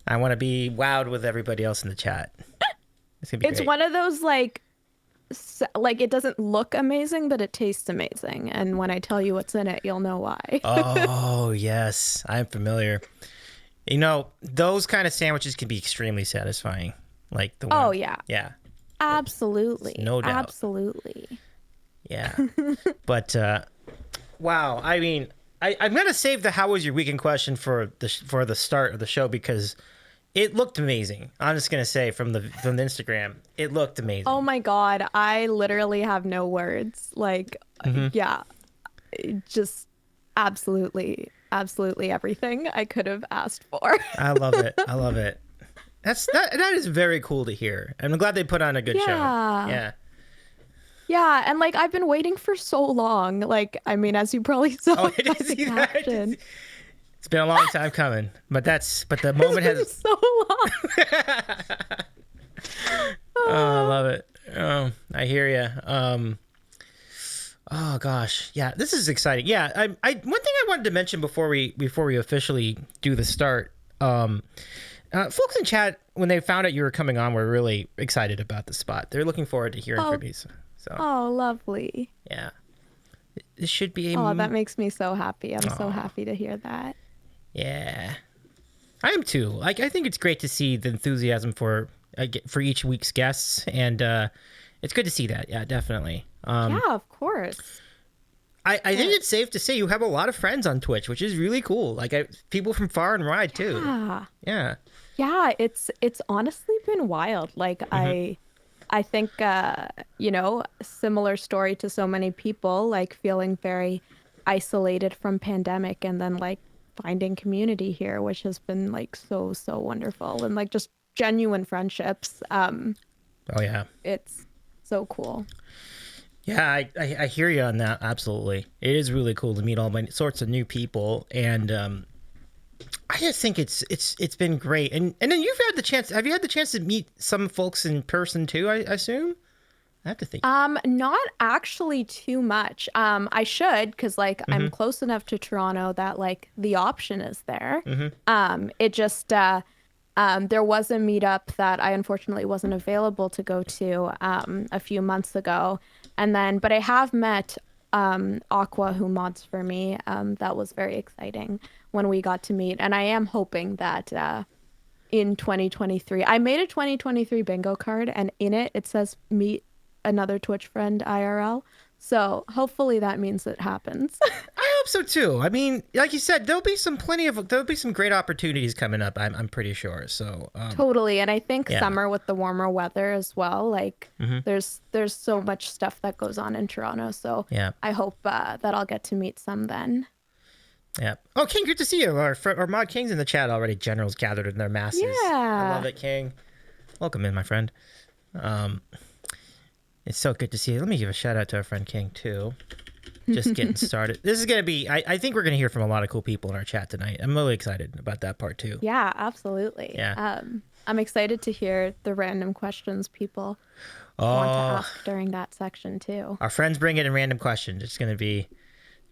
I want to be wowed with everybody else in the chat. It's gonna be It's great. one of those like it doesn't look amazing, but it tastes amazing. And when I tell you what's in it, you'll know why. Oh yes, I'm familiar. You know, those kind of sandwiches can be extremely satisfying. Like the Oh one, yeah, yeah, absolutely, no doubt, absolutely. yeah. But wow, I mean, I'm gonna save the "How was your weekend?" question for the start of the show because it looked amazing. I'm just gonna say from the Instagram, it looked Oh amazing. my God, I literally have no words. Like, yeah, just absolutely, absolutely everything I could have asked for. I love it. I love it. That is very cool to hear. I'm glad they put on a good show. Yeah. Yeah. Yeah, and like I've been waiting for so long. Like, I mean, as you probably saw Oh, I by didn't the see that. caption, It's been a long time coming, but the it's moment been has. so long. Oh, I Uh, love it. Oh, I hear you. Oh gosh, yeah, this is exciting. Yeah, one thing I wanted to mention before we officially do the start. Folks in chat when they found out you were coming on were really excited about the spot. They're looking forward to hearing oh, from you. So oh, lovely. yeah, this should be a. Oh, that makes me so happy. I'm so Aw, happy to hear that. yeah, I am too. Like I think it's great to see the enthusiasm for each week's guests, and it's good to see that. Yeah, definitely. Yeah, of course. I think it's safe to say you have a lot of friends on Twitch, which is really cool. Like people from far and wide too. Yeah. Yeah. Yeah, it's honestly been wild. Like I think you know, similar story to so many people, like feeling very isolated from pandemic and then like finding community here, which has been like so wonderful and like just genuine friendships. Oh yeah. It's so cool. Yeah, I hear you on that. Absolutely, it is really cool to meet all my sorts of new people, and I just think it's been great. And then you've had the chance. Have you had the chance to meet some folks in person too? I assume. I have to think. Not actually too much. I should, because like I'm close enough to Toronto that like the option is there. It just there was a meetup that I unfortunately wasn't available to go to a few months ago. And then but I have met Aqua who mods for me. That was very exciting when we got to meet. And I am hoping that in 2023, I made a 2023 bingo card and in it says meet another Twitch friend IRL. So hopefully that means it happens. I hope so too. I mean, like you said, there'll be some great opportunities coming up. I'm pretty sure. So Totally. And I think yeah. summer with the warmer weather as well. Like there's so much stuff that goes on in Toronto. So Yeah. I hope that I'll get to meet some then. Yeah. Oh, King, good to see you. Our mod King's in the chat already. Generals gathered in their masses. I love Yeah. it, King. Welcome in, my friend. It's so good to see you. Let me give a shout out to our friend King too. Just getting started. This is gonna be. I think we're gonna hear from a lot of cool people in our chat tonight. I'm really excited about that part too. Yeah, absolutely. Yeah. I'm excited to hear the random questions people want to ask during that section too. Our friends bring in random questions. It's gonna be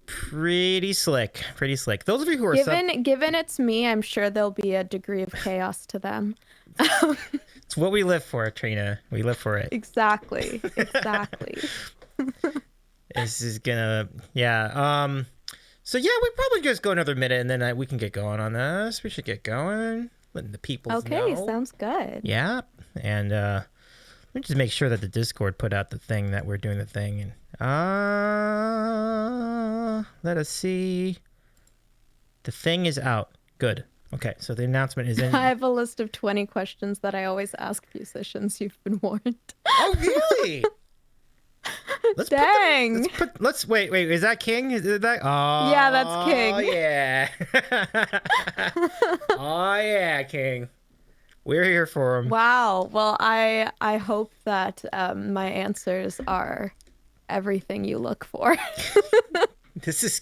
pretty slick. Pretty slick. Those of you who are Given it's me, I'm sure there'll be a degree of chaos to them. it's what we live for, Trina. We live for it. Exactly. This is gonna, yeah. So yeah, we probably just go another minute and then we can get going on this. We should get going, letting the people Okay, know. sounds good. Yeah, and let me just make sure that the Discord put out the thing that we're doing the thing. And let us see. The thing is out. Good. Okay, so the announcement is in. I have a list of 20 questions that I always ask musicians. You've been warned. Oh really? Dang. Let's wait. Is that King? Is that? Oh, Yeah, that's King. Oh yeah. Oh yeah, King. We're here for him. Wow. Well, I hope that my answers are everything you look for. This is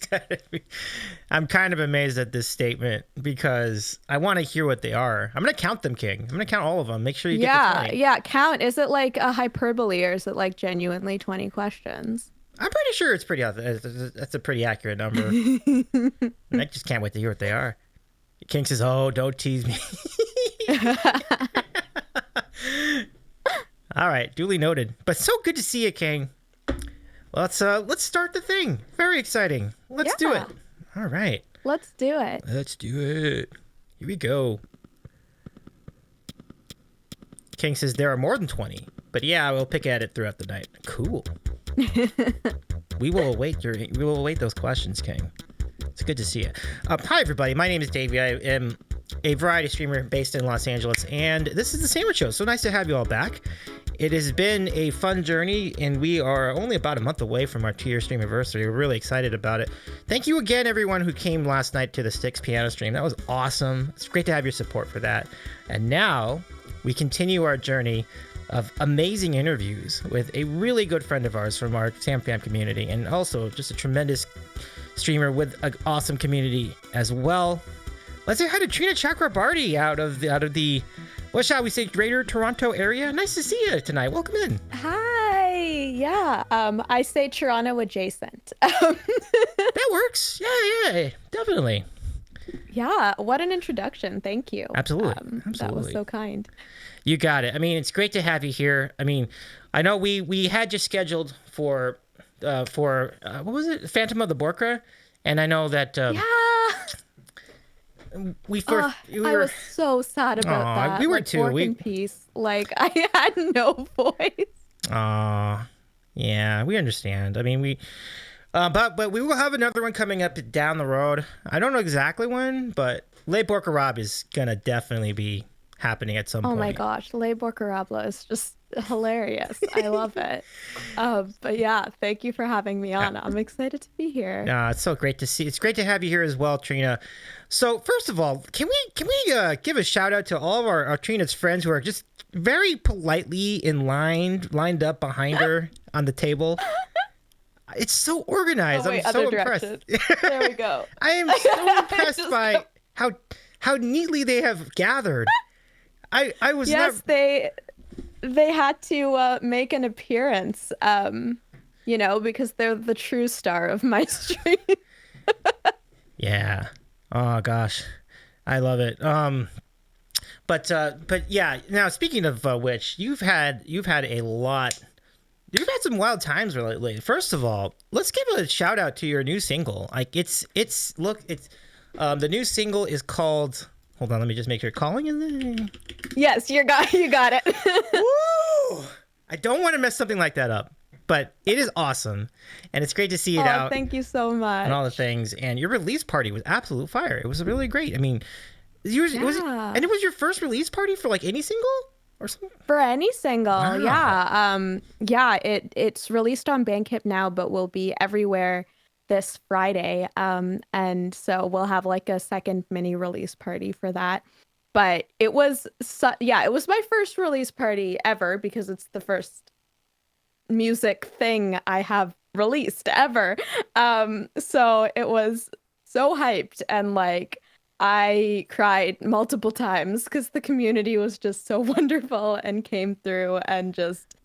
I'm kind of amazed at this statement because I want to hear what they are. I'm gonna count them, King. I'm gonna count all of them. Make sure you get the 20. Yeah. Count. Is it like a hyperbole or is it like genuinely 20 questions? I'm pretty sure it's pretty. That's a pretty accurate number. I just can't wait to hear what they are. King says, "Oh, don't tease me." All right, duly noted. But so good to see you, King. Let's start the thing. Very exciting. Let's do it. All right. Let's do it. Let's do it. Here we go. King says there are more than 20, but yeah, we'll pick at it throughout the night. Cool. We will await those questions, King. It's good to see you. Hi, everybody. My name is Davey. I am a variety streamer based in Los Angeles, and this is the Sandwich Show. So nice to have you all back. It has been a fun journey, and we are only about a month away from our 2-year stream anniversary. We're really excited about it. Thank you again, everyone who came last night to the Styx piano stream. That was awesome. It's great to have your support for that. And now we continue our journey of amazing interviews with a really good friend of ours from our Sam Fam community, and also just a tremendous streamer with an awesome community as well. Let's say hi to Trina Chakrabarti out of the what shall we say, Greater Toronto area. Nice to see you tonight. Welcome in. Hi. Yeah. I say Toronto adjacent. That works. Yeah, definitely. Yeah. What an introduction. Thank you. Absolutely. That was so kind. You got it. I mean, it's great to have you here. I mean, I know we had you scheduled for what was it? Phantom of the Borkra, and I know that we first I was so sad about that. We were like, too. In peace. Like I had no voice. Yeah, we understand. I mean, but we will have another one coming up down the road. I don't know exactly when, but Le Borkarab is gonna definitely be happening at some point. Oh my gosh, Le Borkarabla is just hilarious. I love it. But yeah, thank you for having me on. I'm excited to be here. It's so great to see. It's great to have you here as well, Trina. So first of all, can we give a shout out to all of our Trina's friends who are just very politely lined up behind her on the table? It's so organized. Oh, wait, I'm so impressed. There we go. I am so impressed by how neatly they have gathered. I was they had to make an appearance, because they're the true star of my stream. Yeah. Oh gosh, I love it. But yeah. Now speaking of which, you've had a lot. You've had some wild times lately. First of all, let's give a shout out to your new single. Like it's the new single is called. Hold on, let me just make sure. Calling in the. Yes, you got it. Woo! I don't want to mess something like that up, but it is awesome, and it's great to see it out. Thank you so much. And all the things, and your release party was absolute fire. It was really great. I mean, it was your first release party for like any single or something. For any single, Wow. yeah. It's released on Bandcamp now, but will be everywhere this Friday. And so we'll have like a second mini release party for that. But it was my first release party ever because it's the first music thing I have released ever. So it was so hyped, and like I cried multiple times because the community was just so wonderful and came through and just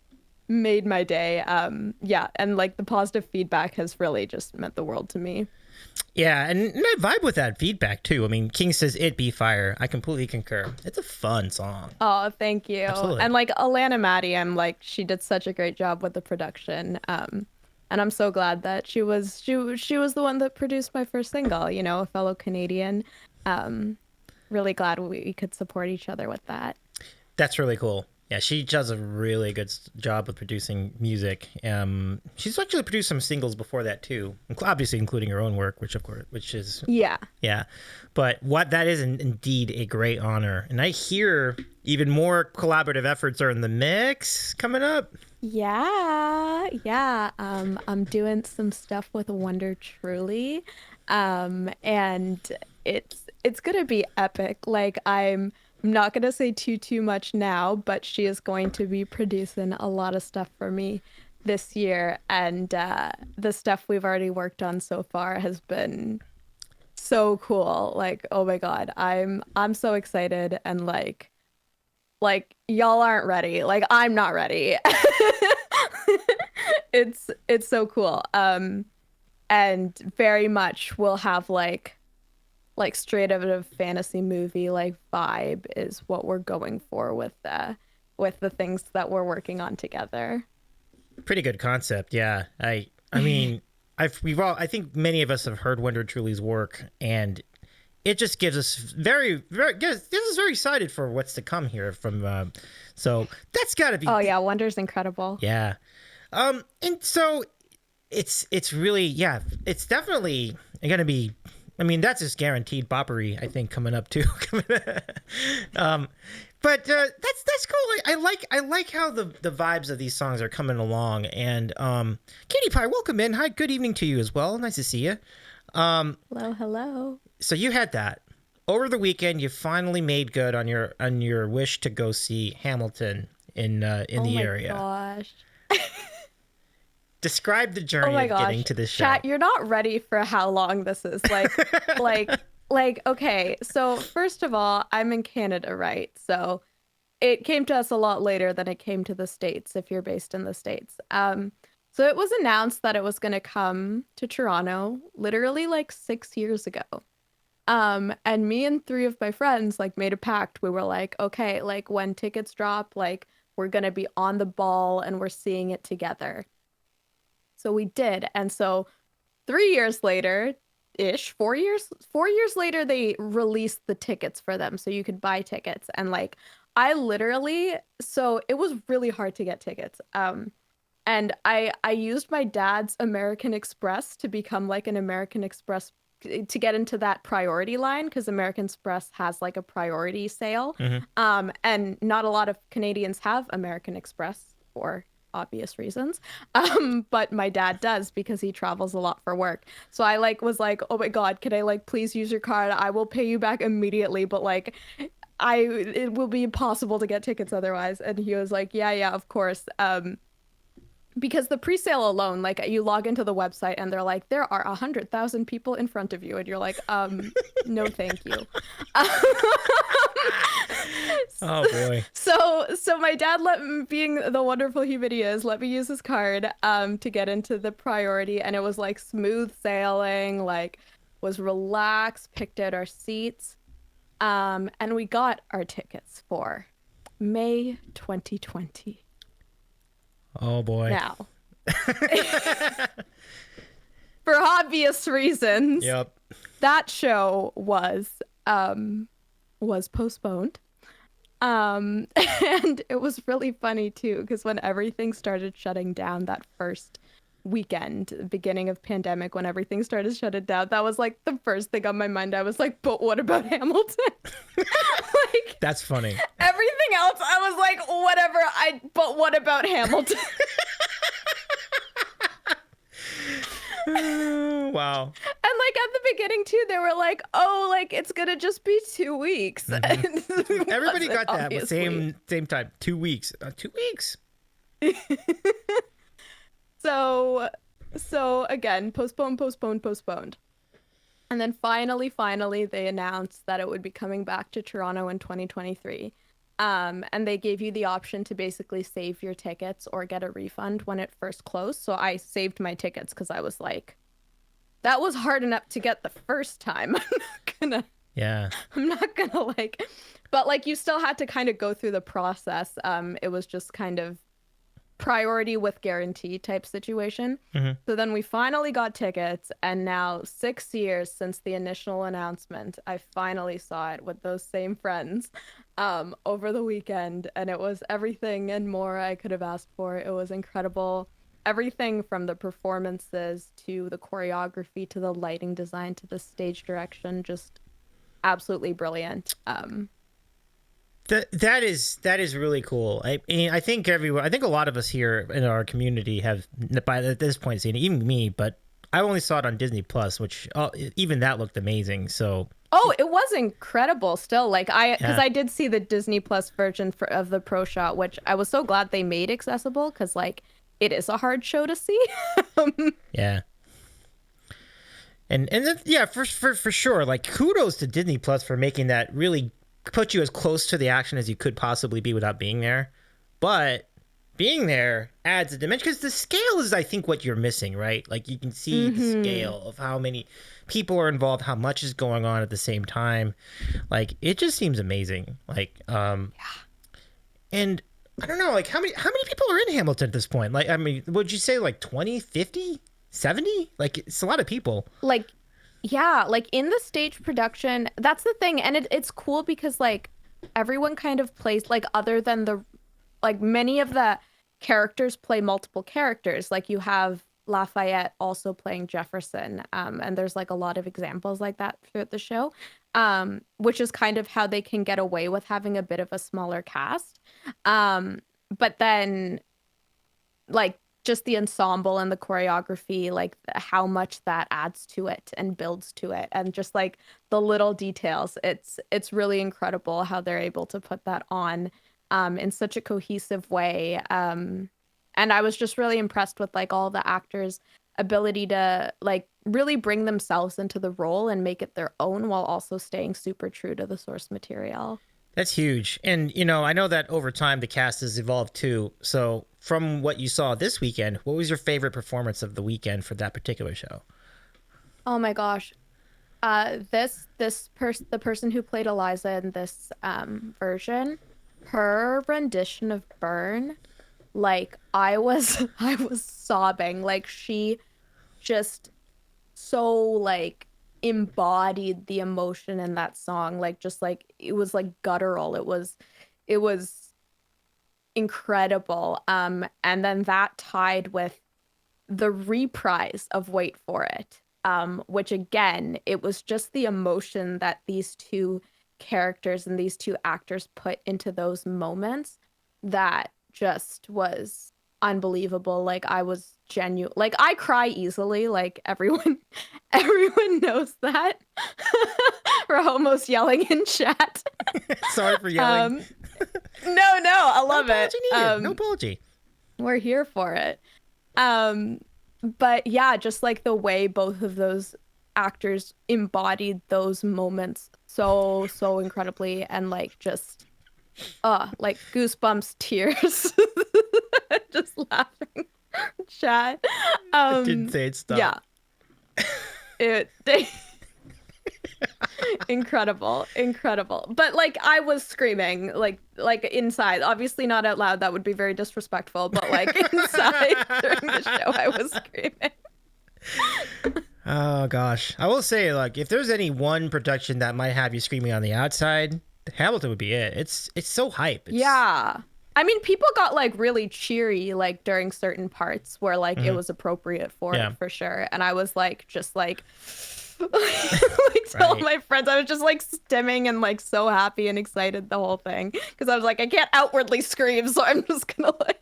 made my day. And like the positive feedback has really just meant the world to me. Yeah, and I vibe with that feedback too. I mean, King says it be fire. I completely concur. It's a fun song. Oh, thank you. Absolutely. And like Alana Maddie, I'm like, she did such a great job with the production. And I'm so glad that she was the one that produced my first single, a fellow Canadian. Really glad we could support each other with that. That's really cool. Yeah, she does a really good job with producing music. She's actually produced some singles before that too, obviously including her own work, which is yeah. But that is indeed a great honor, and I hear even more collaborative efforts are in the mix coming up. Yeah. I'm doing some stuff with Wonder Truly, and it's gonna be epic. Like I'm not going to say too much now, but she is going to be producing a lot of stuff for me this year. And the stuff we've already worked on so far has been so cool. Like, oh my God, I'm so excited. And like y'all aren't ready. Like, I'm not ready. It's so cool. And very much we'll have like like straight out of fantasy movie like vibe is what we're going for with the things that we're working on together. Pretty good concept, yeah. I mean, I think many of us have heard Wonder Truly's work, and it just gives us gets us very excited for what's to come here from. So that's got to be. Oh yeah, Wonder's incredible. Yeah, and so it's really, yeah, it's definitely going to be. I mean, that's just guaranteed boppery, I think, coming up too. But that's cool. I like how the vibes of these songs are coming along. And Katie Pie, welcome in. Hi, good evening to you as well. Nice to see you. Hello. So you had that over the weekend. You finally made good on your wish to go see Hamilton in the area. Oh my gosh. Describe the journey of getting to this show. Chat, you're not ready for how long this is. Like, okay. So first of all, I'm in Canada, right? So it came to us a lot later than it came to the States, if you're based in the States. So it was announced that it was going to come to Toronto literally like 6 years ago. And me and 3 of my friends like made a pact. We were like, okay, like when tickets drop, like we're going to be on the ball and we're seeing it together. So we did. And so 3 years later ish, 4 years later, they released the tickets for them. So you could buy tickets. And like, so it was really hard to get tickets. And I used my dad's American Express to become like an American Express to get into that priority line, because American Express has like a priority sale. Mm-hmm. And not a lot of Canadians have American Express for obvious reasons. But my dad does because he travels a lot for work. So I like was like, oh my God, can I like please use your card? I will pay you back immediately. But like it will be impossible to get tickets otherwise. And he was like, yeah, of course. Because the pre-sale alone, like you log into the website and they're like, there are 100,000 people in front of you. And you're like, no, thank you. Oh boy. So my dad being the wonderful human he is, let me use his card to get into the priority. And it was like smooth sailing, like was relaxed, picked out our seats. And we got our tickets for May 2020. Oh boy. Now, for obvious reasons, yep, that show was postponed. And it was really funny too, because when everything started shutting down that first weekend, beginning of pandemic, when everything started shutting down, that was like the first thing on my mind. I was like, but what about Hamilton? Like, that's funny. Everything else, I was like, whatever. But what about Hamilton? Wow. And like at the beginning too, they were like, oh, like it's gonna just be 2 weeks. Mm-hmm. Everybody got that at the same time. 2 weeks. 2 weeks. So again, postponed. And then finally, they announced that it would be coming back to Toronto in 2023. And they gave you the option to basically save your tickets or get a refund when it first closed. So I saved my tickets because I was like, that was hard enough to get the first time. I'm not gonna like, but like you still had to kind of go through the process. It was just kind of priority with guarantee type situation. Mm-hmm. So then we finally got tickets, and now 6 years since the initial announcement, I finally saw it with those same friends over the weekend, and it was everything and more I could have asked for. It was incredible. Everything from the performances to the choreography to the lighting design to the stage direction, just absolutely brilliant. That is really cool. I mean, I think a lot of us here in our community have by this point seen it, even me, but I only saw it on Disney Plus, which even that looked amazing. So it was incredible still. Like because I did see the Disney Plus version of the Pro Shot, which I was so glad they made accessible, because like it is a hard show to see. Yeah. And for sure, like kudos to Disney Plus for making that really put you as close to the action as you could possibly be without being there. But being there adds a dimension, because the scale is, I think, what you're missing, right? Like, you can see the scale of how many people are involved, how much is going on at the same time. Like, it just seems amazing. Like, and I don't know, like, how many people are in Hamilton at this point? Like, I mean, would you say like 20, 50, 70? Like, it's a lot of people. Like, yeah, like in the stage production, that's the thing. And it's cool because like everyone kind of plays, like, other than like many of the characters play multiple characters. Like you have Lafayette also playing Jefferson. And there's like a lot of examples like that throughout the show, which is kind of how they can get away with having a bit of a smaller cast. But then like just the ensemble and the choreography, like how much that adds to it and builds to it, and just like the little details, it's really incredible how they're able to put that on in such a cohesive way. And I was just really impressed with like all the actors' ability to like really bring themselves into the role and make it their own while also staying super true to the source material. That's huge. And, I know that over time the cast has evolved too. So from what you saw this weekend, what was your favorite performance of the weekend for that particular show? Oh my gosh. The person who played Eliza in this version, her rendition of Burn, like I was sobbing. Like she just so like embodied the emotion in that song. Like just like it was like guttural. It was incredible. And then that tied with the reprise of Wait for It, which again, it was just the emotion that these two characters and these two actors put into those moments that just was unbelievable. Like I was genuine, like I cry easily, like everyone knows that. We're almost yelling in chat. Sorry for yelling. No, I love it. No apology. We're here for it. But yeah, just like the way both of those actors embodied those moments so incredibly, and like just like goosebumps, tears. Just laughing. Chat. I didn't say it stopped. Yeah. Incredible. But like I was screaming like inside, obviously not out loud, that would be very disrespectful, but like inside during the show I was screaming. Oh gosh, I will say, like, if there's any one production that might have you screaming on the outside, Hamilton would be it. It's so hype. Yeah, I mean, people got like really cheery like during certain parts where like it was appropriate for it, for sure. And I was like just like like tell my friends, I was just like stimming and like so happy and excited the whole thing, because I was like, I can't outwardly scream, so I'm just gonna like.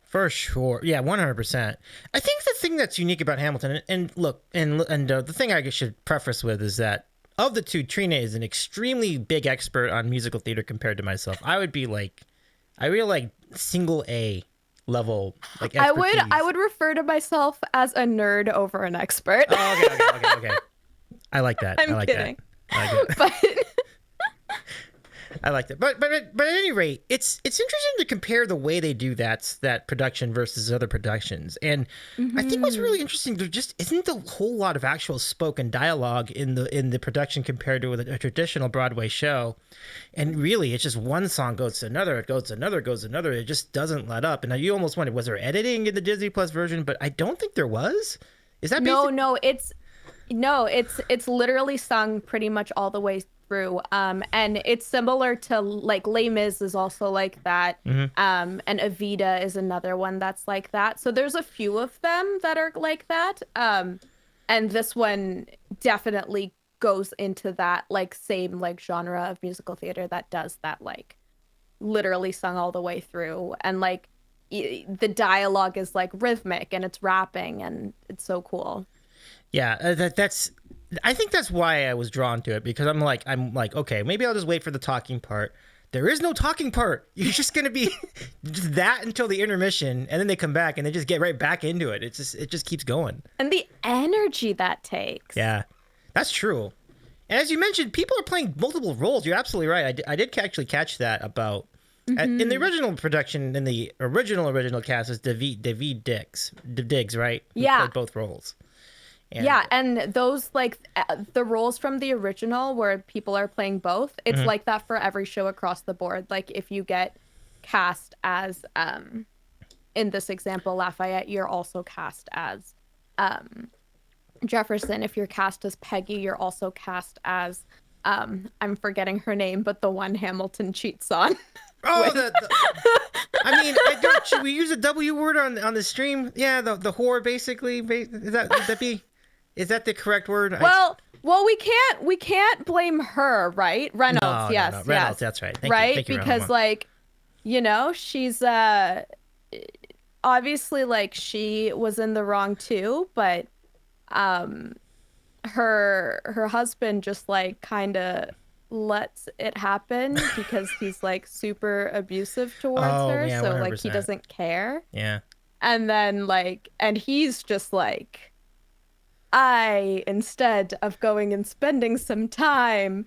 For sure. Yeah, 100%. I think the thing that's unique about Hamilton, and look, and the thing I should preface with is that of the two, Trina is an extremely big expert on musical theater compared to myself. I would be like, I really like single A level like expertise. I would refer to myself as a nerd over an expert. Oh, okay. I like that. I'm I like kidding. That. I like it. But I like that. But at any rate, it's interesting to compare the way they do that production versus other productions. And I think what's really interesting, there just isn't a whole lot of actual spoken dialogue in the production compared to a traditional Broadway show. And really, it's just one song goes to another, it goes to another, goes to another. It just doesn't let up. And you almost wonder, was there editing in the Disney Plus version? But I don't think there was. Is that No, it's literally sung pretty much all the way through. And it's similar to like Les Mis is also like that. And Evita is another one that's like that. So there's a few of them that are like that. And this one definitely goes into that like same like genre of musical theater that does that, like literally sung all the way through. And like the dialogue is like rhythmic and it's rapping and it's so cool. Yeah, that's. I think that's why I was drawn to it, because I'm like, okay, maybe I'll just wait for the talking part. There is no talking part. You're just gonna be just that until the intermission, and then they come back and they just get right back into it. It just keeps going. And the energy that takes. Yeah, that's true. And as you mentioned, people are playing multiple roles. You're absolutely right. I did actually catch that about In the original production, in the original cast, is David Diggs, right? Who played both roles. And those like the roles from the original where people are playing both, it's like that for every show across the board. Like if you get cast as in this example Lafayette, you're also cast as Jefferson. If you're cast as Peggy, you're also cast as I'm forgetting her name, but the one Hamilton cheats on. Oh, I mean, should we use a W word on the stream? Yeah, the whore, basically. Would that be? Is that the correct word? Well, we can't blame her, right? Reynolds, no, yes, no. Reynolds, yes. that's right. Thank you, because like, you know, she's obviously like she was in the wrong too, but her husband just like kind of lets it happen because he's like super abusive towards her, yeah, so 100%. like he doesn't care. Yeah. And then like, and he's just like, I, instead of going and spending some time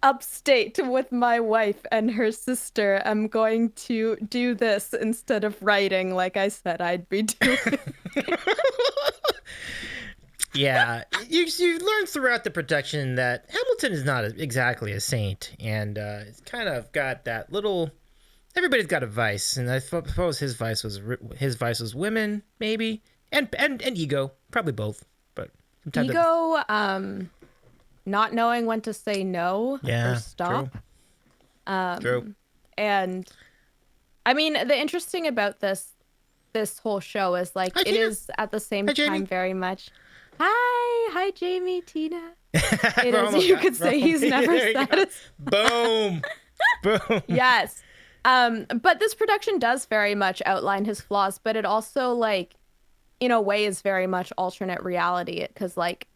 upstate with my wife and her sister, I'm going to do this instead of writing like I said I'd be doing. Yeah, you learn throughout the production that Hamilton is not exactly a saint, and it's kind of got that little. Everybody's got a vice, and I suppose his vice was women, maybe, and ego, probably both, but sometimes ego, not knowing when to say no or stop. True. And I mean, the interesting about this whole show is like it is at the same time very much. Hi, Jamie, Tina. It is. You could say he's never satisfied. Boom. Yes. But this production does very much outline his flaws, but it also like, in a way, is very much alternate reality because like,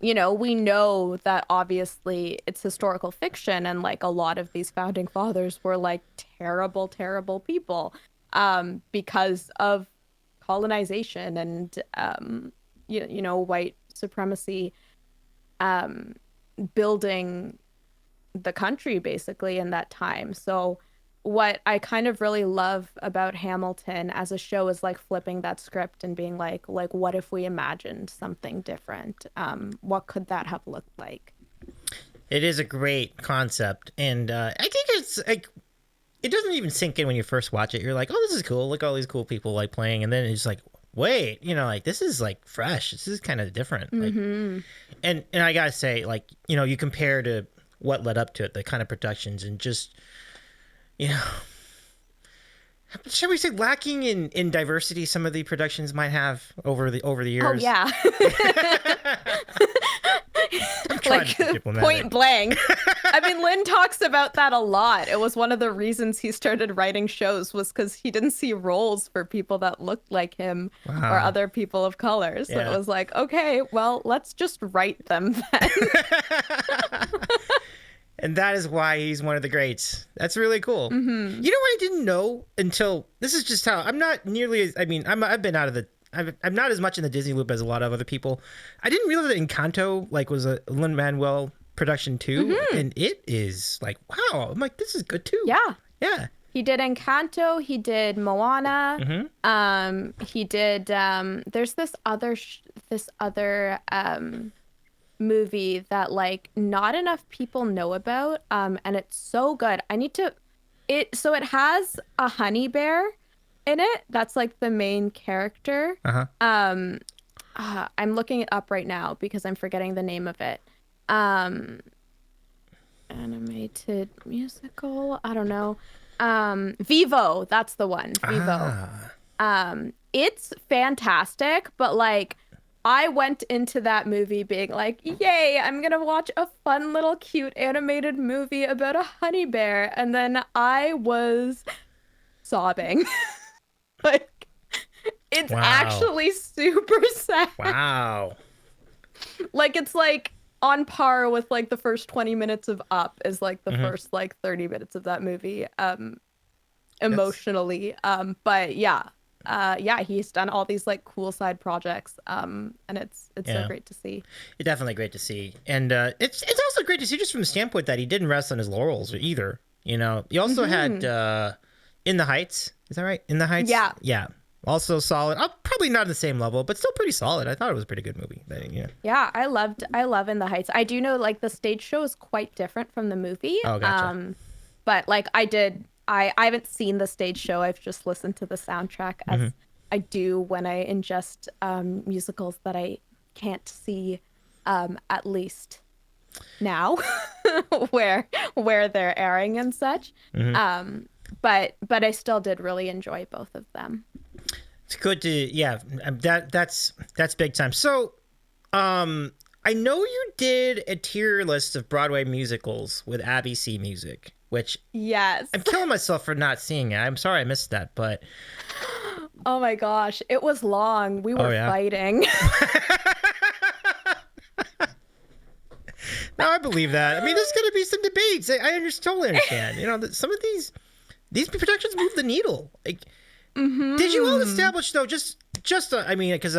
you know, we know that obviously it's historical fiction and like a lot of these founding fathers were like terrible, terrible people because of colonization and, you know, white supremacy building the country basically in that time. So what I kind of really love about Hamilton as a show is like flipping that script and being like what if we imagined something different? What could that have looked like? It is a great concept, and I think it's like it doesn't even sink in when you first watch it. You're like, oh, this is cool. Look, all these cool people like playing, and then it's like, wait, you know, like this is like fresh. This is kind of different. Like, and I gotta say, like, you know, you compare to what led up to it, the kind of productions, and just, you know, shall we say, lacking in diversity some of the productions might have over the years. Oh yeah. Like point blank. I mean, Lynn talks about that a lot. It was one of the reasons he started writing shows was because he didn't see roles for people that looked like him or other people of color. So it was like, okay, well, let's just write them then. And that is why he's one of the greats. That's really cool. You know what I didn't know until this is just how I'm not nearly as, I mean, I've been out of the, I'm not as much in the Disney loop as a lot of other people. I didn't realize that Encanto like was a Lin-Manuel production too, and it is like, wow. I'm like, this is good too. Yeah. He did Encanto. He did Moana. He did. There's this other movie that like not enough people know about. And it's so good. So it has a honey bear in it. That's like the main character. I'm looking it up right now because I'm forgetting the name of it. Animated musical. I don't know. Vivo. That's the one. Vivo. It's fantastic, but like I went into that movie being like, yay, I'm gonna watch a fun little cute animated movie about a honey bear, and then I was sobbing. Like, it's actually super sad. Wow. Like, it's like on par with like the first 20 minutes of Up is like the first like 30 minutes of that movie emotionally. But yeah, he's done all these like cool side projects, and it's so great to see. It's definitely great to see, and it's also great to see just from the standpoint that he didn't rest on his laurels either. You know, you also had In the Heights. Is that right? In the Heights. Yeah. Yeah. Also solid. Probably not on the same level, but still pretty solid. I thought it was a pretty good movie. Yeah. Yeah, I love In the Heights. I do know like the stage show is quite different from the movie. Oh, gotcha. But like I haven't seen the stage show. I've just listened to the soundtrack as I do when I ingest musicals that I can't see at least now where they're airing and such. But I still did really enjoy both of them. It's good to, yeah, that's big time. So, I know you did a tier list of Broadway musicals with Abby C Music, which yes, I'm killing myself for not seeing it. I'm sorry I missed that, but oh my gosh, it was long. We were fighting. No, I believe that. I mean, there's going to be some debates. Totally understand. You know, some of these productions move the needle. Like, did you all establish though? I mean, because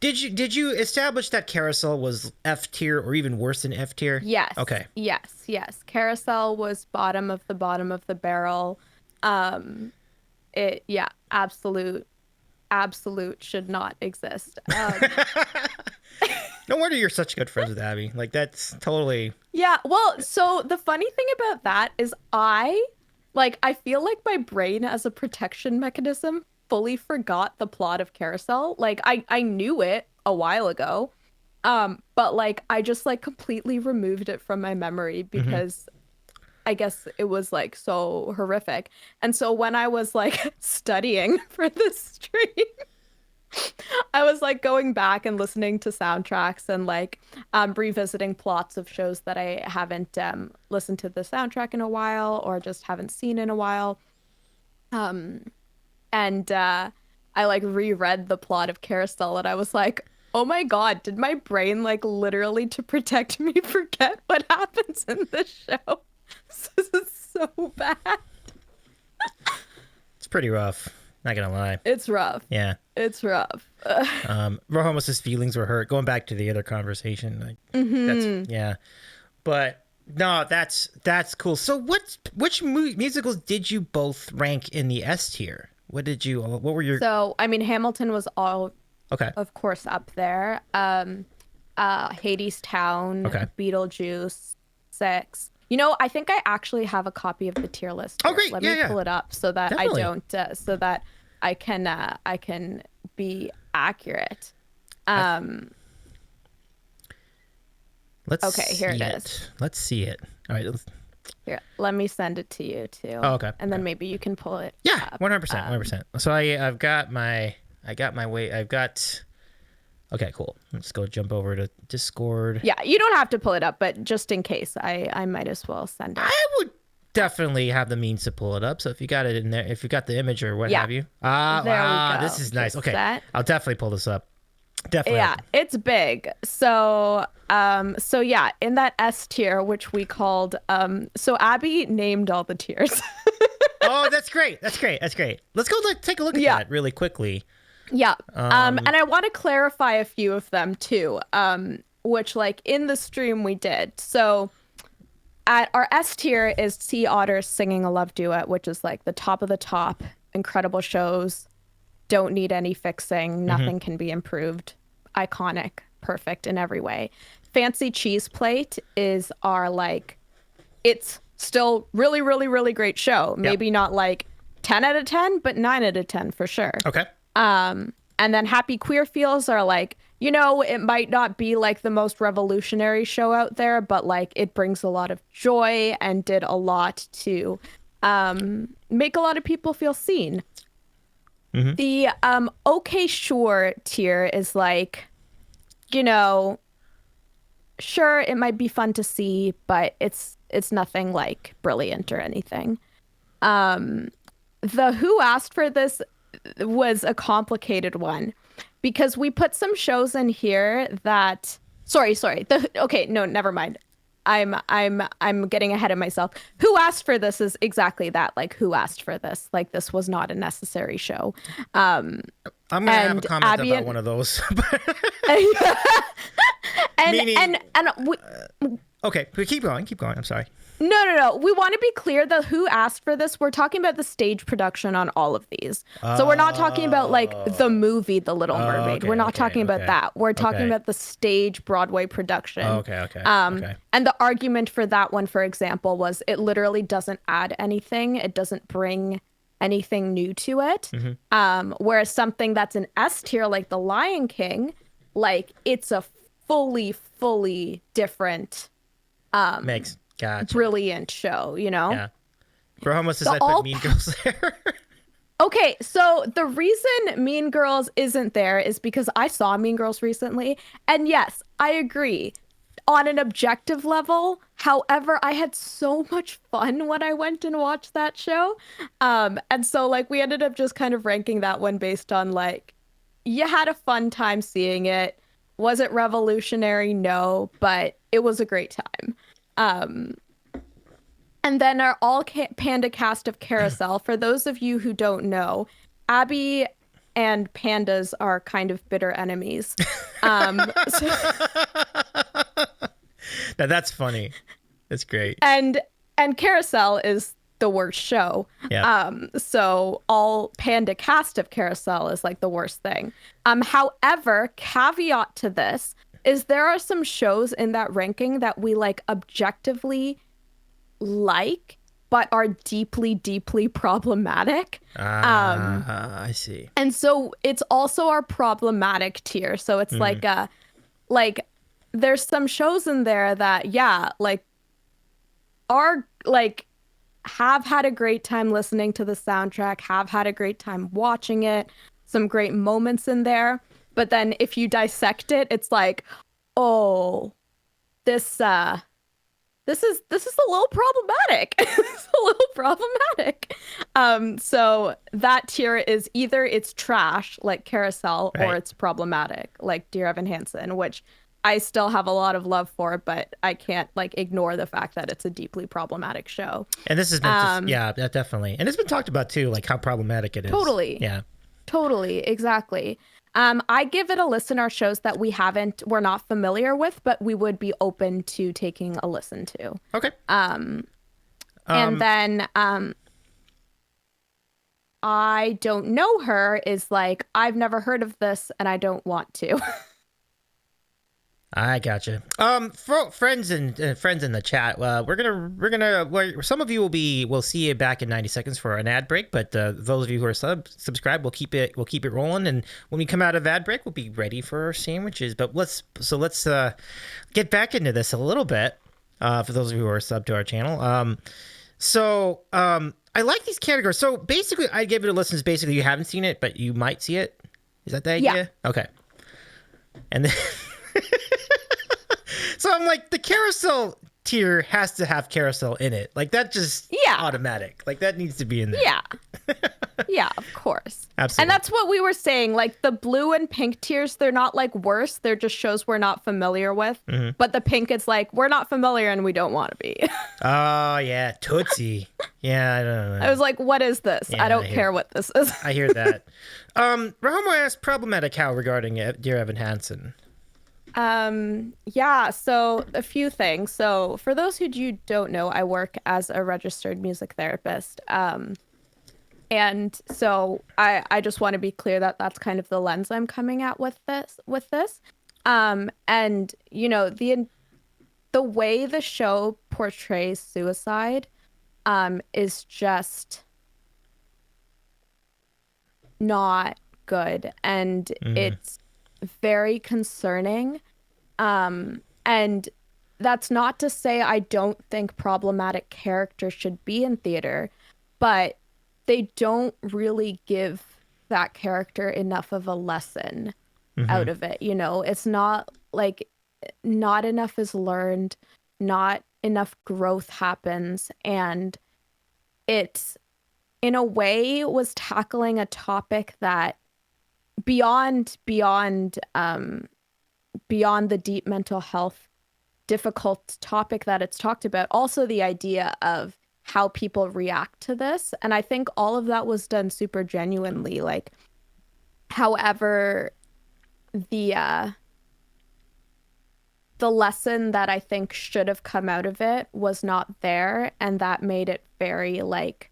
did you establish that Carousel was F tier or even worse than F tier? Yes. Okay. Yes. Carousel was bottom of the barrel. Absolute should not exist. No wonder you're such good friends with Abby. Like, that's totally... Yeah, well, so the funny thing about that is I feel like my brain as a protection mechanism fully forgot the plot of Carousel. Like, I knew it a while ago, but, like, I just, like, completely removed it from my memory because I guess it was, like, so horrific. And so when I was, like, studying for this stream... I was like going back and listening to soundtracks and like revisiting plots of shows that I haven't listened to the soundtrack in a while or just haven't seen in a while. And I like reread the plot of Carousel and I was like, oh my God, did my brain like literally to protect me forget what happens in this show? This is so bad. It's pretty rough. Not gonna lie. It's rough. Yeah. It's rough. Rohamos's feelings were hurt. Going back to the other conversation. Like, that's, yeah. But no, that's cool. So which musicals did you both rank in the S tier? What were your... So, I mean, Hamilton was all, of course, up there. Hades Town, Beetlejuice, Six. You know, I think I actually have a copy of the tier list here. Oh, great. Let me pull it up so that Definitely. I don't, so that I can be accurate. Let's here see it is. Let's see it. All right. Here, let me send it to you too. Oh, okay. And then maybe you can pull it. Yeah, up. 100%, 100%. So I've got my weight. Okay, cool. Let's go jump over to Discord. Yeah, you don't have to pull it up, but just in case, I might as well send it. I would definitely have the means to pull it up. So if you got it in there, if you got the image or what have you. There we go. This is nice. Just Okay. set. I'll definitely pull this up. Definitely. Yeah, it's big. So yeah, in that S tier, which we called, so Abby named all the tiers. Oh, that's great. Let's go take a look at that really quickly. Yeah. And I want to clarify a few of them too, which like in the stream we did. So at our S tier is Sea Otters Singing a Love Duet, which is like the top of the top, incredible shows, don't need any fixing, nothing can be improved, iconic, perfect in every way. Fancy Cheese Plate is our like, it's still really, really, really great show. Maybe not like 10 out of 10, but 9 out of 10 for sure. Okay. And then Happy Queer Feels are like, you know, it might not be like the most revolutionary show out there, but like it brings a lot of joy and did a lot to make a lot of people feel seen. The okay sure tier is like, you know, sure, it might be fun to see, but it's nothing like brilliant or anything. The Who Asked for This was a complicated one because we put some shows in here that no, never mind. I'm getting ahead of myself. Who Asked for This is exactly that. Like, who asked for this? Like, this was not a necessary show. I'm gonna have a comment Abby about one of those. and okay, but keep going. I'm sorry. No. We want to be clear that who asked for this. We're talking about the stage production on all of these. So we're not talking about like the movie The Little Mermaid. Okay, We're not okay, talking about okay, that. We're talking okay. about the stage Broadway production. Okay. And the argument for that one, for example, was it literally doesn't add anything. It doesn't bring anything new to it. Whereas something that's an S tier, like The Lion King, like it's a fully different Gotcha. brilliant show, you know? Yeah. For how much does that put Mean Girls there? Okay, so the reason Mean Girls isn't there is because I saw Mean Girls recently, and yes, I agree on an objective level. However, I had so much fun when I went and watched that show. And so like we ended up just kind of ranking that one based on like, you had a fun time seeing it. Was it revolutionary? No, but it was a great time. And then our panda cast of Carousel. For those of you who don't know, Abby and pandas are kind of bitter enemies. Now that's funny. That's great. And Carousel is the worst show. Yeah. So all panda cast of Carousel is like the worst thing. However, caveat to this is there are some shows in that ranking that we like objectively like, but are deeply problematic. I see. And so it's also our problematic tier. So it's like there's some shows in there that, yeah, like are like have had a great time listening to the soundtrack, have had a great time watching it, some great moments in there. But then if you dissect it, it's like, oh, this is a little problematic. It's a little problematic. So that tier is either it's trash like Carousel, right, or it's problematic like Dear Evan Hansen, which I still have a lot of love for, but I can't like ignore the fact that it's a deeply problematic show. And this has been yeah, definitely. And it's been talked about too, like how problematic it is. Totally. Yeah. Totally, exactly. I give it a listen. Our shows that we're not familiar with, but we would be open to taking a listen to. Okay. And then I don't know her is like, I've never heard of this and I don't want to. I gotcha. Friends in the chat. Some of you will see you back in 90 seconds for an ad break, but those of you who are subscribed, we'll keep it rolling. And when we come out of ad break, we'll be ready for our sandwiches. But let's get back into this a little bit. For those of you who are subbed to our channel. I like these categories. So basically, I give it a listen. Basically, you haven't seen it, but you might see it. Is that the idea? Yeah. Okay. And then. So I'm like, the Carousel tier has to have Carousel in it. Like that just automatic. Like that needs to be in there. Yeah. Yeah, of course. Absolutely. And that's what we were saying. Like the blue and pink tiers, they're not like worse. They're just shows we're not familiar with. Mm-hmm. But the pink, it's like, we're not familiar and we don't want to be. Oh, yeah. Tootsie. Yeah, I don't know. I was like, what is this? Yeah, I don't care what this is. I hear that. Rahoma asked problematic how regarding Dear Evan Hansen. Yeah, so a few things. So for those who don't know, I work as a registered music therapist. And so I just want to be clear that that's kind of the lens I'm coming at with this. And you know, the way the show portrays suicide, is just not good. And it's very concerning. And that's not to say I don't think problematic characters should be in theater, but they don't really give that character enough of a lesson out of it. You know, it's not like not enough is learned, not enough growth happens. And it's in a way was tackling a topic that beyond the deep mental health difficult topic that it's talked about, also the idea of how people react to this. And I think all of that was done super genuinely. Like, however, the the lesson that I think should have come out of it was not there, and that made it very like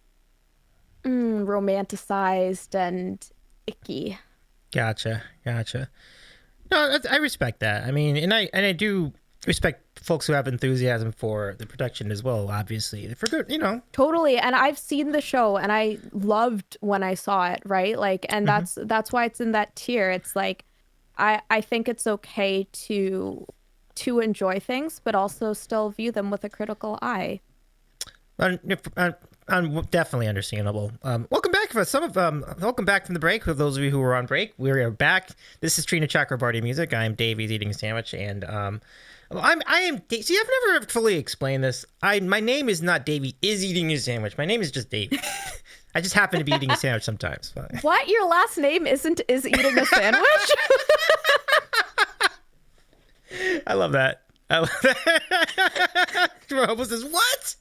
romanticized and icky. Gotcha. No, I respect that. I mean, and I do respect folks who have enthusiasm for the production as well. Obviously, for good, Totally. And I've seen the show, and I loved when I saw it. Right, like, and that's why it's in that tier. It's like I think it's okay to enjoy things, but also still view them with a critical eye. Definitely understandable. Welcome back for welcome back from the break. For those of you who were on break, we are back. This is Trina Chakrabarti Music. I am Davey's eating a sandwich, and I am. See, I've never fully explained this. My name is not Davey is eating a sandwich. My name is just Davey. I just happen to be eating a sandwich sometimes. What? Your last name is eating a sandwich? I love that. Robo says, what?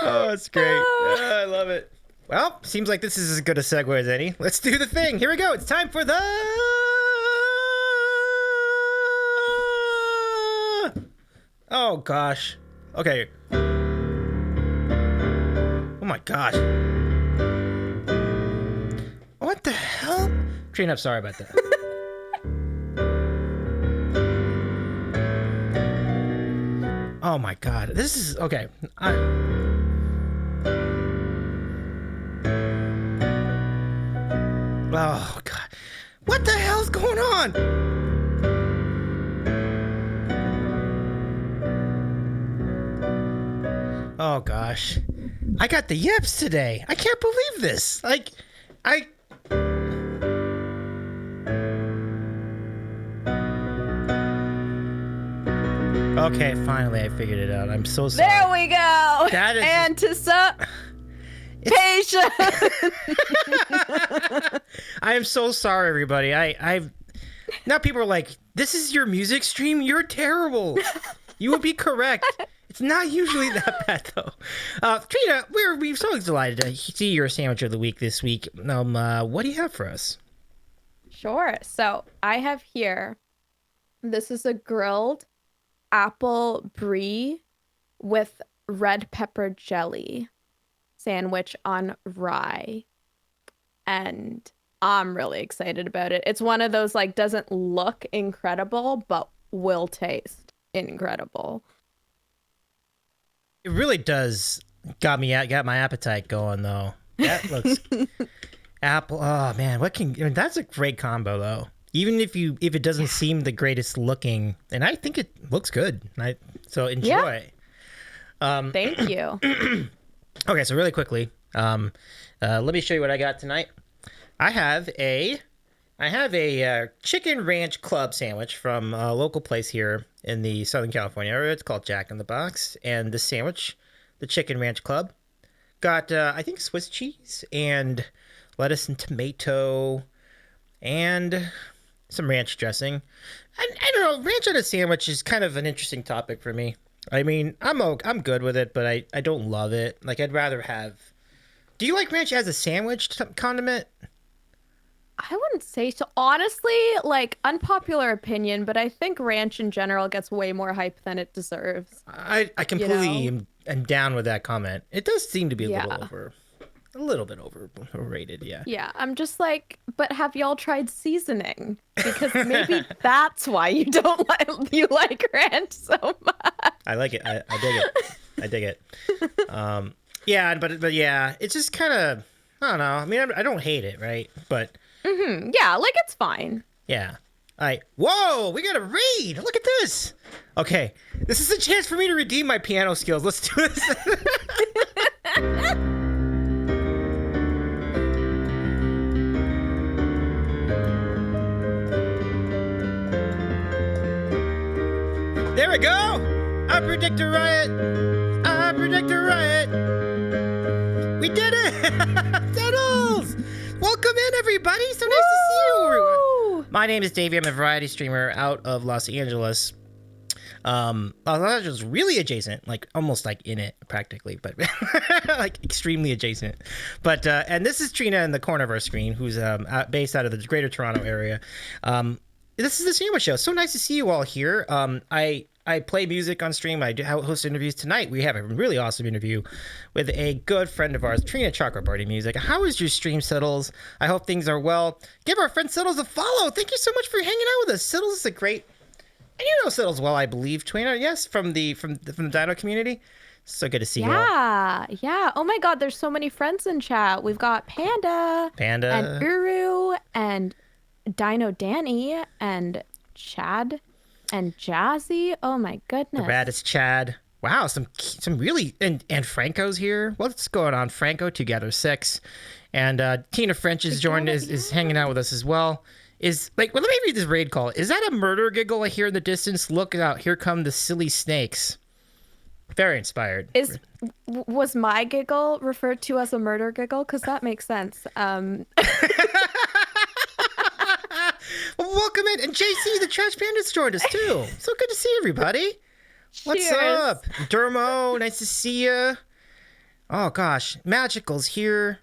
Oh, it's great. I love it. Well, seems like this is as good a segue as any. Let's do the thing. Here we go. It's time for the... Oh, gosh. Okay. Oh, my gosh. What the hell? Trina, I'm sorry about that. Oh my god, this is okay. Oh god, what the hell's going on? Oh gosh, I got the yips today. I can't believe this. Okay, finally I figured it out. I'm so sorry. There we go. That is... Anticipation. I am so sorry, everybody. I've now people are like, "This is your music stream? You're terrible." You would be correct. It's not usually that bad, though. Trina, we're so delighted to see your sandwich of the week this week. What do you have for us? Sure. So I have here. This is a grilled apple brie with red pepper jelly sandwich on rye, and I'm really excited about it. It's one of those like doesn't look incredible but will taste incredible. It really does got my appetite going though. That looks apple. Oh man, that's a great combo though. Even if it doesn't seem the greatest looking, and I think it looks good. So enjoy. Yeah. Thank you. Okay, so really quickly, let me show you what I got tonight. I have a chicken ranch club sandwich from a local place here in the Southern California area. It's called Jack in the Box, and the sandwich, the chicken ranch club, got I think Swiss cheese and lettuce and tomato and some ranch dressing. And I don't know, ranch on a sandwich is kind of an interesting topic for me. I mean, I'm good with it, but I don't love it. Like, I'd rather have... Do you like ranch as a sandwich condiment? I wouldn't say so. Honestly, like, unpopular opinion, but I think ranch in general gets way more hype than it deserves. I completely am down with that comment. It does seem to be a little bit overrated, yeah. Yeah, I'm just like, but have y'all tried seasoning? Because maybe that's why you like ranch so much. I like it. I dig it. I dig it. Yeah, but yeah, it's just kind of, I don't know. I mean, I don't hate it, right? But yeah, like it's fine. Yeah. All right. Whoa, we got to read. Look at this. Okay, this is a chance for me to redeem my piano skills. Let's do this. There we go! I predict a riot! I predict a riot! We did it! Settles! Welcome in, everybody! So nice to see you! My name is Davey. I'm a variety streamer out of Los Angeles. Los Angeles really adjacent, like almost like in it practically, but like extremely adjacent. But and this is Trina in the corner of our screen, who's based out of the Greater Toronto area. This is the Sandwich Show. So nice to see you all here. I play music on stream. I do host interviews tonight. We have a really awesome interview with a good friend of ours, Trina Chakrabarti Music. How is your stream, Siddles? I hope things are well. Give our friend Siddles a follow. Thank you so much for hanging out with us. Siddles is a great, and you know Siddles well, I believe, Trina. Yes, from the Dino community. So good to see you all. Yeah. Oh my God, there's so many friends in chat. We've got Panda, and Uru, and Dino Danny, and Chad. And Jazzy, oh my goodness. The raddest Chad. Wow, some really, and Franco's here. What's going on, Franco? Together 6. And Tina French is joined, is hanging out with us as well. Let me read this raid call. Is that a murder giggle I hear in the distance? Look out, here come the silly snakes. Very inspired. Was my giggle referred to as a murder giggle? Because that makes sense. Well, welcome in. And JC, the Trash Bandits, joined us too. So good to see everybody. What's up? Dermo, nice to see you. Oh gosh, Magical's here.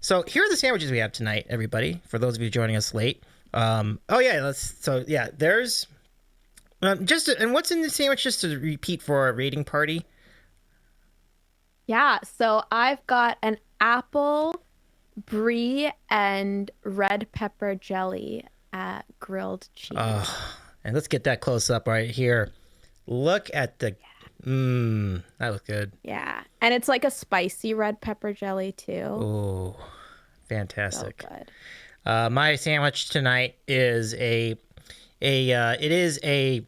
So here are the sandwiches we have tonight, everybody, for those of you joining us late. There's and what's in the sandwich, just to repeat for our rating party? Yeah, so I've got an apple, brie, and red pepper jelly at grilled cheese. And let's get that close up right here. Look at the that looks good. Yeah, and it's like a spicy red pepper jelly too. Oh, fantastic. So good. My sandwich tonight is it is a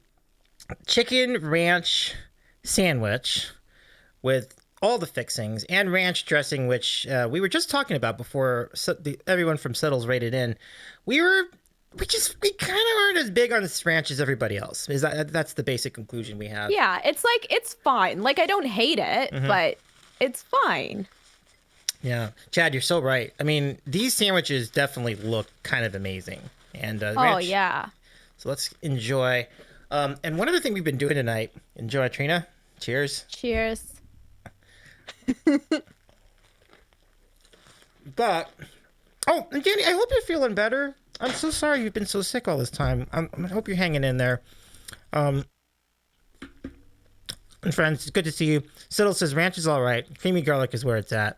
chicken ranch sandwich with all the fixings and ranch dressing, which we were just talking about before everyone from Settles rated in. We kind of aren't as big on this ranch as everybody else. That's the basic conclusion we have. Yeah, it's fine. Like, I don't hate it, but it's fine. Yeah, Chad, you're so right. I mean, these sandwiches definitely look kind of amazing. And ranch, yeah. So let's enjoy. And one other thing we've been doing tonight. Enjoy, Trina. Cheers. Cheers. And Danny, I hope you're feeling better. I'm so sorry you've been so sick all this time. I hope you're hanging in there. And friends, it's good to see you. Siddle says ranch is all right. Creamy garlic is where it's at.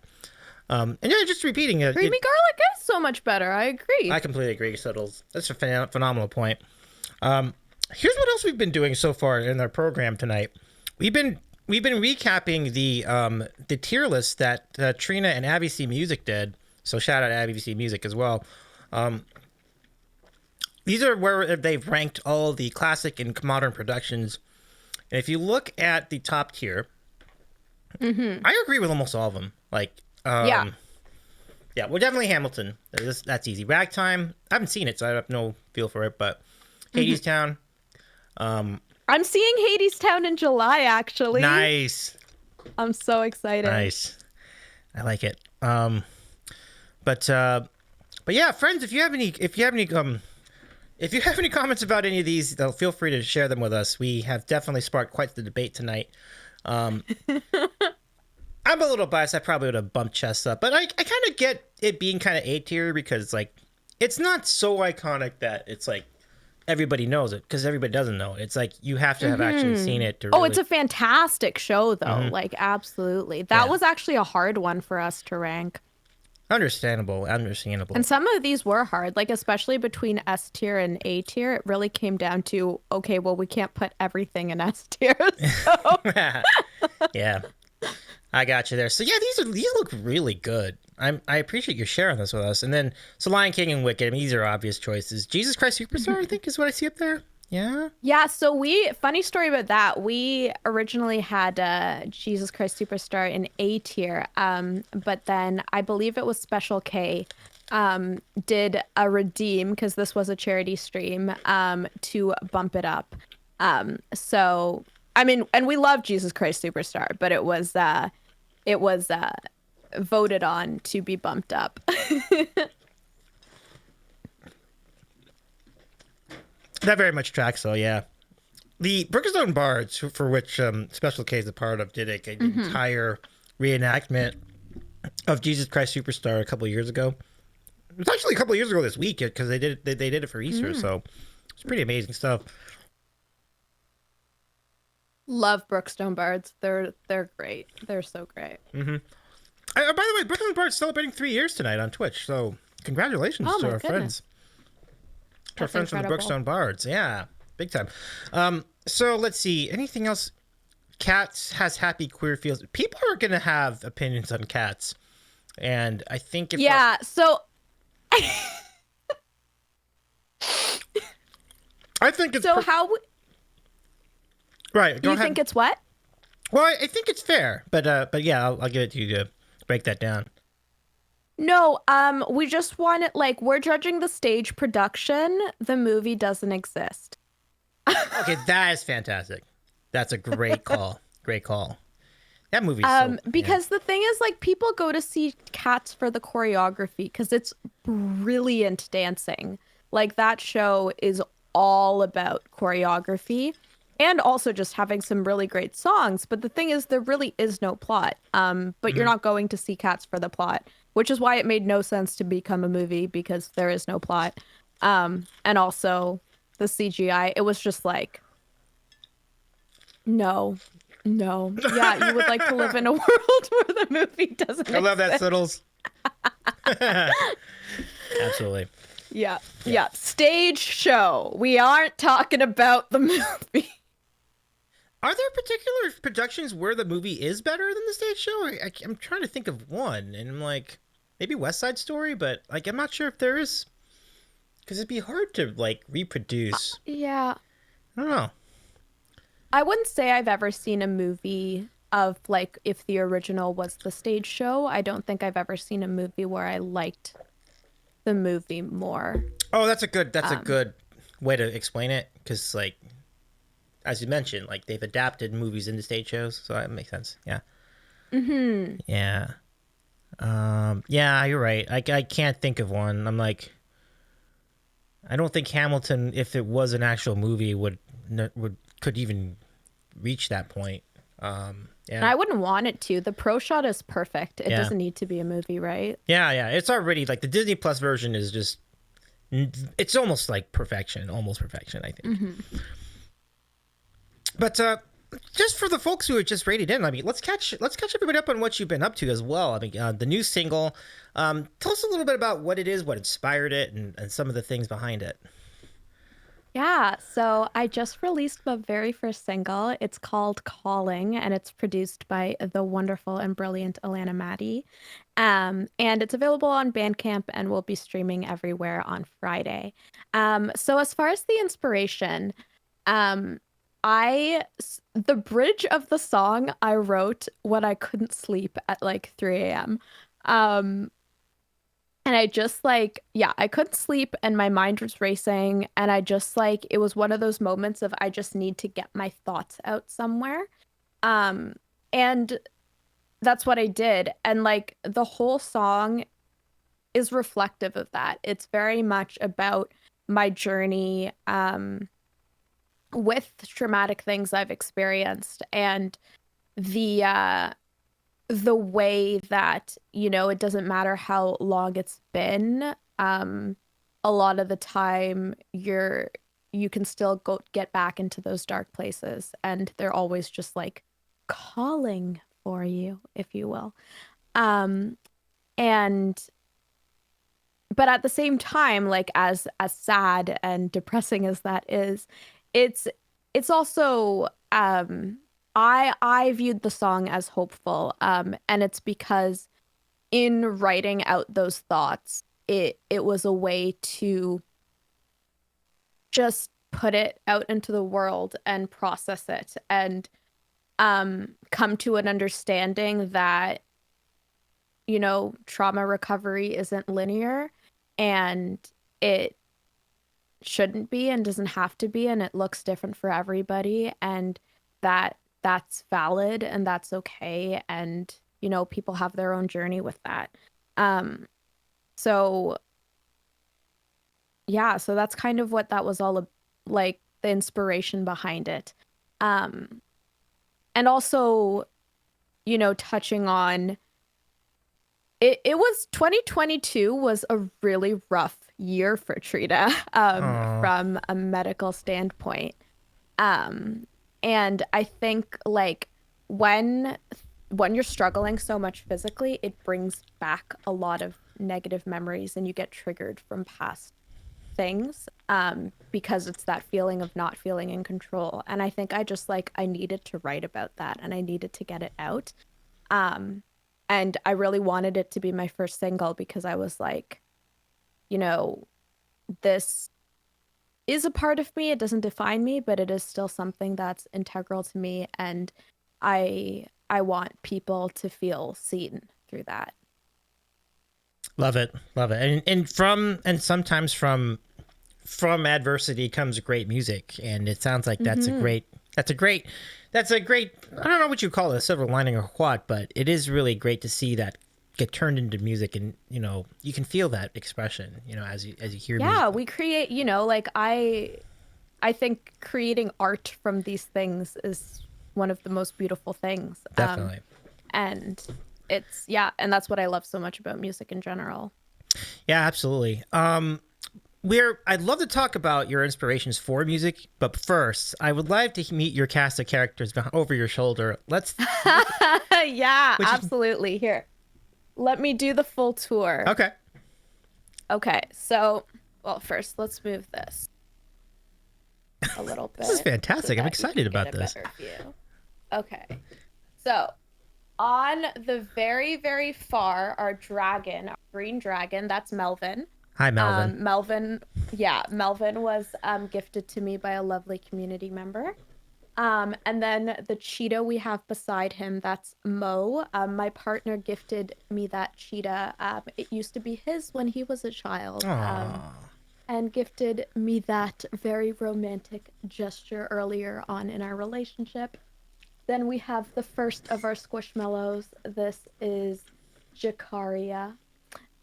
And yeah, just repeating it. Creamy garlic is so much better. I agree. I completely agree, Siddles. That's a phenomenal point. Here's what else we've been doing so far in our program tonight. We've been recapping the tier list that Trina and Abby C Music did. So shout out to Abby C Music as well. These are where they've ranked all the classic and modern productions. And if you look at the top tier, I agree with almost all of them. Yeah, well, definitely Hamilton. That's easy. Ragtime, I haven't seen it, so I have no feel for it. But Hadestown. I'm seeing Hadestown in July, actually. Nice. I'm so excited. Nice. I like it. But yeah, friends, if you have any comments about any of these, feel free to share them with us. We have definitely sparked quite the debate tonight. I'm a little biased. I probably would have bumped Chess up, but I kind of get it being kind of A tier because it's not so iconic that it's everybody knows it, because everybody doesn't know it. It's you have to have actually seen it to really... it's a fantastic show though. Absolutely. That was actually a hard one for us to rank. Understandable. And some of these were hard, especially between S tier and A tier. It really came down to, okay, well, we can't put everything in S tier. So. Yeah, I got you there. So yeah, these look really good. I appreciate you sharing this with us. And then, so Lion King and Wicked, I mean, these are obvious choices. Jesus Christ Superstar, I think, is what I see up there. Yeah. Yeah. So funny story about that. We originally had Jesus Christ Superstar in A tier. But then I believe it was Special K did a redeem, because this was a charity stream, to bump it up. So, I mean, and we love Jesus Christ Superstar, but it was voted on to be bumped up. That very much tracks, though, yeah. The BrookstoneBards, for which Special K is a part of, did an entire reenactment of Jesus Christ Superstar a couple of years ago. It was actually a couple of years ago this week, because they did it for Easter. So It's pretty amazing stuff. Love BrookstoneBards. They're great. They're so great. Mm-hmm. By the way, BrookstoneBards celebrating 3 years tonight on Twitch. So congratulations Oh to my our goodness. friends. To our That's friends from the incredible. BrookstoneBards. Yeah, big time. So let's see. Anything else? Cats has happy queer feels. People are gonna have opinions on cats, and I think if Yeah, so I think it's so how right. Go you ahead. think it's what? Well, I think it's fair, but yeah, I'll give it to you to break that down. No, we just want it like we're judging the stage production. The movie doesn't exist. Okay, that is fantastic. That's a great call. Great call. That movie's so yeah. Because the thing is, like, people go to see Cats for the choreography because it's brilliant dancing. Like, that show is all about choreography and also just having some really great songs. But the thing is, there really is no plot. But you're not going to see Cats for the plot, which is why it made no sense to become a movie because there is no plot. And also the CGI, it was just like, no. No. Yeah, you would like to live in a world where the movie doesn't I love that, exist. Siddles. Absolutely. Yeah. Yeah. Stage show. We aren't talking about the movie. Are there particular productions where the movie is better than the stage show? I'm trying to think of one, and I'm like, maybe West Side Story, but like, I'm not sure if there is, because it'd be hard to like reproduce. Yeah. I don't know. I wouldn't say I've ever seen a movie of like if the original was the stage show. I don't think I've ever seen a movie where I liked the movie more. Oh, that's a good way to explain it, because like, as you mentioned, like they've adapted movies into stage shows, so that makes sense. Yeah. Mm-hmm. Yeah. Yeah, you're right. I can't think of one. I'm like, I don't think Hamilton, if it was an actual movie, could even reach that point. And Yeah. I wouldn't want it to. The pro shot is perfect. It Yeah. doesn't need to be a movie, right? Yeah, yeah. It's already like the Disney Plus version is just, it's almost like perfection, almost perfection, I think. Mm-hmm. But just for the folks who are just rated in, I mean, let's catch everybody up on what you've been up to as well. I mean, the new single. Tell us a little bit about what it is, what inspired it, and some of the things behind it. Yeah, so I just released my very first single. It's called Calling, and it's produced by the wonderful and brilliant Alana Maddie. And it's available on Bandcamp and will be streaming everywhere on Friday. So as far as the inspiration, um, the bridge of the song I wrote when I couldn't sleep at like 3 a.m. Um, and I just like, yeah, I couldn't sleep and my mind was racing. And I just like, it was one of those moments of I just need to get my thoughts out somewhere. Um, and that's what I did. And like the whole song is reflective of that. It's very much about my journey with traumatic things I've experienced and the way that, you know, it doesn't matter how long it's been. A lot of the time you can still get back into those dark places and they're always just like calling for you, if you will. Um, and but at the same time, like as sad and depressing as that is, it's also I viewed the song as hopeful, and it's because in writing out those thoughts, it was a way to just put it out into the world and process it and come to an understanding that, you know, trauma recovery isn't linear and it shouldn't be and doesn't have to be, and it looks different for everybody, and that's valid and that's okay, and you know, people have their own journey with that. So yeah, so that's kind of what that was all like, the inspiration behind it. um and also, you know, touching on it was 2022 was a really rough year for Trina, Oh, from a medical standpoint. Um, and I think like when when you're struggling so much physically, it brings back a lot of negative memories and you get triggered from past things, because it's that feeling of not feeling in control. And I think I just like I needed to write about that and I needed to get it out. Um, and I really wanted it to be my first single because I was like, you know, this is a part of me. It doesn't define me, but it is still something that's integral to me, and I want people to feel seen through that. love it, love it. And sometimes from adversity comes great music, and it sounds like Mm-hmm. that's a great that's a great I don't know what you call it, a silver lining or what, but it is really great to see that get turned into music, and you can feel that expression, as you hear music. Yeah, we create, like I think creating art from these things is one of the most beautiful things. Definitely. And yeah, and that's what I love so much about music in general. Yeah, absolutely. I'd love to talk about your inspirations for music, but first, I would like to meet your cast of characters over your shoulder. Let's Yeah, which is absolutely. Here, let me do the full tour. okay. Okay, so, well, first, let's move this a little This is bit so fantastic. I'm that you excited can get about a this. better view. Okay, so on the very, very far, our dragon, our green dragon, that's Melvin. Hi, Melvin. Melvin, yeah, Melvin was gifted to me by a lovely community member. And then the cheetah we have beside him, that's Mo. My partner gifted me that cheetah. It used to be his when he was a child. Aww. And gifted me that very romantic gesture earlier on in our relationship. Then we have the first of our squishmallows. This is Jacaria.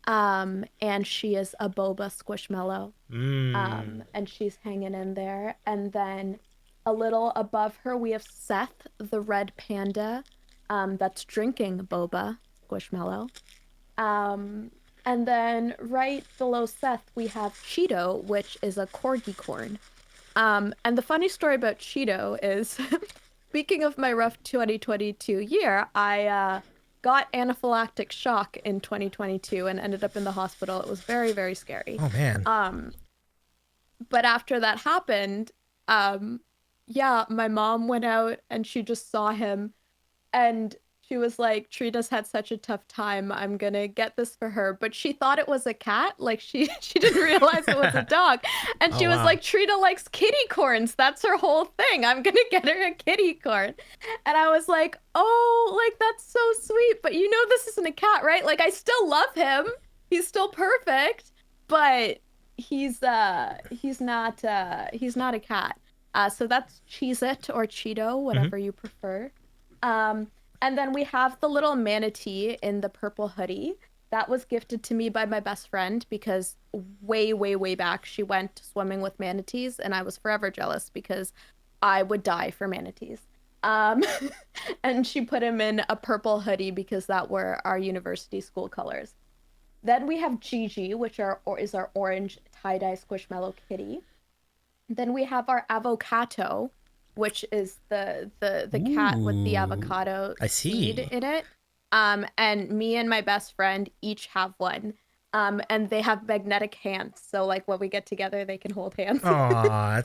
And she is a boba squishmallow. Mmm. And she's hanging in there. And then a little above her, we have Seth, the red panda, that's drinking boba squishmallow. Um, and then right below Seth, we have Cheeto, which is a corgi corn. And the funny story about Cheeto is, speaking of my rough 2022 year, I got anaphylactic shock in 2022 and ended up in the hospital. It was very, very scary. Oh man. Um, but after that happened, um, yeah, my mom went out and she just saw him and she was like, Trina's had such a tough time. I'm gonna get this for her. But she thought it was a cat. Like she didn't realize it was a dog. And Oh she was wow. like, Trina likes kitty corns. That's her whole thing. I'm gonna get her a kitty corn. And I was like, oh, like that's so sweet. But this isn't a cat, right? Like I still love him. He's still perfect, but he's not a cat. So that's Cheez It or Cheeto, Mm-hmm. whatever you prefer. Um, and then we have the little manatee in the purple hoodie. That was gifted to me by my best friend because way, way, way back she went swimming with manatees, and I was forever jealous because I would die for manatees. Um, and she put him in a purple hoodie because that were our university school colors. Then we have Gigi, which is our orange tie-dye squishmallow kitty. Then we have our avocado, which is the cat with the Ooh. avocado I seed see. in it. And me and my best friend each have one. And they have magnetic hands, so like when we get together, they can hold hands. Oh, Yeah.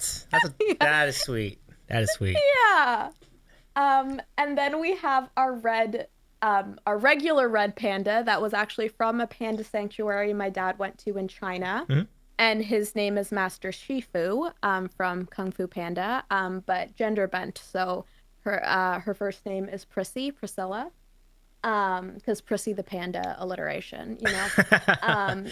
that is sweet. That is sweet. Yeah. And then we have our regular red panda that was actually from a panda sanctuary my dad went to in China. Mm-hmm. And his name is Master Shifu, from Kung Fu Panda, but gender bent. So her first name is Priscilla, because Prissy the panda alliteration. Um,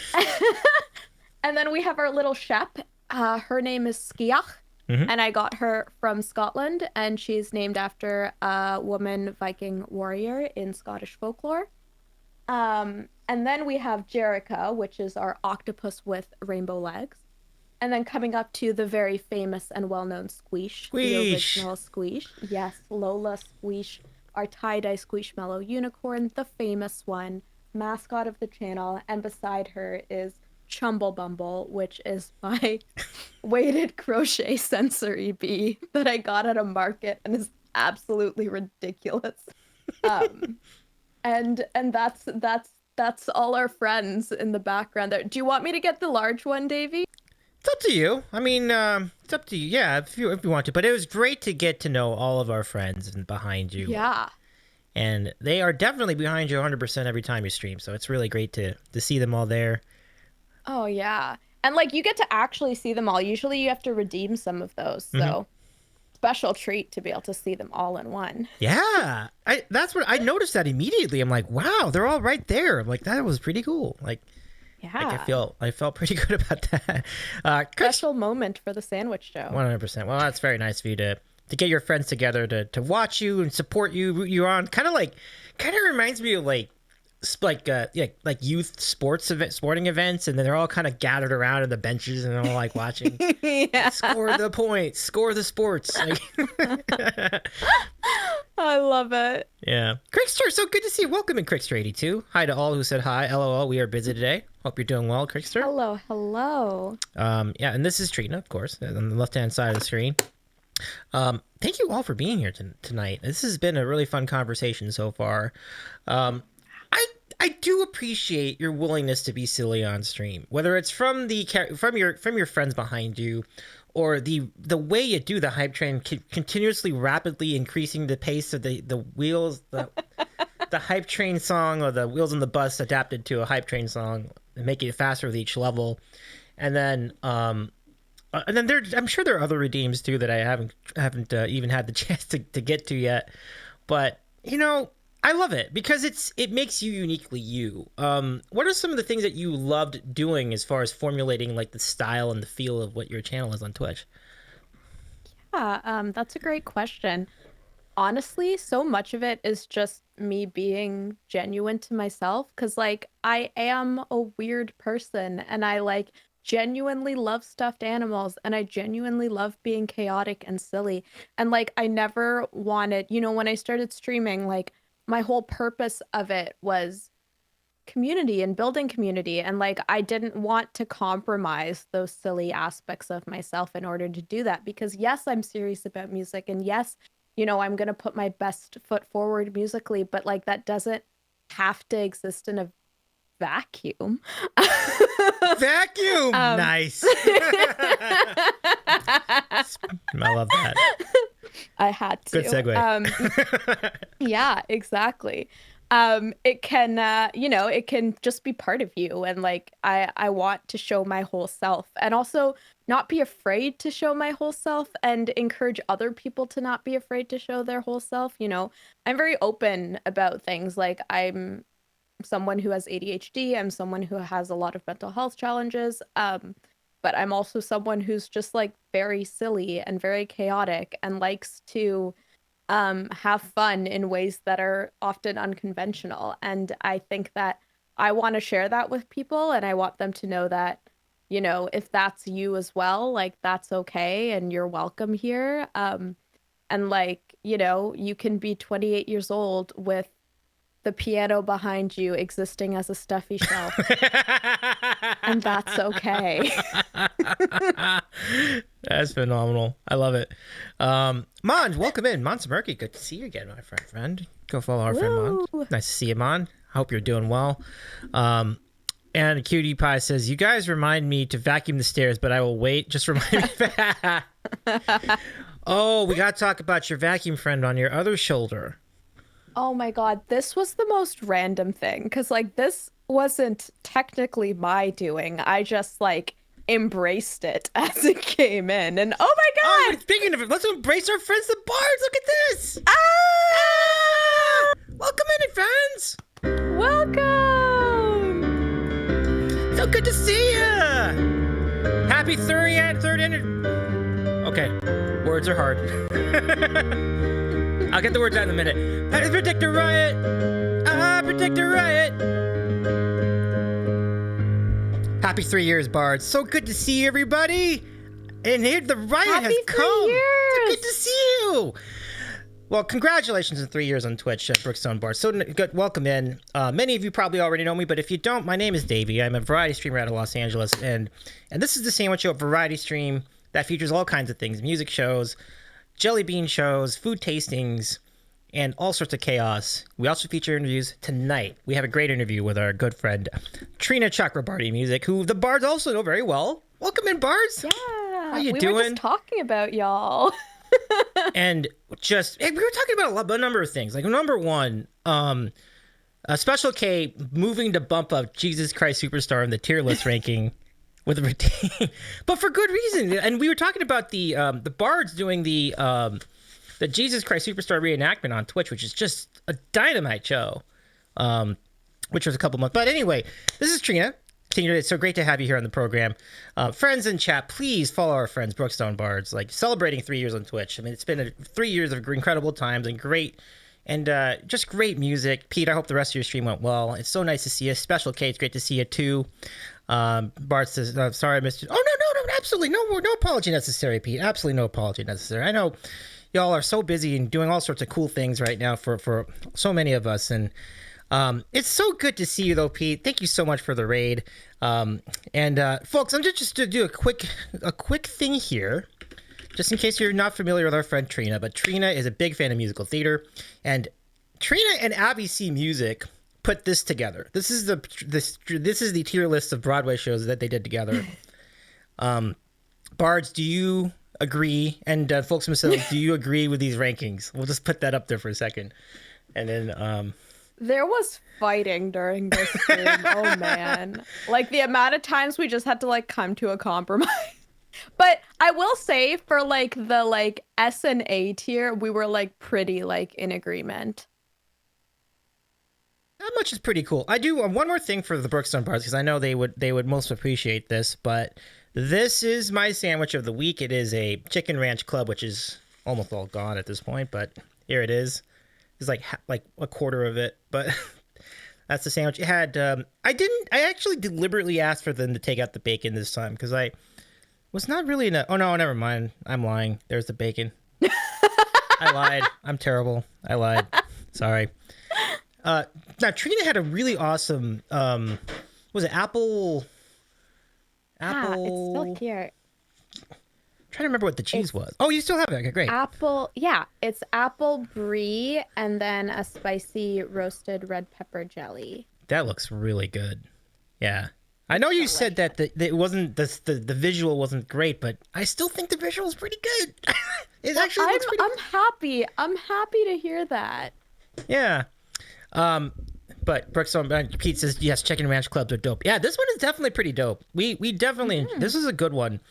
and then we have our little Shep. Her name is Skiach, Mm-hmm. and I got her from Scotland, and she's named after a woman Viking warrior in Scottish folklore. And then we have Jerica, which is our octopus with rainbow legs. And then coming up to the very famous and well-known Squeesh, the Squeesh. original Squeesh. Yes, Lola Squeesh, our tie-dye Squishmallow unicorn, the famous one, mascot of the channel. And beside her is Chumble Bumble, which is my weighted crochet sensory bee that I got at a market and is absolutely ridiculous. Um, and that's all our friends in the background there. Do you want me to get the large one, Davey? It's up to you. I mean, it's up to you. Yeah, if you want to. But it was great to get to know all of our friends behind you. Yeah. And they are definitely behind you 100% every time you stream. So it's really great to see them all there. Oh, yeah. And like you get to actually see them all. Usually you have to redeem some of those. So special treat to be able to see them all in one. Yeah. That's what I noticed that immediately. I'm like, wow, they're all right there. I'm like, that was pretty cool. Like, yeah. Like I felt pretty good about that. Special moment for the sandwich show. 100%. Well, that's very nice of you to get your friends together to watch you and support you, root you on. Kind of reminds me of like youth sporting events, and then they're all kind of gathered around in the benches and they're all like watching. Yeah. Score the points, score the sports. Like, I love it. Yeah. Crickster, so good to see you. Welcome in, Crickster82. Hi to all who said hi. LOL, we are busy today. Hope you're doing well, Crickster. Hello. Yeah, and this is Trina, of course, on the left-hand side of the screen. Thank you all for being here tonight. This has been a really fun conversation so far. I do appreciate your willingness to be silly on stream, whether it's from your friends behind you, or the way you do the hype train, continuously rapidly increasing the pace of the wheels, the hype train song, or the wheels on the bus adapted to a hype train song, and making it faster with each level, and then I'm sure there are other redeems too that I haven't even had the chance to get to yet, but you know, I love it because it makes you uniquely you. What are some of the things that you loved doing as far as formulating like the style and the feel of what your channel is on Twitch? Yeah, that's a great question. Honestly, so much of it is just me being genuine to myself, because like I am a weird person and I like genuinely love stuffed animals and I genuinely love being chaotic and silly. And like I never wanted, when I started streaming, like my whole purpose of it was community and building community, and like I didn't want to compromise those silly aspects of myself in order to do that, because yes, I'm serious about music, and yes, I'm going to put my best foot forward musically, but like that doesn't have to exist in a vacuum. Vacuum. Nice. I love that. I had to. Good segue. Yeah, exactly. It can, it can just be part of you. And like, I want to show my whole self, and also not be afraid to show my whole self, and encourage other people to not be afraid to show their whole self. I'm very open about things. Like I'm someone who has ADHD. I'm someone who has a lot of mental health challenges. But I'm also someone who's just like very silly and very chaotic and likes to have fun in ways that are often unconventional. And I think that I want to share that with people, and I want them to know that, if that's you as well, like that's okay and you're welcome here. And like, you can be 28 years old with the piano behind you existing as a stuffy shelf. And that's okay. That's phenomenal. I love it. Mon, welcome in. Mon Murky, good to see you again, my friend. Go follow our friend Mon. Nice to see you, Mon. Hope you're doing well. And Cutie Pie says, you guys remind me to vacuum the stairs, but I will wait. Just remind me. Oh, we got to talk about your vacuum friend on your other shoulder. Oh my God, this was the most random thing, because like this wasn't technically my doing. I just like embraced it as it came in, and oh my God! Oh, speaking of it, let's embrace our friends, the Bards. Look at this! Ah! Welcome in, friends! Welcome! So good to see ya! Happy third Okay, words are hard. I'll get the words out in a minute. I predict a riot. I predict a riot. Happy 3 years, Bards. So good to see everybody. And here the riot has come. Years. So good to see you. Well, congratulations on 3 years on Twitch at BrookstoneBards. So good, welcome in. Many of you probably already know me, but if you don't, my name is Davey. I'm a variety streamer out of Los Angeles, and this is the Sandwich Show, a variety stream that features all kinds of things: music shows, jelly bean shows, food tastings, and all sorts of chaos. We also feature interviews. Tonight, we have a great interview with our good friend Trina Chakrabarti Music, who the Bards also know very well. Welcome in, Bards. Yeah, how you doing? We were just talking about y'all. And just we were talking about a number of things. Like number one, Special K moving to bump up Jesus Christ Superstar in the tier list ranking with a but for good reason. And we were talking about the Bards doing the Jesus Christ Superstar reenactment on Twitch, which is just a dynamite show, which was a couple months. But anyway, this is Trina. It's so great to have you here on the program. Friends in chat, please follow our friends, BrookstoneBards, like celebrating 3 years on Twitch. I mean, it's been 3 years of incredible times and just great music. Pete, I hope the rest of your stream went well. It's so nice to see you. Special K, it's great to see you too. Bart says, sorry I missed you. Oh, no, absolutely. No apology necessary, Pete. Absolutely no apology necessary. I know y'all are so busy and doing all sorts of cool things right now for so many of us. And it's so good to see you, though, Pete. Thank you so much for the raid. Folks, I'm just to do a quick thing here, just in case you're not familiar with our friend Trina. But Trina is a big fan of musical theater, and Trina and Abby C Music put this together. This is the tier list of Broadway shows that they did together. Bards, do you agree? And folks themselves, do you agree with these rankings? We'll just put that up there for a second, and then. There was fighting during this stream. Oh man. Like the amount of times we just had to like come to a compromise. But I will say for like the like S and A tier, we were like pretty like in agreement. That much is pretty cool. I do one more thing for the BrookstoneBards because I know they would most appreciate this, but this is my sandwich of the week. It is a chicken ranch club, which is almost all gone at this point, but here it is. It's like a quarter of it, but that's the sandwich. It had I actually deliberately asked for them to take out the bacon this time because I was not really oh no, never mind. I'm lying. There's the bacon. I lied. I'm terrible. I lied. Sorry. Now Trina had a really awesome was it apple it's still here. Trying to remember what the cheese was. Oh, you still have it. Okay, great. It's apple brie and then a spicy roasted red pepper jelly. That looks really good. Yeah, I know you said that it wasn't the visual wasn't great, but I still think the visual is pretty good. It actually looks pretty. I'm happy to hear that. Yeah. But Brookstone Pete says yes, chicken ranch clubs are dope. Yeah, this one is definitely pretty dope. We definitely this is a good one.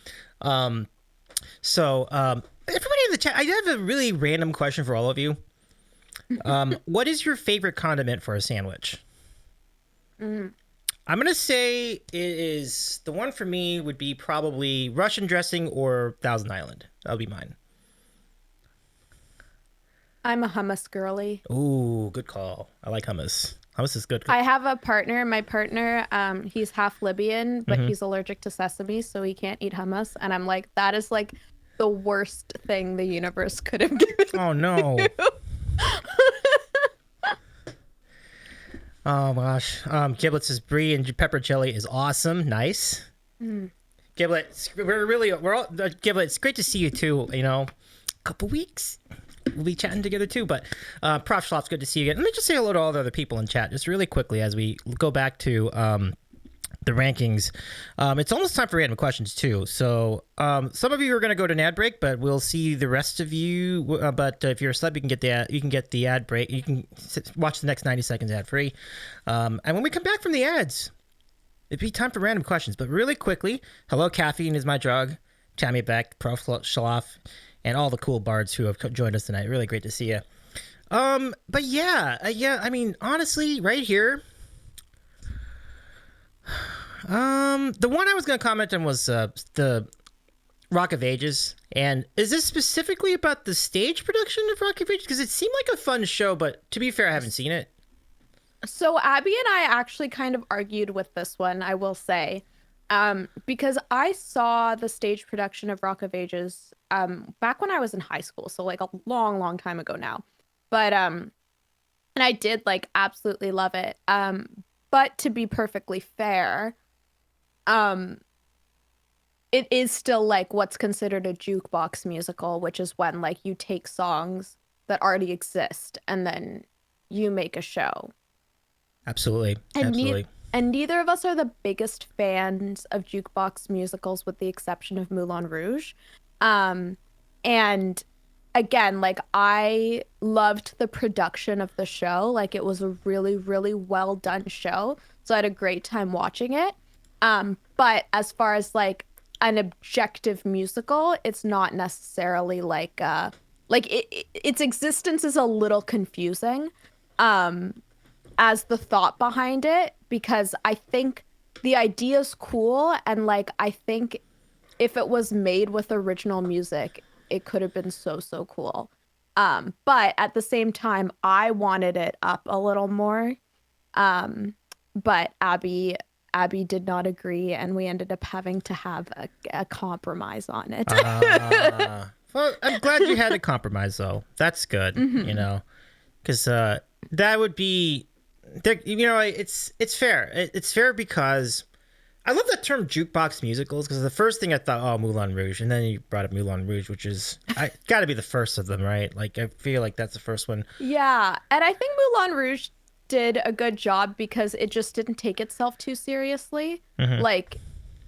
So, everybody in the chat, I have a really random question for all of you. What is your favorite condiment for a sandwich? I'm going to say it is, the one for me would be probably Russian dressing or Thousand Island. That'll be mine. I'm a hummus girly. Ooh, good call. I like hummus. Hummus is good. I have a partner. My partner, he's half Libyan, but he's allergic to sesame, so he can't eat hummus. And I'm like, that is like the worst thing the universe could have given. Oh no. Oh gosh. Giblet says brie and pepper jelly is awesome. Nice. Giblet, we're all Giblet. It's great to see you too. You know, a couple weeks. We'll be chatting together too, but Prof Schlop's good to see you again. Let me just say hello to all the other people in chat just really quickly as we go back to the rankings. It's almost time for random questions too. So some of you are going to go to an ad break, but we'll see the rest of you. But if you're a sub, you can get the ad break. You can watch the next 90 seconds ad free. And when we come back from the ads, it'd be time for random questions. But really quickly, hello, caffeine is my drug. Tammy Beck, Prof Schlop, and all the cool bards who have joined us tonight. Really great to see you. But yeah. I mean, honestly, right here. The one I was going to comment on was the Rock of Ages. And is this specifically about the stage production of Rock of Ages? Because it seemed like a fun show, but to be fair, I haven't seen it. So Abby and I actually kind of argued with this one, I will say. Because I saw the stage production of Rock of Ages back when I was in high school, so like a long time ago now. And I did like absolutely love it. But to be perfectly fair, um, it is still like what's considered a jukebox musical, which is when like you take songs that already exist and then you make a show. Absolutely. And Absolutely. and neither of us are the biggest fans of jukebox musicals, with the exception of Moulin Rouge. Um, and again, like I loved the production of the show. Like it was a really, really well done show. So I had a great time watching it. But as far as like an objective musical, it's not necessarily like its existence is a little confusing. As the thought behind it, because I think the idea's cool, and like I think if it was made with original music, it could have been so so cool. But at the same time, I wanted it up a little more. But Abby did not agree, and we ended up having to have a compromise on it. Well, I'm glad you had a compromise, though. That's good, you know, because that would be, you know, it's fair. It's fair because I love that term jukebox musicals, because the first thing I thought, oh, Moulin Rouge, and then you brought up Moulin Rouge, which is got to be the first of them, right? Like I feel like that's the first one. Yeah, and I think Moulin Rouge did a good job because it just didn't take itself too seriously. Like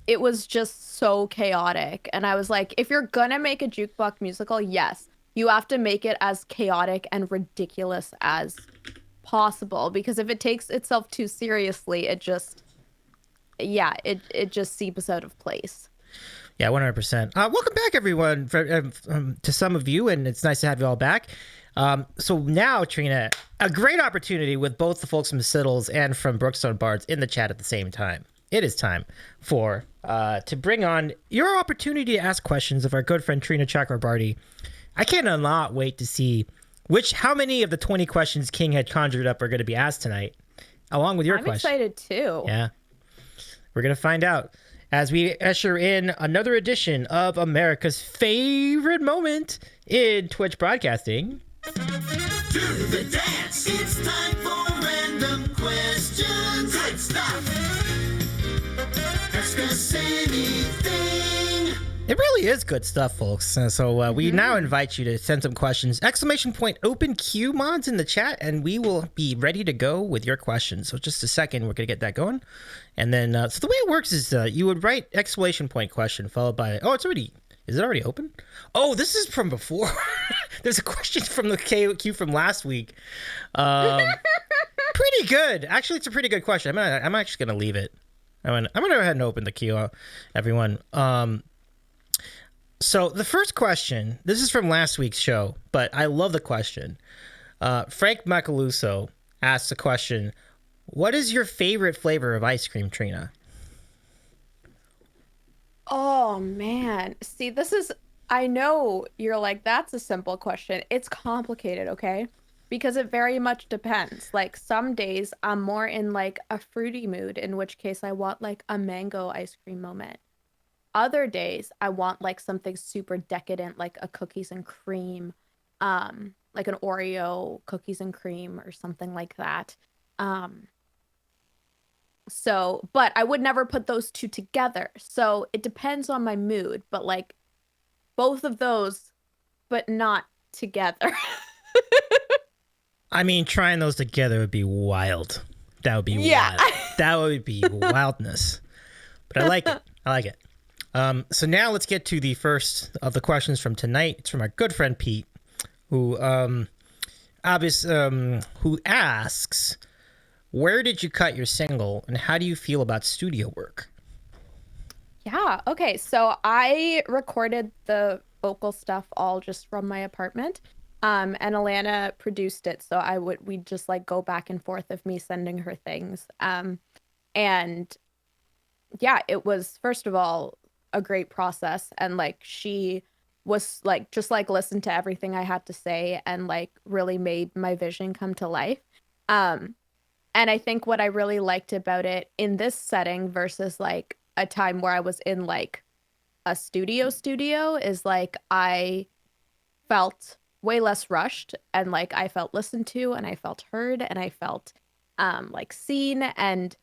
it was just so chaotic, and I was like, if you're gonna make a jukebox musical, yes, you have to make it as chaotic and ridiculous as possible, because if it takes itself too seriously, it just it just seems out of place. Yeah, 100%. Welcome back, everyone, to some of you, and it's nice to have you all back. So now, Trina, a great opportunity with both the folks from Siddles and from BrookstoneBards in the chat at the same time. It is time for to bring on your opportunity to ask questions of our good friend Trina Chakrabarti. I cannot wait to see how many of the 20 questions King had conjured up are going to be asked tonight, along with your question. I'm excited too. Yeah. We're going to find out as we usher in another edition of America's favorite moment in Twitch broadcasting. Do the dance. It's time for random questions. Good stuff. Ask us anything. It really is good stuff, folks. So we now invite you to send some questions. ! Open Q mods in the chat, and we will be ready to go with your questions. So just a second, we're going to get that going. And then, so the way it works is you would write ! Question followed by, is it already open? Oh, this is from before. There's a question from the Q from last week. Pretty good. Actually, it's a pretty good question. I'm actually going to leave it. I'm going to go ahead and open the Q, everyone. So the first question, this is from last week's show, but I love the question. Frank Macaluso asks the question, what is your favorite flavor of ice cream, Trina? Oh man. See, I know you're like, that's a simple question. It's complicated, okay? Because it very much depends. Like some days I'm more in like a fruity mood, in which case I want like a mango ice cream moment. Other days I want like something super decadent, like a cookies and cream, like an Oreo cookies and cream or something like that. But I would never put those two together. So it depends on my mood, but like both of those, but not together. I mean, trying those together would be wild. That would be wild. That would be wildness. But I like it. I like it. So now let's get to the first of the questions from tonight. It's from our good friend Pete, who asks, where did you cut your single, and how do you feel about studio work? Yeah, okay. So I recorded the vocal stuff all just from my apartment. And Alana produced it, so we'd just like go back and forth of me sending her things. And yeah, it was, first of all, a great process, and like she was like just like listened to everything I had to say and like really made my vision come to life. And I think what I really liked about it in this setting versus like a time where I was in like a studio is like I felt way less rushed, and like I felt listened to and I felt heard and I felt like seen, and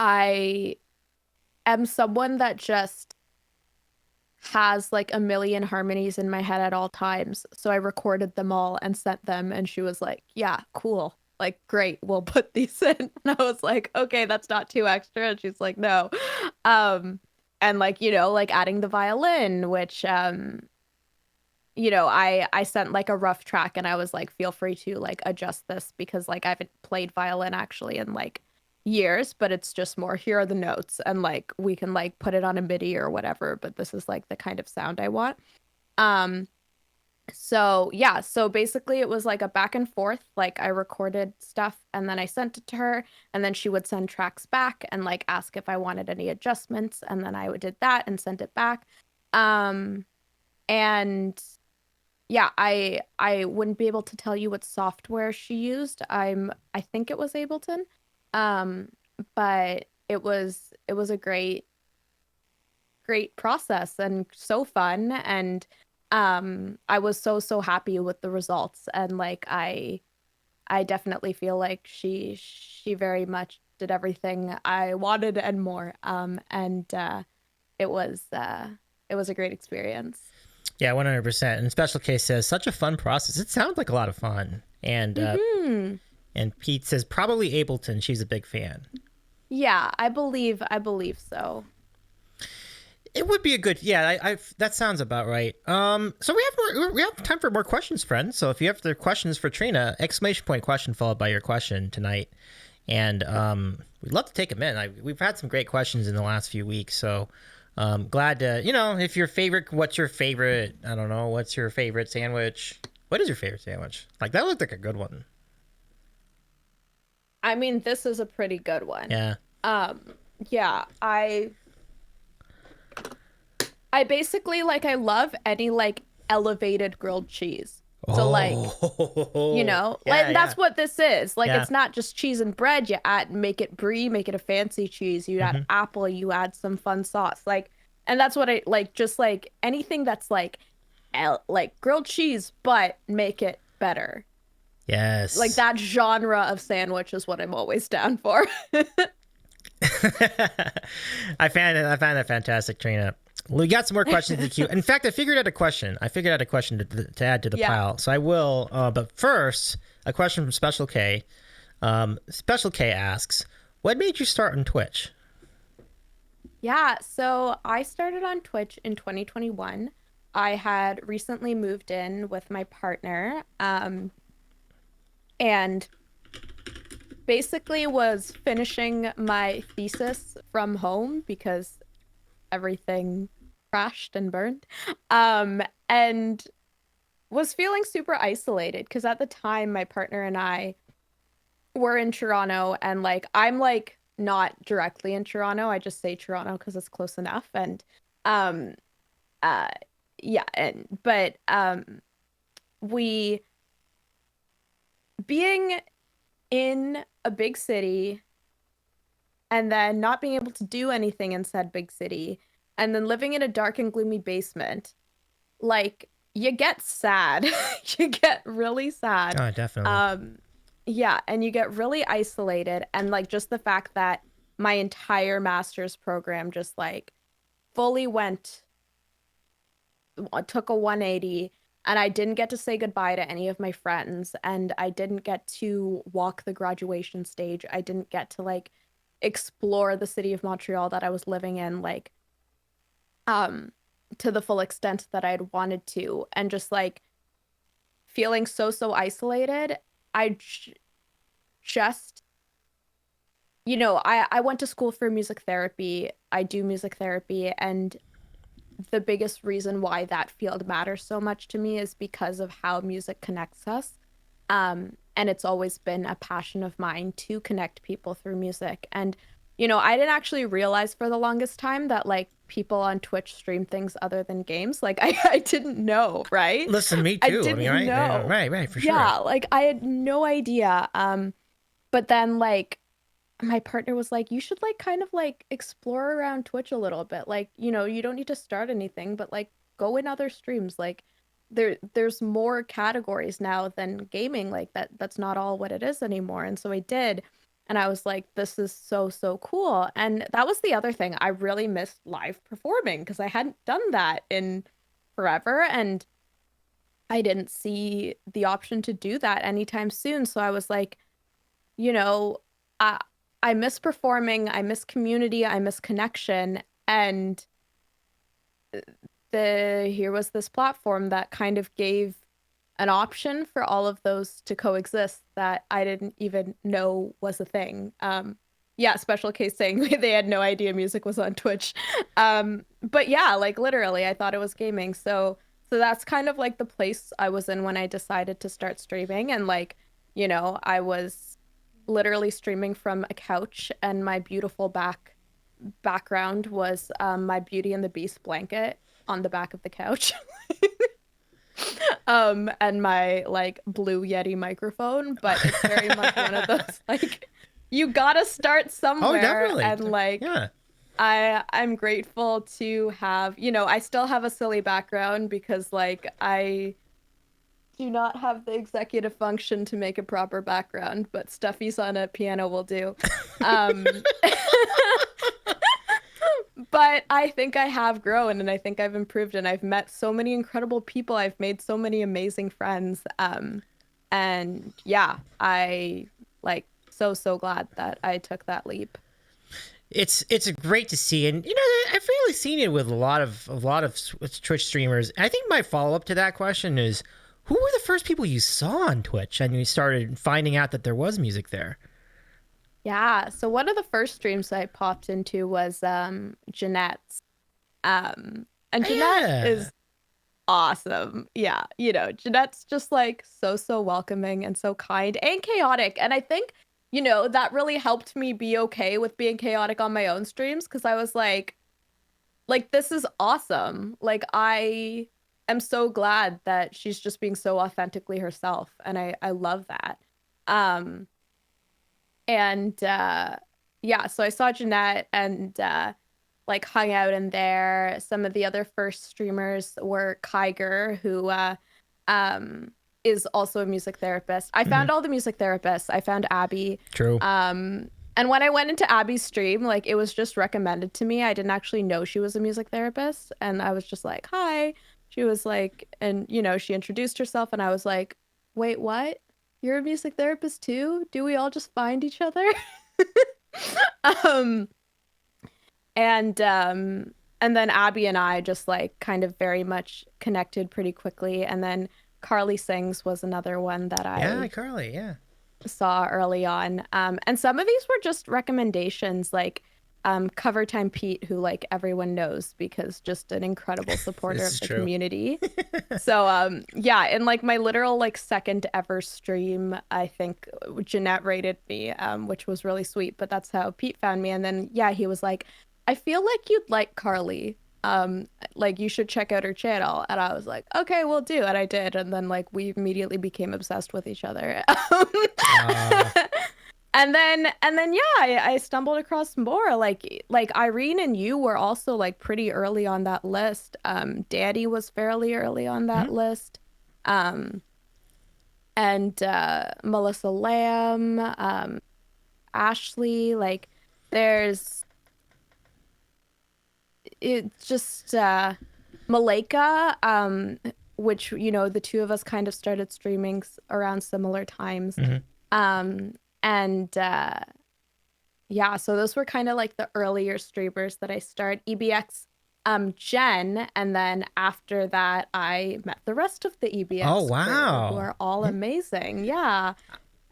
I am someone that just has like a million harmonies in my head at all times. So I recorded them all and sent them, and she was like, "Yeah, cool. Like great, we'll put these in." And I was like, "Okay, that's not too extra." And she's like, "No." And like, like adding the violin, which I sent like a rough track and I was like, "Feel free to like adjust this because like I haven't played violin actually in like years, but it's just more here are the notes and like we can like put it on a MIDI or whatever, but this is like the kind of sound I want." Um so yeah, so basically it was like a back and forth. Like I recorded stuff and then I sent it to her, and then she would send tracks back and like ask if I wanted any adjustments, and then did that and sent it back. Um and yeah, I wouldn't be able to tell you what software she used. I think it was Ableton. Um, but it was a great process and so fun, and I was so happy with the results, and like I definitely feel like she very much did everything I wanted and more. And it was it was a great experience. Yeah, 100%. And Special Case says, such a fun process. It sounds like a lot of fun. And and Pete says, probably Ableton. She's a big fan. Yeah, I believe so. It would be a good, yeah. I that sounds about right. So we have time for more questions, friends. So if you have the questions for Trina, exclamation point question followed by your question tonight, and we'd love to take them in. We've had some great questions in the last few weeks, so glad to, if your favorite, what's your favorite? I don't know, what's your favorite sandwich? What is your favorite sandwich? Like that looked like a good one. I mean, this is a pretty good one. Yeah. Yeah, I basically like I love any like elevated grilled cheese. So like, Yeah, like that's yeah. what this is. Like Yeah. it's not just cheese and bread. You make it brie, make it a fancy cheese. You add apple, you add some fun sauce. Like, and that's what I like. Just like anything that's like, like grilled cheese, but make it better. Yes. Like that genre of sandwich is what I'm always down for. I found that fantastic, Trina. We got some more questions in the queue. In fact, I figured out a question. To add to the pile. So I will. But first, a question from Special K. Special K asks, "What made you start on Twitch?" Yeah, so I started on Twitch in 2021. I had recently moved in with my partner, and basically was finishing my thesis from home because everything crashed and burned, and was feeling super isolated because at the time my partner and I were in Toronto, and like I'm like not directly in Toronto, I just say Toronto because it's close enough, and um uh yeah, and but we being in a big city and then not being able to do anything in said big city, and then living in a dark and gloomy basement, like you get sad. You get really sad. Oh, definitely. Yeah, and you get really isolated, and like just the fact that my entire master's program just like fully took a 180, and I didn't get to say goodbye to any of my friends, and I didn't get to walk the graduation stage. I didn't get to like explore the city of Montreal that I was living in like to the full extent that I'd wanted to, and just like feeling so isolated. Just I went to school for music therapy. I do music therapy, and the biggest reason why that field matters so much to me is because of how music connects us. And it's always been a passion of mine to connect people through music. And, I didn't actually realize for the longest time that like people on Twitch stream things other than games. Like I didn't know, right? Listen, me I too. didn't Right? know. Yeah, right, for sure. Yeah, like I had no idea. But then like my partner was like, you should like kind of like explore around Twitch a little bit. Like, you don't need to start anything, but like go in other streams. Like there's more categories now than gaming. Like that's not all what it is anymore. And so I did, and I was like, this is so cool. And that was the other thing. I really missed live performing because I hadn't done that in forever, and I didn't see the option to do that anytime soon. So I was like, you know, I miss performing, I miss community, I miss connection, and here was this platform that kind of gave an option for all of those to coexist that I didn't even know was a thing. Yeah, special case saying they had no idea music was on Twitch. But yeah, like literally, I thought it was gaming. So that's kind of like the place I was in when I decided to start streaming. And like, you know, I was literally streaming from a couch, and my beautiful background was my Beauty and the Beast blanket on the back of the couch. And my like blue Yeti microphone, but it's very much one of those like you gotta start somewhere. Oh, definitely. And like yeah. I'm grateful to have, you know, I still have a silly background because like I do not have the executive function to make a proper background, but stuffies on a piano will do. But I think I have grown, and I think I've improved, and I've met so many incredible people. I've made so many amazing friends. And yeah, I like so glad that I took that leap. It's great to see, and you know, I've really seen it with a lot of Twitch streamers. And I think my follow up to that question is, who were the first people you saw on Twitch and you started finding out that there was music there? Yeah, so one of the first streams I popped into was Jeanette's. And Jeanette is awesome. Yeah, you know, Jeanette's just like so welcoming and so kind and chaotic. And I think, you know, that really helped me be okay with being chaotic on my own streams, because I was like, this is awesome. Like, I am so glad that she's just being so authentically herself, and I love that. And yeah, so I saw Jeanette and like hung out in there. Some of the other first streamers were Kyger, who is also a music therapist. I found all the music therapists. I found Abby. True. And when I went into Abby's stream, like it was just recommended to me. I didn't actually know she was a music therapist, and I was just like, "Hi." She was like, and you know, she introduced herself, and I was like, "Wait, what? You're a music therapist too? Do we all just find each other?" And then Abby and I just like kind of very much connected pretty quickly. And then Carly Sings was another one that I Carly, saw early on. And some of these were just recommendations, like Cover Time Pete, who like everyone knows because just an incredible supporter of the community. So yeah, in like my literal like second ever stream, I think Jeanette rated me, which was really sweet. But that's how Pete found me. And then yeah, he was like, "I feel like you'd like Carly. Like you should check out her channel." And I was like, "Okay, we'll do." And I did. And then like we immediately became obsessed with each other. And then yeah, I stumbled across more like Irene and you were also like pretty early on that list. Daddy was fairly early on that list. And Melissa Lamb, Ashley, like there's it's just Malika, which, you know, the two of us kind of started streaming around similar times. And yeah, so those were kind of like the earlier streamers that I started. EBX, Jen, and then after that I met the rest of the EBX crew, who are all amazing. Yeah.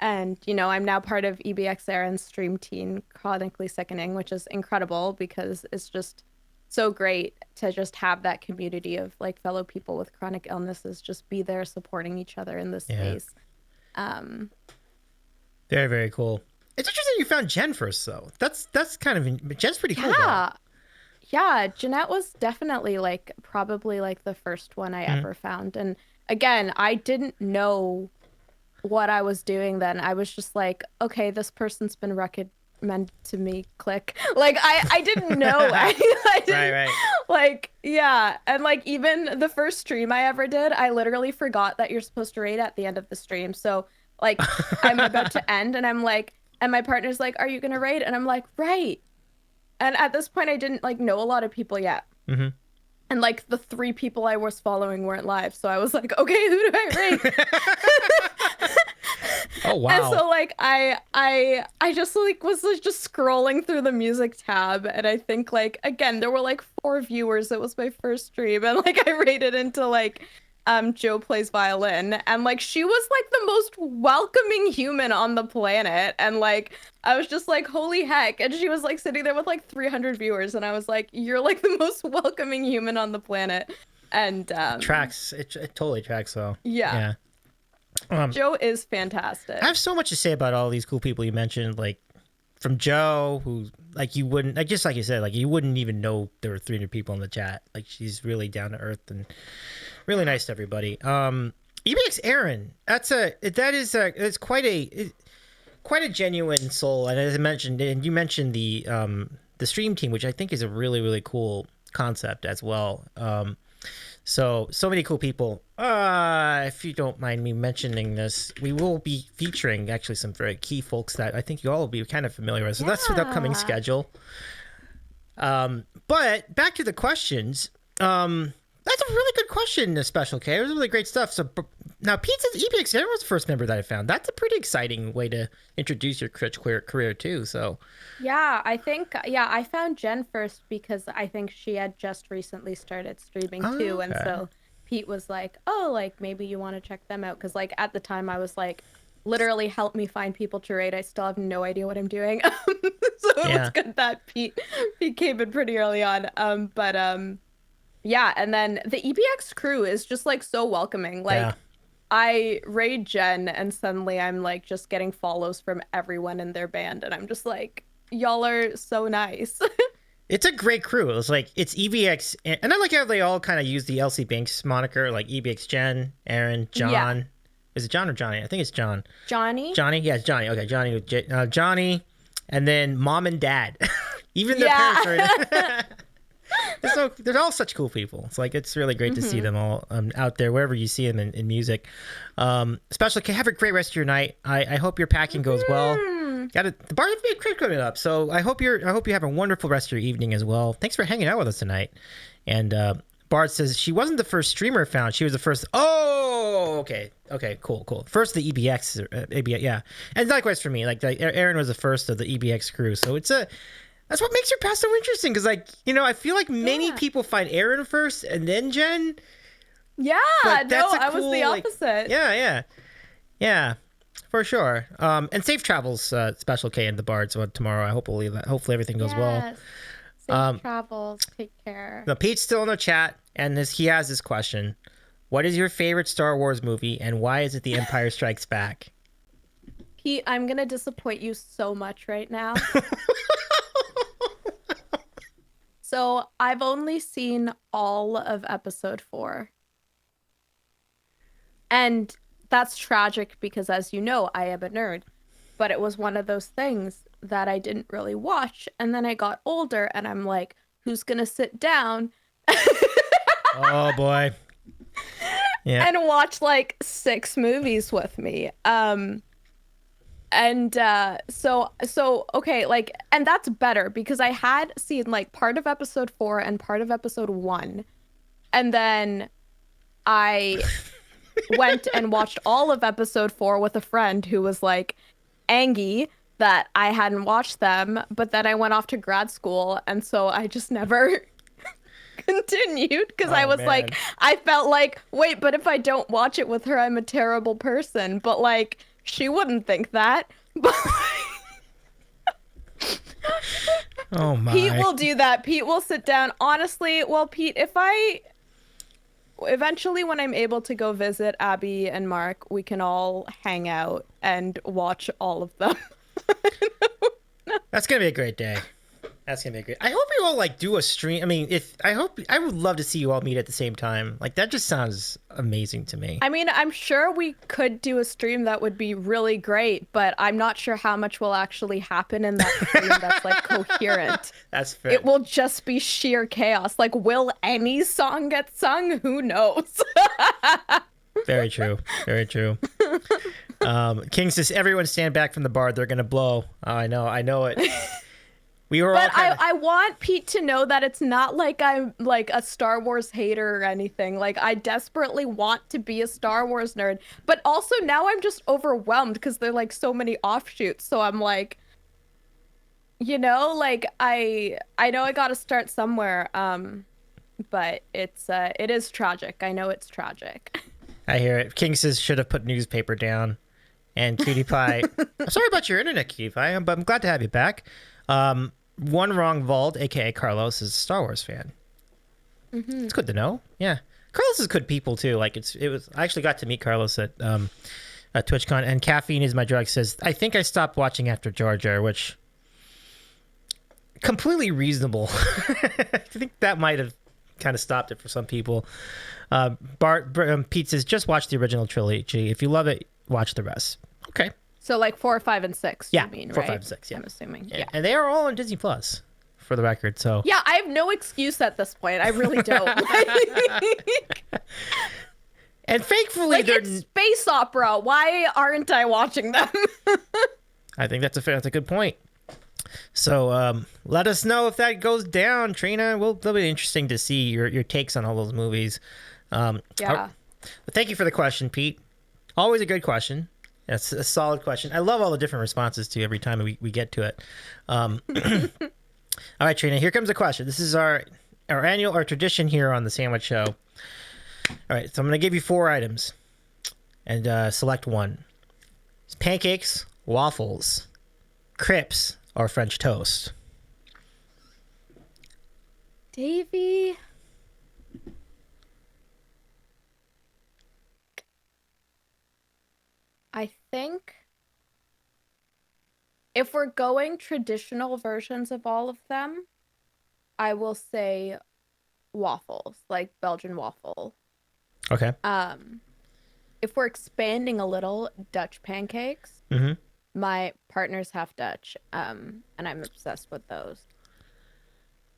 And, you know, I'm now part of EBX Aaron's stream team, Chronically Sickening, which is incredible because it's just so great to just have that community of like fellow people with chronic illnesses just be there supporting each other in this space. Very, very cool. It's interesting you found Jen first, though. That's kind of Jen's pretty cool. Yeah, yeah. Jeanette was definitely like probably like the first one I ever found. And again, I didn't know what I was doing then. I was just like, okay, this person's been recommended to me. Click. Like I didn't know. I didn't, right. Like, yeah. And like even the first stream I ever did, I literally forgot that you're supposed to rate at the end of the stream. So like I'm about to end and I'm like, and my partner's like, are you gonna rate? And I'm like, right. And at this point I didn't like know a lot of people yet. Mm-hmm. And like the 3 people I was following weren't live. So I was like, okay, who do I rate? Oh wow. And so like I just like was like, just scrolling through the music tab, and I think like again there were like 4 viewers. It was my first stream, and like I rated into like Joe plays violin, and like she was like the most welcoming human on the planet, and like I was just like holy heck. And she was like sitting there with like 300 viewers, and I was like, you're like the most welcoming human on the planet. And tracks. It totally tracks though. Yeah. Joe is fantastic. I have so much to say about all these cool people you mentioned, like from Joe, who like you wouldn't, like just like you said, like you wouldn't even know there were 300 people in the chat. Like she's really down to earth and really nice to everybody. EBX Aaron, it's quite a genuine soul. And as I mentioned, and you mentioned the stream team, which I think is a really, really cool concept as well. So many cool people. If you don't mind me mentioning this, we will be featuring actually some very key folks that I think you all will be kind of familiar with. So that's for the upcoming schedule. But back to the questions. That's a really good question, Special K. It was really great stuff. So now Pizza's EBX Aaron was the first member that I found. That's a pretty exciting way to introduce your career too. So yeah, I think I found Jen first because I think she had just recently started streaming too, and so Pete was like, "Oh, like maybe you want to check them out," because like at the time I was like, literally help me find people to rate. I still have no idea what I'm doing, so it was good that Pete came in pretty early on. Yeah, and then the EBX crew is just like so welcoming. Like I raid Jen and suddenly I'm like just getting follows from everyone in their band, and I'm just like, y'all are so nice. It's a great crew. It's like it's EBX, and I like how they all kind of use the LC Banks moniker, like EBX Jen, Aaron, John. Yeah. Is it John or Johnny? I think it's John. Johnny? Yeah, it's Johnny. Okay, Johnny, and then Mom and Dad. Even their parents are. They're all such cool people. It's like it's really great to see them all out there wherever you see them in music. Especially, have a great rest of your night. I hope your packing goes well. The bar has a big coming up, so I hope you have a wonderful rest of your evening as well. Thanks for hanging out with us tonight. And Bart says she wasn't the first streamer found. She was the first. Oh, okay, cool. First the EBX, yeah, and likewise for me. Like Aaron was the first of the EBX crew, so that's what makes your past so interesting, because, like, you know, I feel like many people find Aaron first and then Jen. Yeah, I was the opposite. Yeah, for sure. And safe travels, Special K and the Bards tomorrow. I hope we'll leave that. Hopefully everything goes well. Safe travels. Take care. Now, Pete's still in the chat, and he has this question. What is your favorite Star Wars movie, and why is it The Empire Strikes Back? Pete, I'm going to disappoint you so much right now. So I've only seen all of episode 4. And that's tragic because, as you know, I am a nerd. But it was one of those things that I didn't really watch. And then I got older and I'm like, who's going to sit down? Oh, boy. Yeah. And watch like 6 movies with me. So okay, like, and that's better because I had seen like part of episode 4 and part of episode 1, and then I went and watched all of episode 4 with a friend who was like angry that I hadn't watched them, but then I went off to grad school, and so I just never continued because I was like, I felt like, wait, but if I don't watch it with her, I'm a terrible person, but like, she wouldn't think that. Oh my. Pete will do that. Pete will sit down. Honestly, well, Pete, eventually when I'm able to go visit Abby and Mark, we can all hang out and watch all of them. That's going to be a great day. That's gonna be great. I hope you all like do a stream. I mean, I would love to see you all meet at the same time. Like that just sounds amazing to me. I mean, I'm sure we could do a stream that would be really great, but I'm not sure how much will actually happen in that stream that's like coherent. That's fair. It will just be sheer chaos. Like, will any song get sung? Who knows? Very true. Very true. King says, everyone stand back from the bar. They're going to blow. Oh, I know it. We were But all kinda... I want Pete to know that it's not like I'm like a Star Wars hater or anything. Like, I desperately want to be a Star Wars nerd. But also now I'm just overwhelmed because there are like so many offshoots. So I'm like, you know, like I know I got to start somewhere. But it is tragic. I know it's tragic. I hear it. King says, should have put newspaper down. And Cutie Pie, I'm sorry about your internet, Cutie Pie, but I'm glad to have you back. One Wrong Vald, aka Carlos, is a Star Wars fan. Mm-hmm. It's good to know. Yeah, Carlos is good people too. Like I actually got to meet Carlos at TwitchCon, and Caffeine is my drug says, I think I stopped watching after Jar Jar, which completely reasonable. I think that might have kind of stopped it for some people. Pete says, just watch the original trilogy. If you love it, watch the rest. Okay. So like 4, 5, and 6. Yeah, you mean, 4, right? 5, and 6. Yeah, I'm assuming. Yeah. Yeah. And they are all on Disney Plus, for the record. So yeah, I have no excuse at this point. I really don't. And thankfully, like, they're it's space opera. Why aren't I watching them? I think that's a good point. So let us know if that goes down, Trina. That'll be interesting to see your takes on all those movies. Yeah. But thank you for the question, Pete. Always a good question. That's a solid question. I love all the different responses to every time we get to it. All right, Trina, here comes a question. This is our tradition here on the Sandwich Show. All right, so I'm going to give you 4 items and select one. Pancakes, waffles, crepes, or French toast. Davey. I think if we're going traditional versions of all of them, I will say waffles, like Belgian waffle. Okay. If we're expanding a little, Dutch pancakes. Mm-hmm. My partner's half Dutch, and I'm obsessed with those.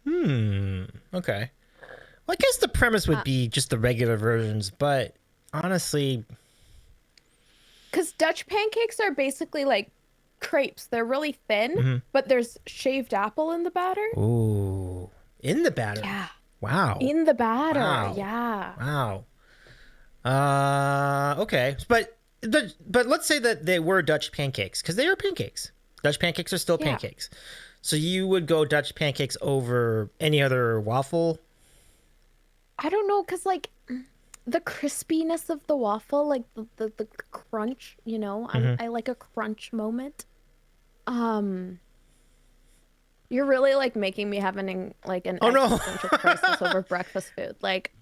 Okay. Well, I guess the premise would be just the regular versions, but honestly... Because Dutch pancakes are basically like crepes. They're really thin, but there's shaved apple in the batter. Ooh. In the batter? Yeah. Wow. In the batter, Wow. yeah. Wow. Okay. But let's say that they were Dutch pancakes, because they are pancakes. Dutch pancakes are still pancakes. So you would go Dutch pancakes over any other waffle? I don't know, because like the crispiness of the waffle, like the crunch, you know, I like a crunch moment. You're really like making me have an existential crisis over breakfast food. Like,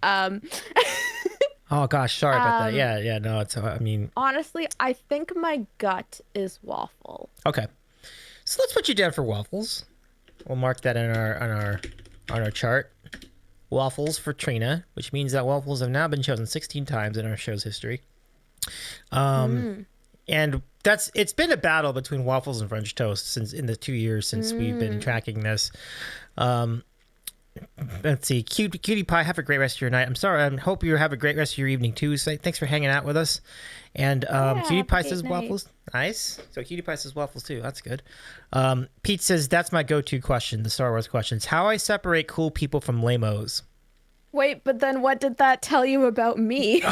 Oh gosh, sorry about that. Yeah, no, honestly, I think my gut is waffle. Okay. So let's put you down for waffles. We'll mark that in our chart. Waffles for Trina, which means that waffles have now been chosen 16 times in our show's history. And it's been a battle between waffles and French toast in the 2 years since we've been tracking this. Let's see. Cutie Pie, have a great rest of your night. I'm sorry. I hope you have a great rest of your evening too. So thanks for hanging out with us. And Cutie Pie says waffles. Nice. So Cutie Pie says waffles too. That's good. Pete says that's my go-to question, the Star Wars questions. How I separate cool people from lamos. Wait, but then what did that tell you about me?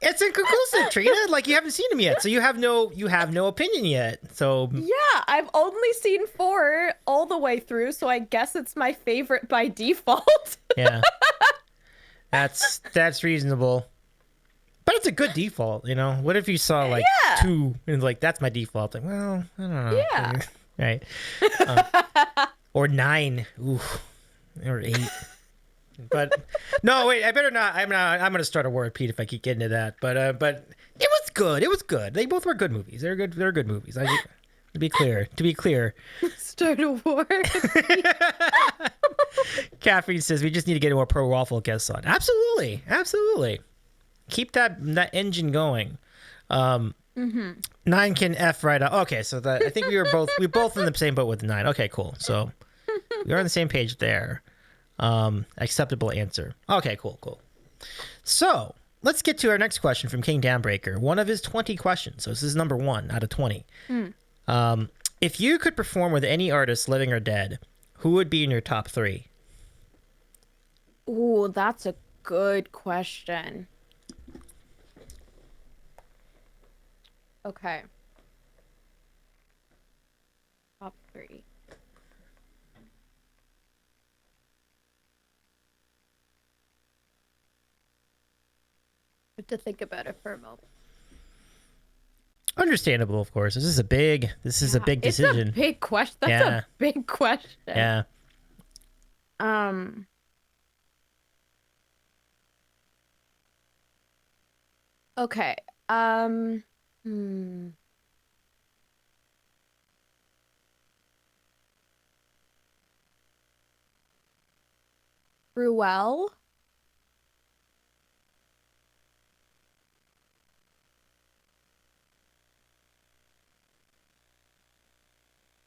It's inconclusive, Trina. Like, you haven't seen him yet, so you have no opinion yet. So yeah, I've only seen 4 all the way through, so I guess it's my favorite by default. Yeah, that's reasonable, but it's a good default. You know, what if you saw like 2 and like that's my default? Like, well, I don't know. Yeah. Right. Or 9. Ooh. Or 8. But no, wait, I better not. I'm going to start a war with Pete if I keep getting to that. But it was good. It was good. They both were good movies. They're good movies. To be clear. Start a war. Catherine says we just need to get a more pro waffle guests on. Absolutely. Keep that engine going. 9 can F right up. Okay, so I think we're both in the same boat with 9. Okay, cool. So we're on the same page there. Acceptable answer. Okay, cool. So let's get to our next question from King Downbreaker. One of his 20 questions. So this is number 1 out of 20. If you could perform with any artist, living or dead, who would be in your top 3? Ooh, that's a good question. Okay. Top 3. To think about it for a moment. Understandable, of course. This is a big decision. It's a big question. That's a big question. Yeah. Okay. Ruel.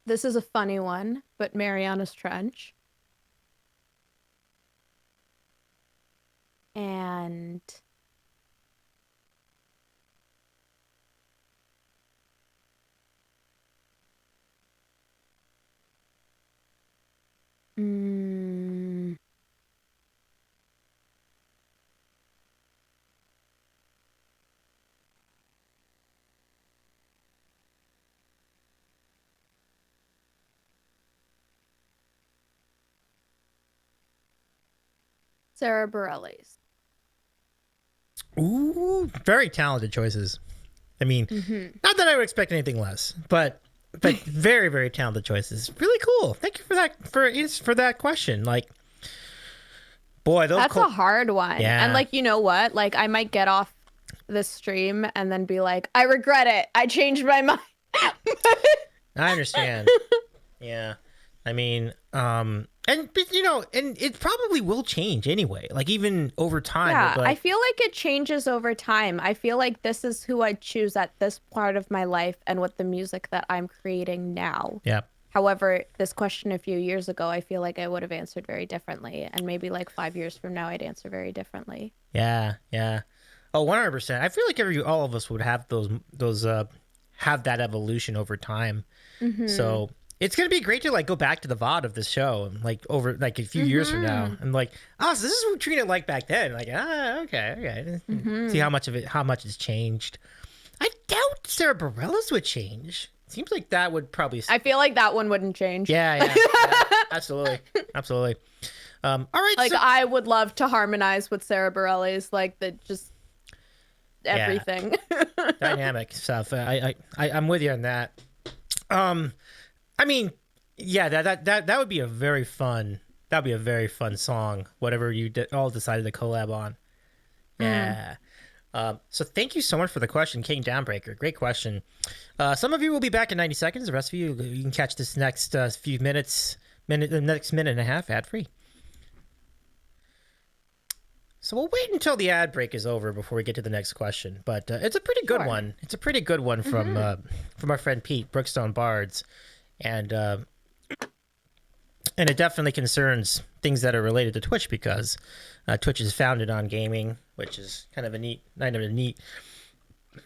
This is a funny one, but Mariana's Trench. And Sarah Bareilles. Ooh, very talented choices. I mean, not that I would expect anything less, but very, very talented choices. Really cool. Thank you for that question. Like, boy, that's a hard one. Yeah. And like, you know what? Like, I might get off this stream and then be like, I regret it. I changed my mind. I understand. Yeah. I mean, and it probably will change anyway. Like even over time. Yeah, like, I feel like it changes over time. I feel like this is who I choose at this part of my life and with the music that I'm creating now. Yeah. However, this question a few years ago, I feel like I would have answered very differently. And maybe like 5 years from now, I'd answer very differently. Yeah. Oh, 100%. I feel like all of us would have those have that evolution over time. So it's going to be great to like go back to the VOD of this show and like over like a few years from now and like, oh, so this is what Trina liked back then. Like, okay. See how much has changed. I doubt Sarah Bareilles would change. Seems like that would probably. I feel like that one wouldn't change. Yeah, absolutely. All right. Like I would love to harmonize with Sarah Bareilles, like everything. Dynamic stuff. I'm with you on that. I mean, yeah, that would be a very fun. That'd be a very fun song. Whatever you all decided to collab on. Yeah. So thank you so much for the question, King Downbreaker. Great question. Some of you will be back in 90 seconds. The rest of you can catch this next few minutes, the next minute and a half ad free. So we'll wait until the ad break is over before we get to the next question. But it's a pretty good one. It's a pretty good one from our friend Pete, BrookstoneBards. And it definitely concerns things that are related to Twitch because Twitch is founded on gaming, which is kind of a neat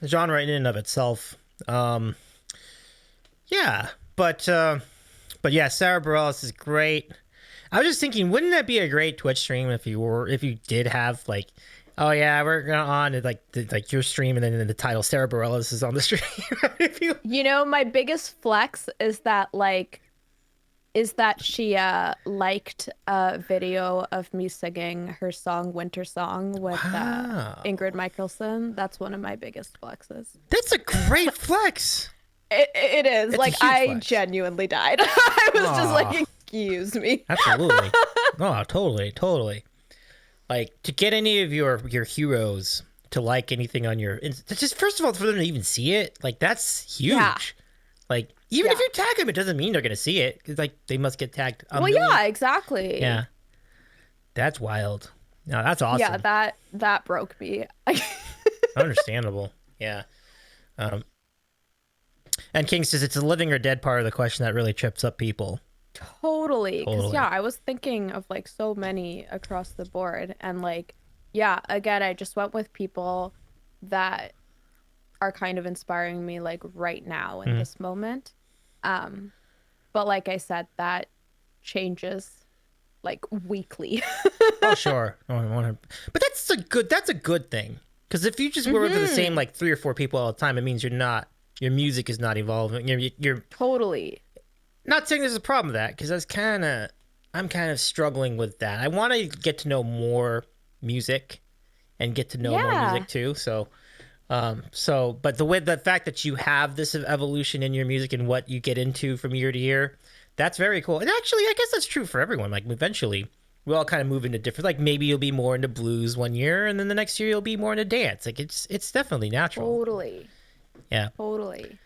genre in and of itself. Yeah, but yeah, Sarah Bareilles is great. I was just thinking, wouldn't that be a great Twitch stream if you did have like, oh yeah, we're going on like your stream and then the title Sarah Bareilles is on the stream. You know, my biggest flex is that she liked a video of me singing her song Winter Song with Ingrid Michaelson. That's one of my biggest flexes. That's a great flex. It is. It's like I flex. Genuinely died. I was just like, excuse me. Absolutely. No, totally. Like to get any of your heroes to like anything on your, just first of all for them to even see it, like that's huge. Yeah. Like Even if you tag them, it doesn't mean they're gonna see it. It's like they must get tagged. Yeah, exactly. Yeah, that's wild. No, that's awesome. Yeah, that broke me. Understandable. Yeah. And King says it's a living or dead part of the question that really trips up people. Totally. Because, I was thinking of, like, so many across the board. And, like, again, I just went with people that are kind of inspiring me, like, right now in this moment. But like I said, that changes, like, weekly. Oh, sure. But that's a good thing. Because if you just were with the same, like, 3 or 4 people all the time, it means your music is not evolving. You're totally. Not saying there's a problem with that, because I'm kind of struggling with that. I want to get to know more music and get to know more music too. So, but the fact that you have this evolution in your music and what you get into from year to year, that's very cool. And actually, I guess that's true for everyone. Like, eventually, we all kind of move into different. Like, maybe you'll be more into blues one year, and then the next year you'll be more into dance. Like, it's definitely natural. Totally. Yeah. Totally.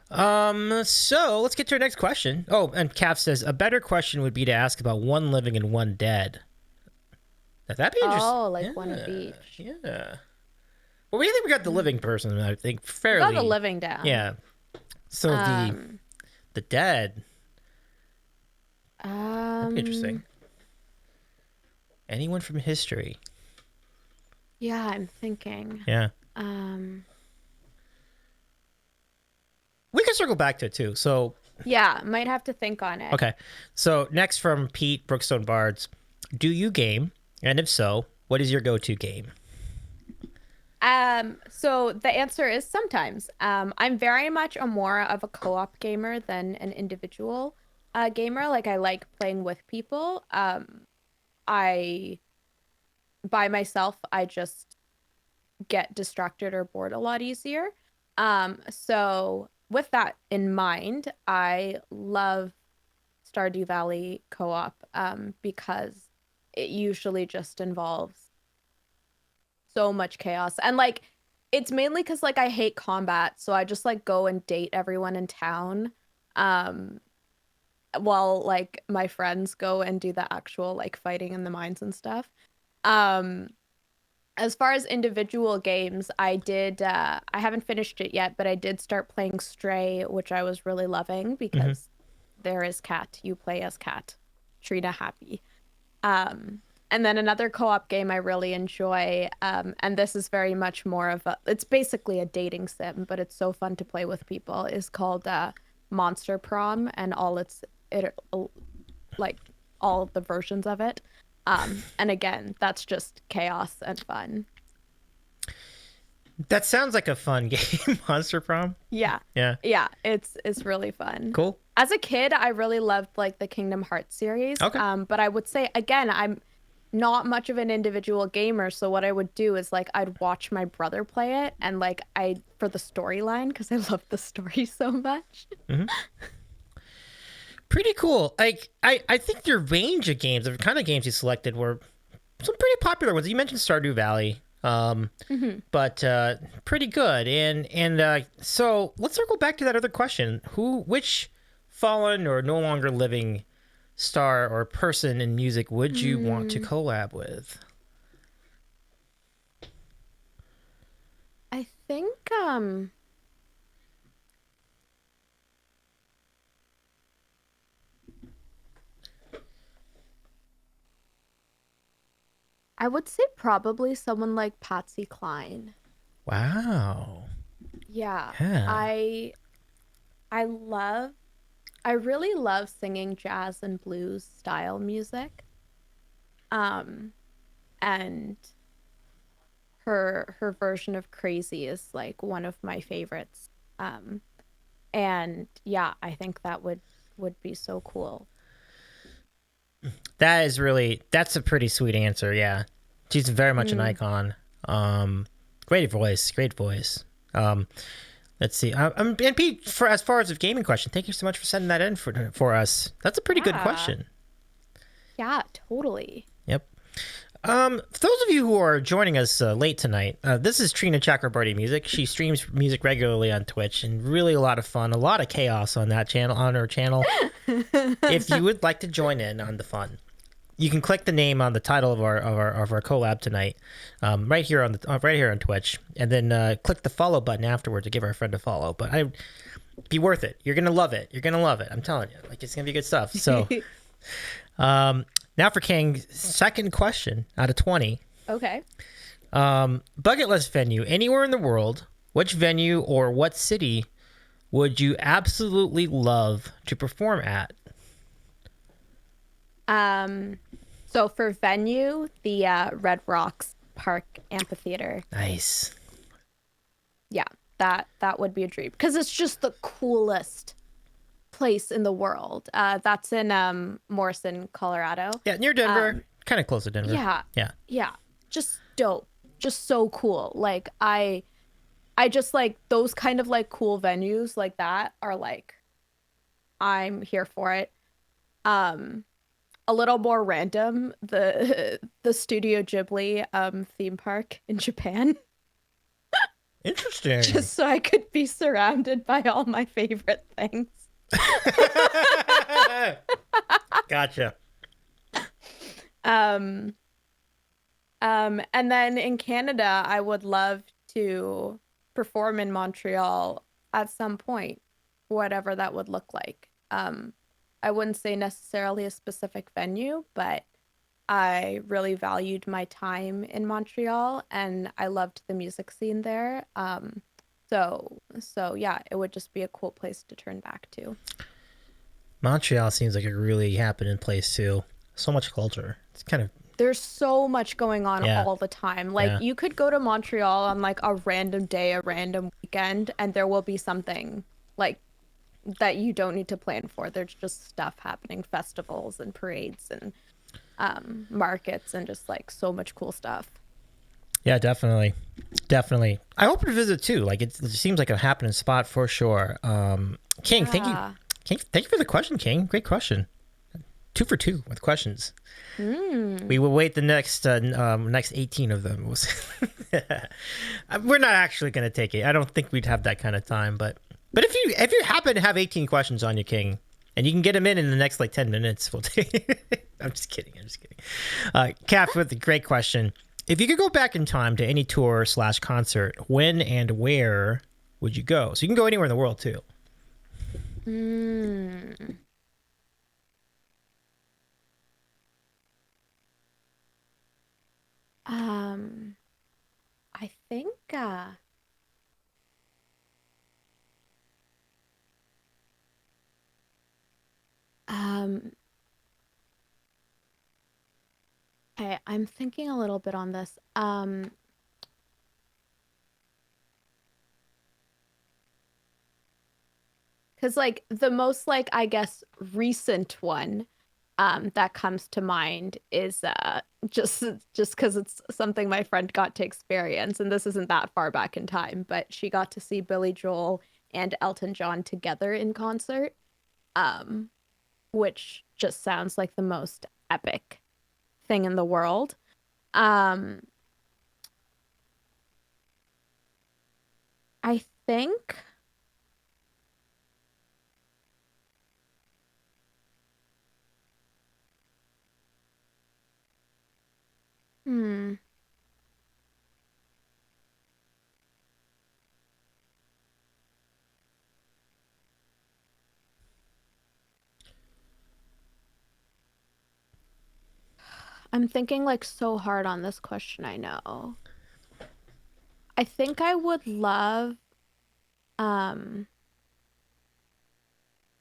So let's get to our next question. Oh, and Kath says a better question would be to ask about one living and one dead. Now, that'd be interesting. Oh, like one of each. Yeah. Well, we think we got the living person. I think fairly. We got the living down. Yeah. So the dead. That'd be interesting. Anyone from history? Yeah, I'm thinking. Yeah. We can circle back to it too. So yeah, might have to think on it. Okay. So next from Pete, Brookstonebards, do you game? And if so, what is your go-to game? So the answer is sometimes. I'm very much more of a co-op gamer than an individual gamer. Like, I like playing with people. By myself, I just get distracted or bored a lot easier. So with that in mind, I love Stardew Valley co-op because it usually just involves so much chaos. And, like, it's mainly because, like, I hate combat, so I just, like, go and date everyone in town while, like, my friends go and do the actual, like, fighting in the mines and stuff. As far as individual games, I haven't finished it yet, but I did start playing Stray, which I was really loving because there is Cat. You play as Cat. Trina happy. And then another co-op game I really enjoy, and this is very much more of it's basically a dating sim, but it's so fun to play with people, is called Monster Prom, and all of the versions of it. And again, that's just chaos and fun. That sounds like a fun game, Monster Prom. Yeah. Yeah. Yeah, it's really fun. Cool. As a kid, I really loved, like, the Kingdom Hearts series. Okay. But I would say, again, I'm not much of an individual gamer, so what I would do is, like, I'd watch my brother play it, and, like, for the storyline, because I love the story so much. Pretty cool. Like, I think your range of games, the kind of games you selected, were some pretty popular ones. You mentioned Stardew Valley, but pretty good. And so let's circle back to that other question: which fallen or no longer living star or person in music would you want to collab with? I think I would say probably someone like Patsy Cline. Wow. Yeah. Yeah. I really love singing jazz and blues style music. And her version of Crazy is, like, one of my favorites. And yeah, I think that would be so cool. That's a pretty sweet answer. Yeah. She's very much an icon. Great voice. Let's see. And Pete, as far as a gaming question, thank you so much for sending that in for us. That's a pretty good question. Yeah, totally. Yep. For those of you who are joining us late tonight, this is Trina Chakrabarti Music. She streams music regularly on Twitch, and really a lot of fun, a lot of chaos on that channel, on her channel. If you would like to join in on the fun, you can click the name on the title of our collab tonight, right here on Twitch, and then click the follow button afterward to give our friend a follow. But be worth it. You're gonna love it. You're gonna love it. I'm telling you, like it's gonna be good stuff. So. Now for King's second question out of 20. Okay. Bucket list venue anywhere in the world. Which venue or what city would you absolutely love to perform at? So for venue, the Red Rocks Park Amphitheater. Nice. Yeah, that would be a dream because it's just the coolest place in the world. That's in Morrison, Colorado. Yeah, near Denver. Kind of close to Denver. Yeah. Just dope. Just so cool. Like I just like those kind of like cool venues like that are like I'm here for it. A little more random, the Studio Ghibli theme park in Japan. Interesting. Just so I could be surrounded by all my favorite things. Gotcha. And then in Canada, I would love to perform in Montreal at some point, whatever that would look like. I wouldn't say necessarily a specific venue, but I really valued my time in Montreal and I loved the music scene there. So yeah, it would just be a cool place to turn back to. Montreal seems like a really happening place too. So much culture. It's kind of there's so much going on all the time. Like you could go to Montreal on like a random day, a random weekend, and there will be something like that you don't need to plan for. There's just stuff happening, festivals and parades and markets and just like so much cool stuff. Yeah, definitely. I hope to visit too. Like it seems like a happening spot for sure. King, thank you. King, thank you for the question, King. Great question. 2 for 2 with questions. We will wait the next 18 of them. We're not actually going to take it. I don't think we'd have that kind of time. But if you happen to have 18 questions on you, King, and you can get them in the next like 10 minutes, we'll take it. I'm just kidding. Cap with a great question. If you could go back in time to any tour / concert, when and where would you go? So you can go anywhere in the world too. I think okay, I'm thinking a little bit on this. Because like the most like I guess recent one that comes to mind is just because it's something my friend got to experience, and this isn't that far back in time, but she got to see Billy Joel and Elton John together in concert, which just sounds like the most epic thing in the world. I think I'm thinking like so hard on this question, I know. I think I would love so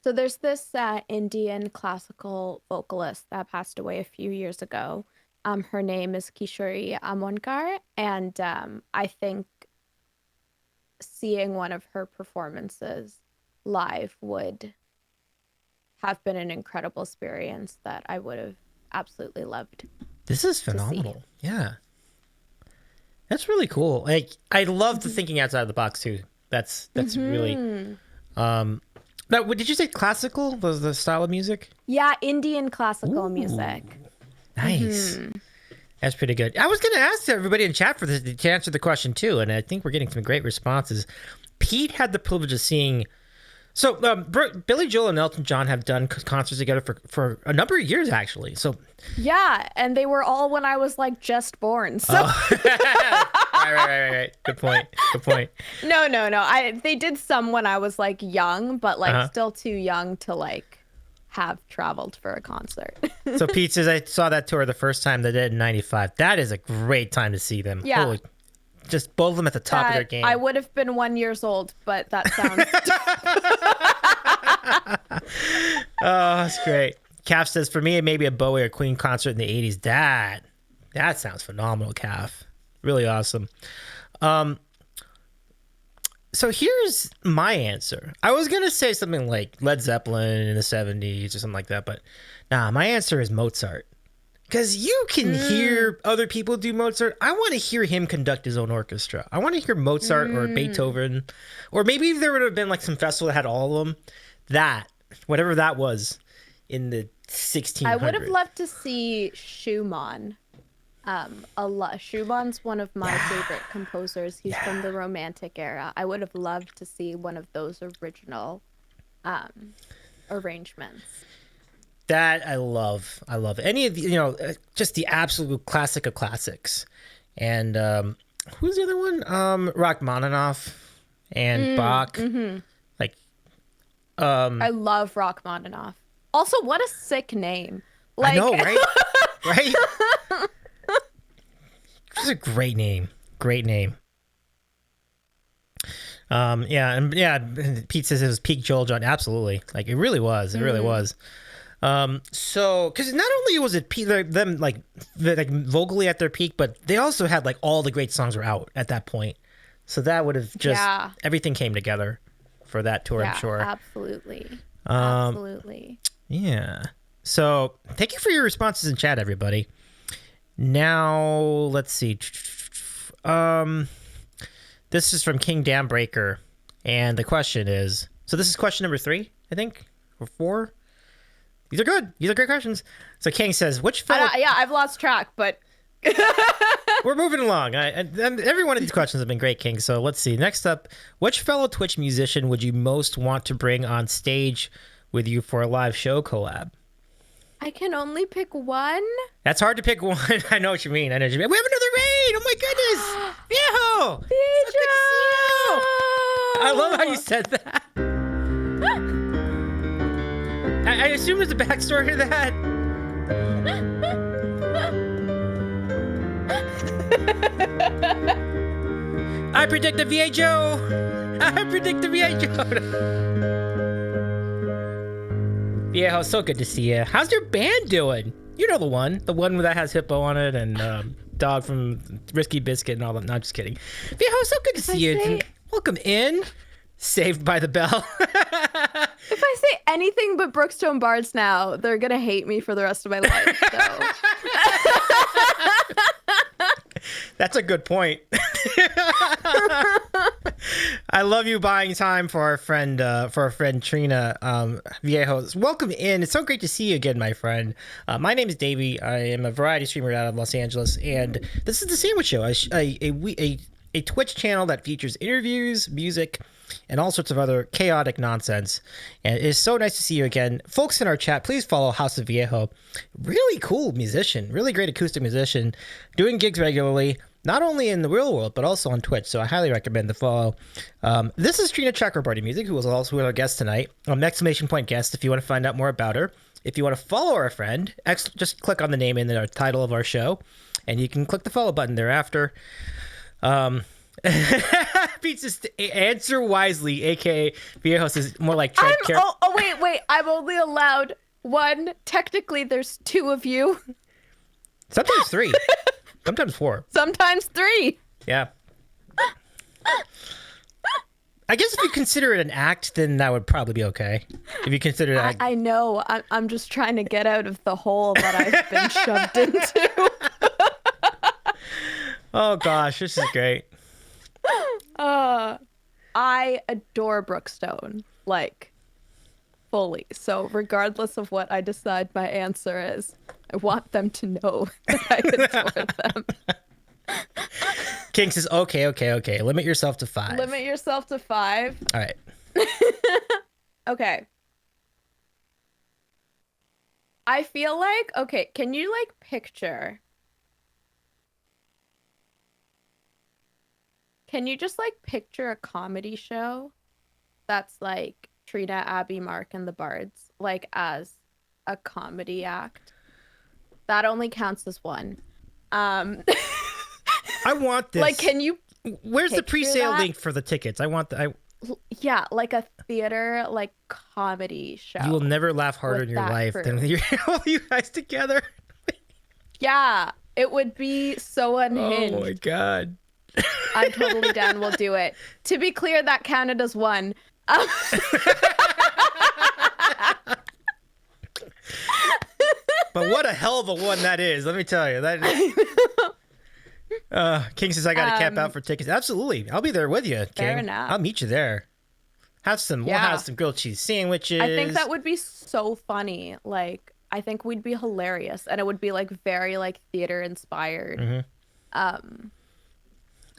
there's this Indian classical vocalist that passed away a few years ago. Her name is Kishori Amonkar, and I think seeing one of her performances live would have been an incredible experience that I would have absolutely loved. This is phenomenal. Yeah. That's really cool. Like I love the thinking outside the box too. That's really now, did you say classical was the style of music? Yeah, Indian classical music. Nice. That's pretty good. I was going to ask everybody in chat for this to answer the question too, and I think we're getting some great responses. Pete had the privilege of seeing. So Billy Joel and Elton John have done concerts together for a number of years, actually. So yeah, and they were all when I was like just born. So right. Good point. No. They did some when I was like young, but like still too young to like have traveled for a concert. So Pete says, I saw that tour the first time they did in '95. That is a great time to see them. Yeah. Holy, just both of them at the top of their game. I would have been 1 year old, but that sounds. Oh, that's great. Calf says, for me, it may be a Bowie or Queen concert in the '80s. That sounds phenomenal, Calf. Really awesome. So here's my answer. I was going to say something like Led Zeppelin in the '70s or something like that, but nah, my answer is Mozart. Because you can hear other people do Mozart. I want to hear him conduct his own orchestra. I want to hear Mozart or Beethoven. Or maybe if there would have been like some festival that had all of them. That, whatever that was in the 1600s. I would have loved to see Schumann. Schumann's one of my favorite composers. He's from the Romantic era. I would have loved to see one of those original arrangements. That I love. Any of the, just the absolute classic of classics. And who's the other one? Rachmaninoff and Bach. Mm-hmm. I love Rachmaninoff. Also, what a sick name. Like... I know, right? Right? It's a great name. Pete says it was peak Joel John. Absolutely. Like, it really was. It really was. So, because not only was it them like vocally at their peak, but they also had like all the great songs were out at that point. So that would have just everything came together for that tour, I'm sure. Absolutely. Yeah. So thank you for your responses in chat, everybody. Now let's see. This is from King Dam Breaker, and the question is: so this is question number 3, I think, or 4. These are good. These are great questions. So King says, which fellow... I've lost track, but... We're moving along. And every one of these questions have been great, King. So let's see. Next up, which fellow Twitch musician would you most want to bring on stage with you for a live show collab? I can only pick one? That's hard to pick one. I know what you mean. We have another raid. Oh my goodness. Viejo. So good to see you. I love how you said that. I assume there's a backstory to that. I predict the Viejo. Viejo, so good to see you. How's your band doing? You know the one that has Hippo on it and Dog from Risky Biscuit and all that. No, I'm just kidding. Viejo, so good to see you. Welcome in. Saved by the Bell. If I say anything but BrookstoneBards now, they're going to hate me for the rest of my life. So. That's a good point. I love you buying time for our friend Trina. Viejo, welcome in. It's so great to see you again, my friend. My name is Davey. I am a variety streamer out of Los Angeles, and this is the Sandwich Show, a Twitch channel that features interviews, music, and all sorts of other chaotic nonsense. And it is so nice to see you again. Folks in our chat, please follow HouseofViejo. Really cool musician, really great acoustic musician, doing gigs regularly, not only in the real world, but also on Twitch. So I highly recommend the follow. This is Trina Chakrabarti Music, who was also our guest tonight. Exclamation point guest if you want to find out more about her. If you want to follow our friend, just click on the name in the title of our show, and you can click the follow button thereafter. Pete says, answer wisely, aka Viejo says more like tread carefully. Wait, I'm only allowed one. Technically, there's 2 of you. Sometimes 3. Sometimes 4. Sometimes 3. Yeah. I guess if you consider it an act, then that would probably be okay. If you consider that. I know. I'm just trying to get out of the hole that I've been shoved into. Oh gosh, this is great. I adore Brookstone. Like, fully. So regardless of what I decide my answer is, I want them to know that I adore them. King says, okay. Limit yourself to 5. Limit yourself to 5. All right. Okay. I feel like, okay, can you like picture? Can you just like picture a comedy show that's like Trina, Abby, Mark, and the Bards, like as a comedy act? That only counts as 1. I want this. Like, can you? Where's the picture pre-sale that? link for the tickets? I want the. Yeah, like a theater, like comedy show. You will never laugh harder with in your that life crew. than all you guys together. Yeah, it would be so unhinged. Oh my god. I'm totally down. We'll do it. To be clear, that counted as 1. But what a hell of a one that is. Let me tell you. That King says I gotta camp out for tickets. Absolutely. I'll be there with you, King. Fair enough. I'll meet you there. We'll have some grilled cheese sandwiches. I think that would be so funny. Like, I think we'd be hilarious, and it would be like very like theater inspired. Mm-hmm.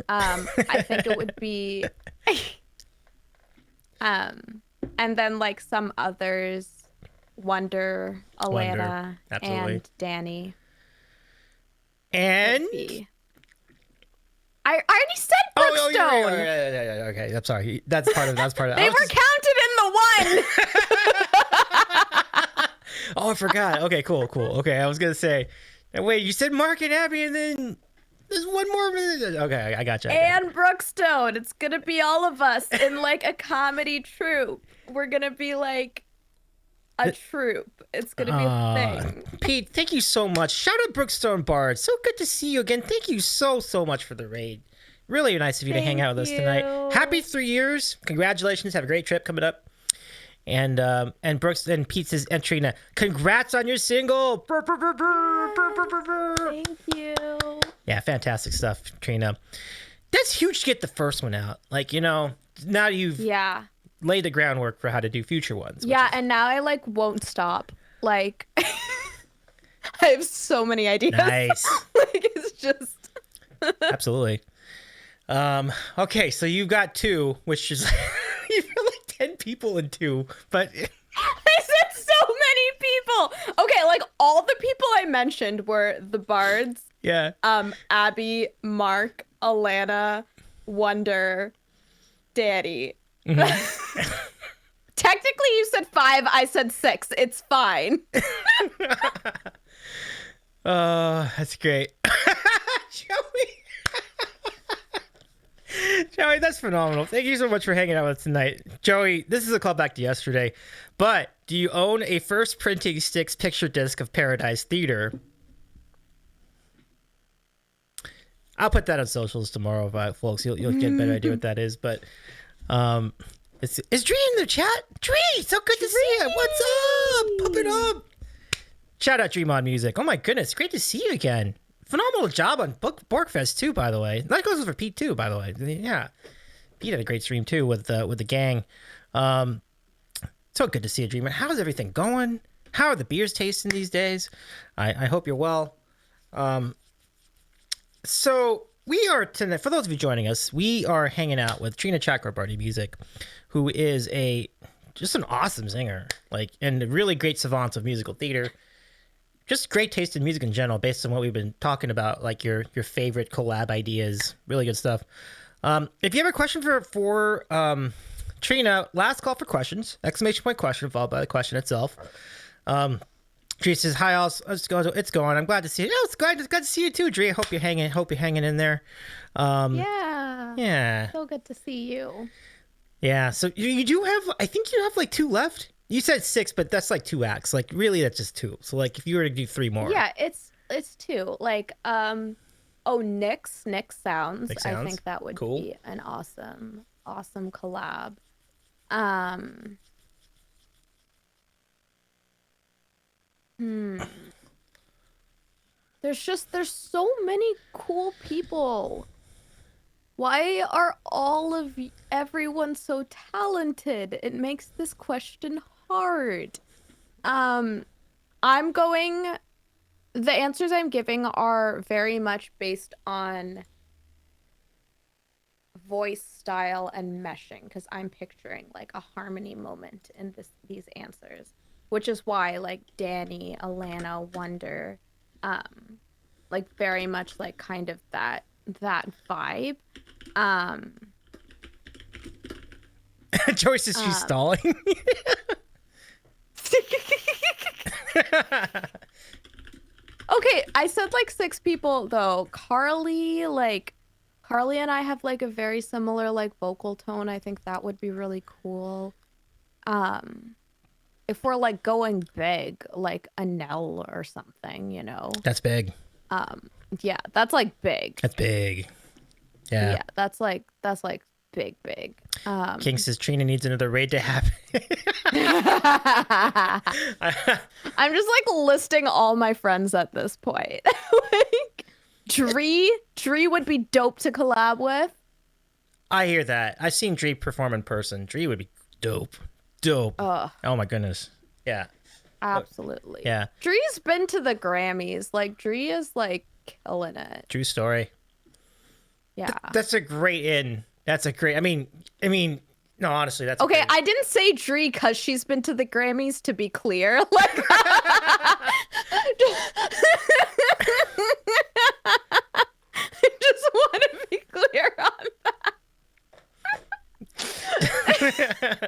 I think it would be, and then like some others, Wonder, Alana, absolutely. and Danny. And I already said Brookstone. Yeah. Okay, I'm sorry. That's part of. They were counted in the 1. Oh, I forgot. Okay, cool. Okay, I was gonna say. Wait, you said Mark and Abby, and then there's one more. Okay, I got you. And Brookstone. It's gonna be all of us in like a comedy troupe. We're gonna be like a troupe. It's gonna be a thing. Pete, thank you so much. Shout out BrookstoneBards. So good to see you again. Thank you so much for the raid. Really nice of you to hang out with us tonight. Happy 3 years. Congratulations. Have a great trip coming up. And Brooks and Pete says, and Trina, congrats on your single. Thank you. Yeah, fantastic stuff, Trina. That's huge to get the first one out. Like, you know, now you've laid the groundwork for how to do future ones. Yeah, and now I like won't stop. Like I have so many ideas. Nice. Like it's just Absolutely. Okay, so you've got 2, which is you feel like 10 people in 2, but I said so many people. Okay, like all the people I mentioned were the Bards. yeah. Abby, Mark, Alana, Wonder, Danny. Mm-hmm. Technically you said 5, I said 6. It's fine. That's great. Joey, that's phenomenal. Thank you so much for hanging out with us tonight. Joey, this is a callback to yesterday, but do you own a first printing sticks picture disc of Paradise Theater? I'll put that on socials tomorrow, folks. You'll get a better idea what that is. But is Dree in the chat? Dree, so good to see you. What's up? Pop it up. Shout out Dream on Music. Oh my goodness, great to see you again. Phenomenal job on Borkfest too, by the way. That goes for Pete too, by the way. Yeah, Pete had a great stream too with the gang. So good to see you, Dreamer. How's everything going? How are the beers tasting these days? I hope you're well. So we are tonight. For those of you joining us, we are hanging out with Trina Chakrabarti Music, who is just an awesome singer, and a really great savant of musical theater. Just great taste in music in general, based on what we've been talking about, like your favorite collab ideas. Really good stuff. If you have a question for Trina, last call for questions! Exclamation point question followed by the question itself. Trina says, "Hi, all. It's going. I'm glad to see you. It's glad to see you too, Dre. Hope you're hanging in there. Yeah. So good to see you. Yeah. So you do have. I think you have like 2 left. You said 6, but that's like 2 acts. Like really, that's just 2. So like if you were to do 3 more. Yeah, it's 2. Like Nick Sounds. I think that would be an awesome collab. There's so many cool people. Why are everyone so talented? It makes this question hard. I'm going. The answers I'm giving are very much based on voice style and meshing, because I'm picturing like a harmony moment in these answers, which is why like Danny, Alana, Wonder, like very much like kind of that vibe. Joyce is she's stalling. Okay, I said like 6 people though. Carly and I have like a very similar like vocal tone. I think that would be really cool. If we're like going big, like a Nell or something, you know. That's big. Yeah, that's like big. That's big. Yeah. Yeah, that's like big. King says Trina needs another raid to happen. I'm just like listing all my friends at this point. Like Dree would be dope to collab with. I hear that. I've seen Dree perform in person. Dree would be dope. Oh my goodness. Yeah. Absolutely. Yeah. Dree's been to the Grammys. Like Dree is like killing it. True story. Yeah. That's a great in. That's a great. I mean, no, honestly, that's okay. great. I didn't say Dree because she's been to the Grammys. To be clear, like, I just want to be clear on that.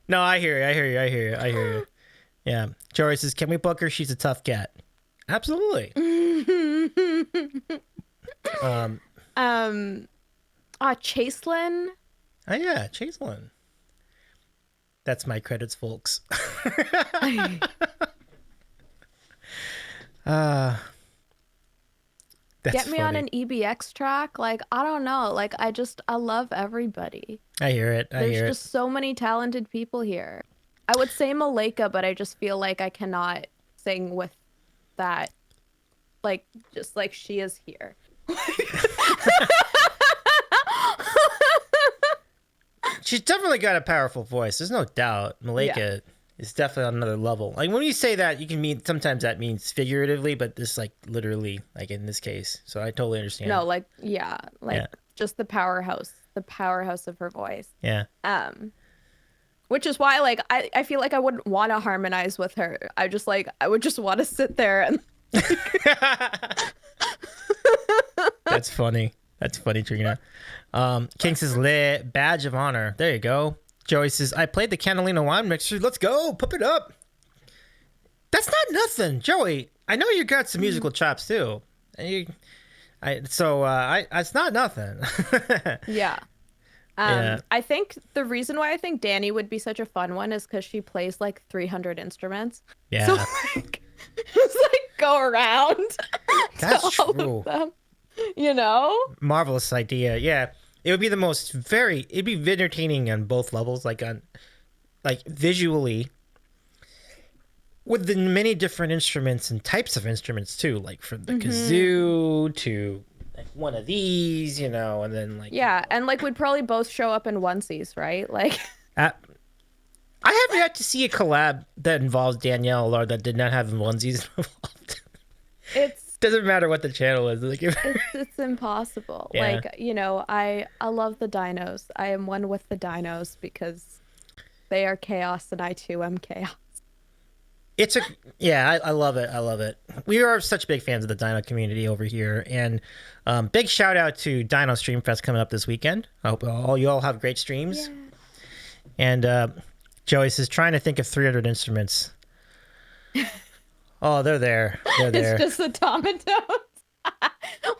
No, I hear you. Yeah. Jory says, "Can we book her? She's a tough cat." Absolutely. Chaselyn. Oh yeah, Chaselyn. That's my credits, folks. That's Get me on an EBX track. Like, I don't know. Like, I love everybody. I hear it. There's just so many talented people here. I would say Malika, but I just feel like I cannot sing with that. Like, just like she is here. She's definitely got a powerful voice. There's no doubt. Malika is definitely on another level. Like when you say that, you can mean sometimes that means figuratively, but this like literally, like in this case. So I totally understand. No, like just the powerhouse of her voice. Yeah. Which is why like I feel like I wouldn't want to harmonize with her. I would just want to sit there and. That's funny. That's funny, Trina. King says, lit, badge of honor. There you go. Joey says, I played the Catalina wine mixer. Let's go. Pump it up. That's not nothing. Joey, I know you got some musical chops too. It's not nothing. Yeah. Yeah. I think the reason why I think Danny would be such a fun one is because she plays like 300 instruments. Yeah. So like, just like go around. That's to all true. of them, you know? Marvelous idea. Yeah. It would be it'd be entertaining on both levels, like visually with the many different instruments and types of instruments too, like from the kazoo to like one of these, you know, and then like and like we'd probably both show up in onesies, right? Like I have yet to see a collab that involves Danielle or that did not have onesies involved. It doesn't matter what the channel is. Like it's impossible. Yeah. Like, you know, I love the dinos. I am one with the dinos because they are chaos and I too am chaos. I love it. I love it. We are such big fans of the Dino community over here, and big shout out to Dino Stream Fest coming up this weekend. I hope you all have great streams. Yeah. And Joey says trying to think of 300 instruments. Oh, they're there. They're there. It's just automatones.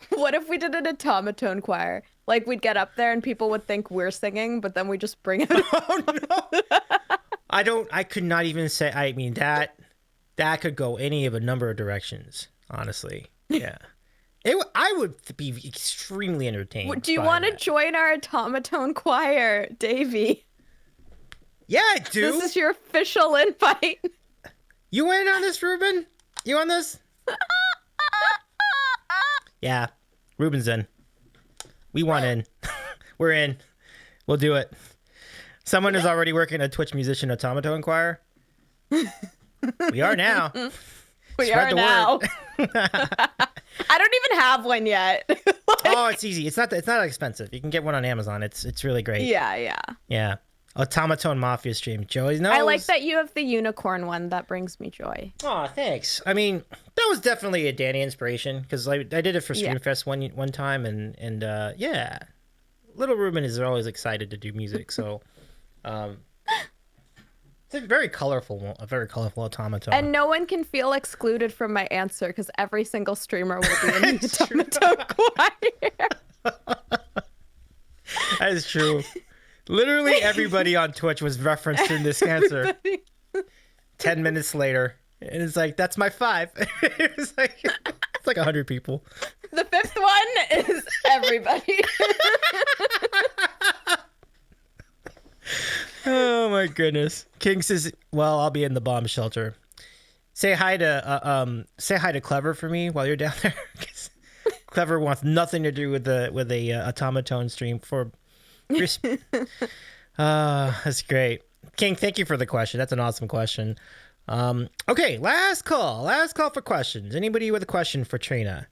What if we did an automaton choir? Like we'd get up there and people would think we're singing, but then we just bring it. Oh no! I could not even say. I mean that could go any of a number of directions. Honestly, yeah. I would be extremely entertained. Do you want to join our automaton choir, Davey? Yeah, I do. This is your official invite. You in on this, Ruben? You on this? Yeah, Ruben's in. We want in. We're in. We'll do it. Someone is already working a Twitch musician automaton choir. We are now. We Spread are the now. word. I don't even have one yet. Oh, it's easy. It's not expensive. You can get one on Amazon. It's really great. Yeah. Automaton Mafia stream. Joey knows. I like that you have the unicorn one. That brings me joy. Oh, thanks. I mean, that was definitely a Danny inspiration because I did it for Yeah. Screamfest one time, and yeah, Little Ruben is always excited to do music, so it's a very colorful automaton. And no one can feel excluded from my answer because every single streamer will be in the automaton choir. That is true. Literally everybody on Twitch was referenced in this answer. 10 minutes later, and it's like, that's my 5. It's like 100 people. The 5th one is everybody. Oh my goodness. King says, "Well, I'll be in the bomb shelter. Say hi to Clever for me while you're down there. 'Cause Clever wants nothing to do with a automaton stream for." That's great. King, thank you for the question. That's an awesome question. Okay, last call for questions. Anybody with a question for Trina?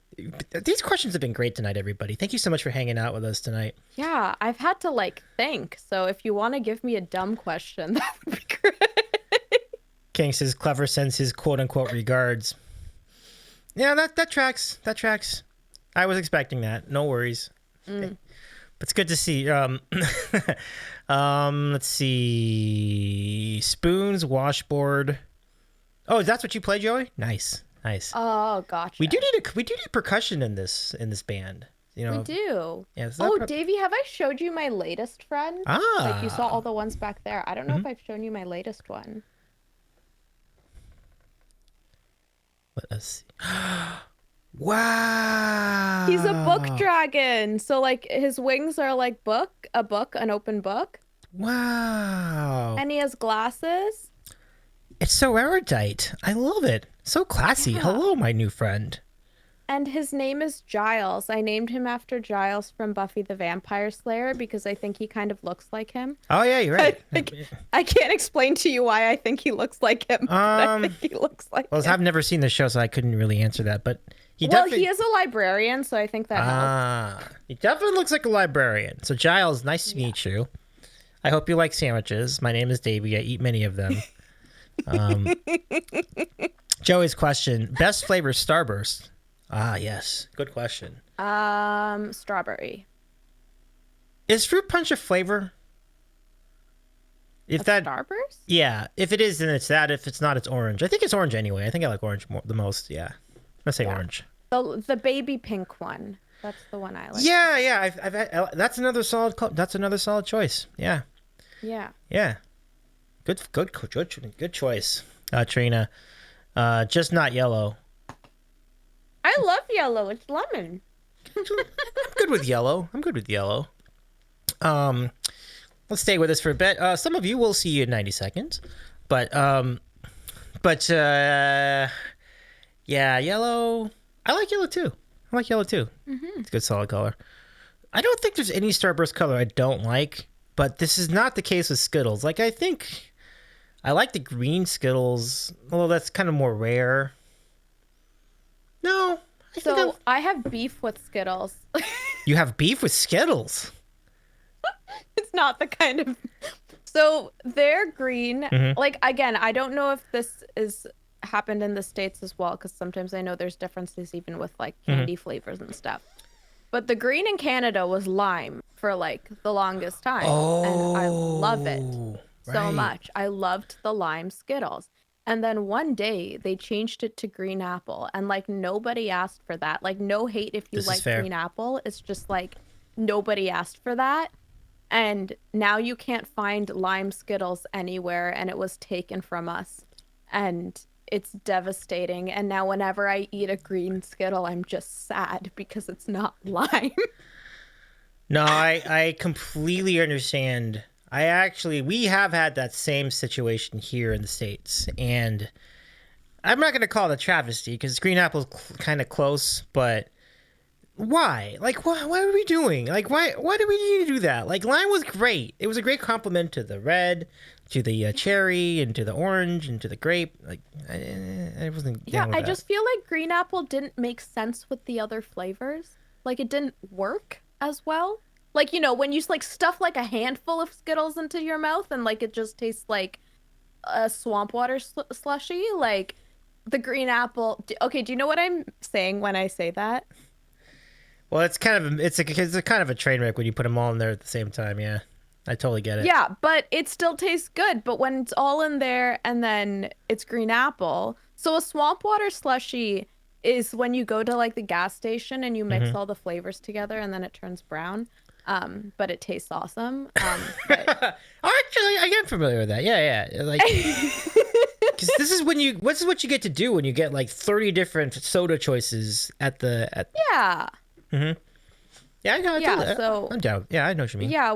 These questions have been great tonight, everybody. Thank you so much for hanging out with us tonight. Yeah, I've had to think. So if you want to give me a dumb question, that would be great. King says Clever sends his quote unquote regards. Yeah, that tracks. That tracks. I was expecting that. No worries. But it's good to see. Let's see. Spoons, washboard. Oh, that's what you play, Joey? Nice. Oh, gotcha. We do need percussion in this band. You know. We do. Yeah, Davey, have I showed you my latest friend? Ah. You saw all the ones back there. I don't know if I've shown you my latest one. Let us see. Wow. He's a book dragon. So his wings are like an open book. Wow. And he has glasses. It's so erudite. I love it. So classy. Yeah. Hello, my new friend. And his name is Giles. I named him after Giles from Buffy the Vampire Slayer because I think he kind of looks like him. Oh yeah, you're right. I can't explain to you why I think he looks like him. But I think he looks like him. I've never seen the show, so I couldn't really answer that. But he he is a librarian, so I think that helps. He definitely looks like a librarian. So Giles, nice to meet you. I hope you like sandwiches. My name is Davey. I eat many of them. Joey's question: best flavor Starburst. Ah, yes. Good question. Strawberry. Is fruit punch a flavor? Starburst? Yeah. If it is, then it's that. If it's not, it's orange. I think it's orange anyway. I think I like orange the most. Yeah. Let's say orange. The baby pink one. That's the one I like. Yeah. I've had, that's another solid. That's another solid choice. Yeah. Yeah. Yeah. Good choice, Trina. Just not yellow. I love yellow. It's lemon. I'm good with yellow. Let's stay with us for a bit. Some of you will see you in 90 seconds, but yeah, yellow. I like yellow too. Mm-hmm. It's a good solid color. I don't think there's any Starburst color I don't like, but this is not the case with Skittles. I think I like the green Skittles, although that's kind of more rare. No. I have beef with Skittles. You have beef with Skittles? It's not the kind of... So they're green. Mm-hmm. Again, I don't know if this is happened in the States as well, because sometimes I know there's differences even with candy flavors and stuff. But the green in Canada was lime for the longest time. And I love it so much. I loved the lime Skittles. And then one day they changed it to green apple, and nobody asked for that. No hate if you like green apple. It's just nobody asked for that. And now you can't find lime Skittles anywhere, and it was taken from us. And it's devastating. And now whenever I eat a green Skittle, I'm just sad because it's not lime. No, I completely understand. We have had that same situation here in the States, and I'm not going to call it a travesty because green apple's kind of close, but why? Like, why are we doing? Like, why do we need to do that? Like, lime was great. It was a great compliment to the red, to the cherry, and to the orange, and to the grape. Like, I wasn't down with I that. just feel like green apple didn't make sense with the other flavors. Like, it didn't work as well. Like, you know, when you like stuff like a handful of Skittles into your mouth and like it just tastes like a swamp water slushy, like the green apple. Okay, do you know what I'm saying when I say that? Well, it's a kind of a train wreck when you put them all in there at the same time. Yeah, I totally get it. Yeah, but it still tastes good. But when it's all in there and then it's green apple. So a swamp water slushy is when you go to like the gas station and you mix all the flavors together and then it turns brown. But it tastes awesome. But... Actually, I get familiar with that. Yeah. Like, because this is what you get to do when you get like 30 different soda choices at. Yeah. Mm-hmm. Yeah, I know. Yeah, so I'm down. Yeah, I know what you mean. Yeah,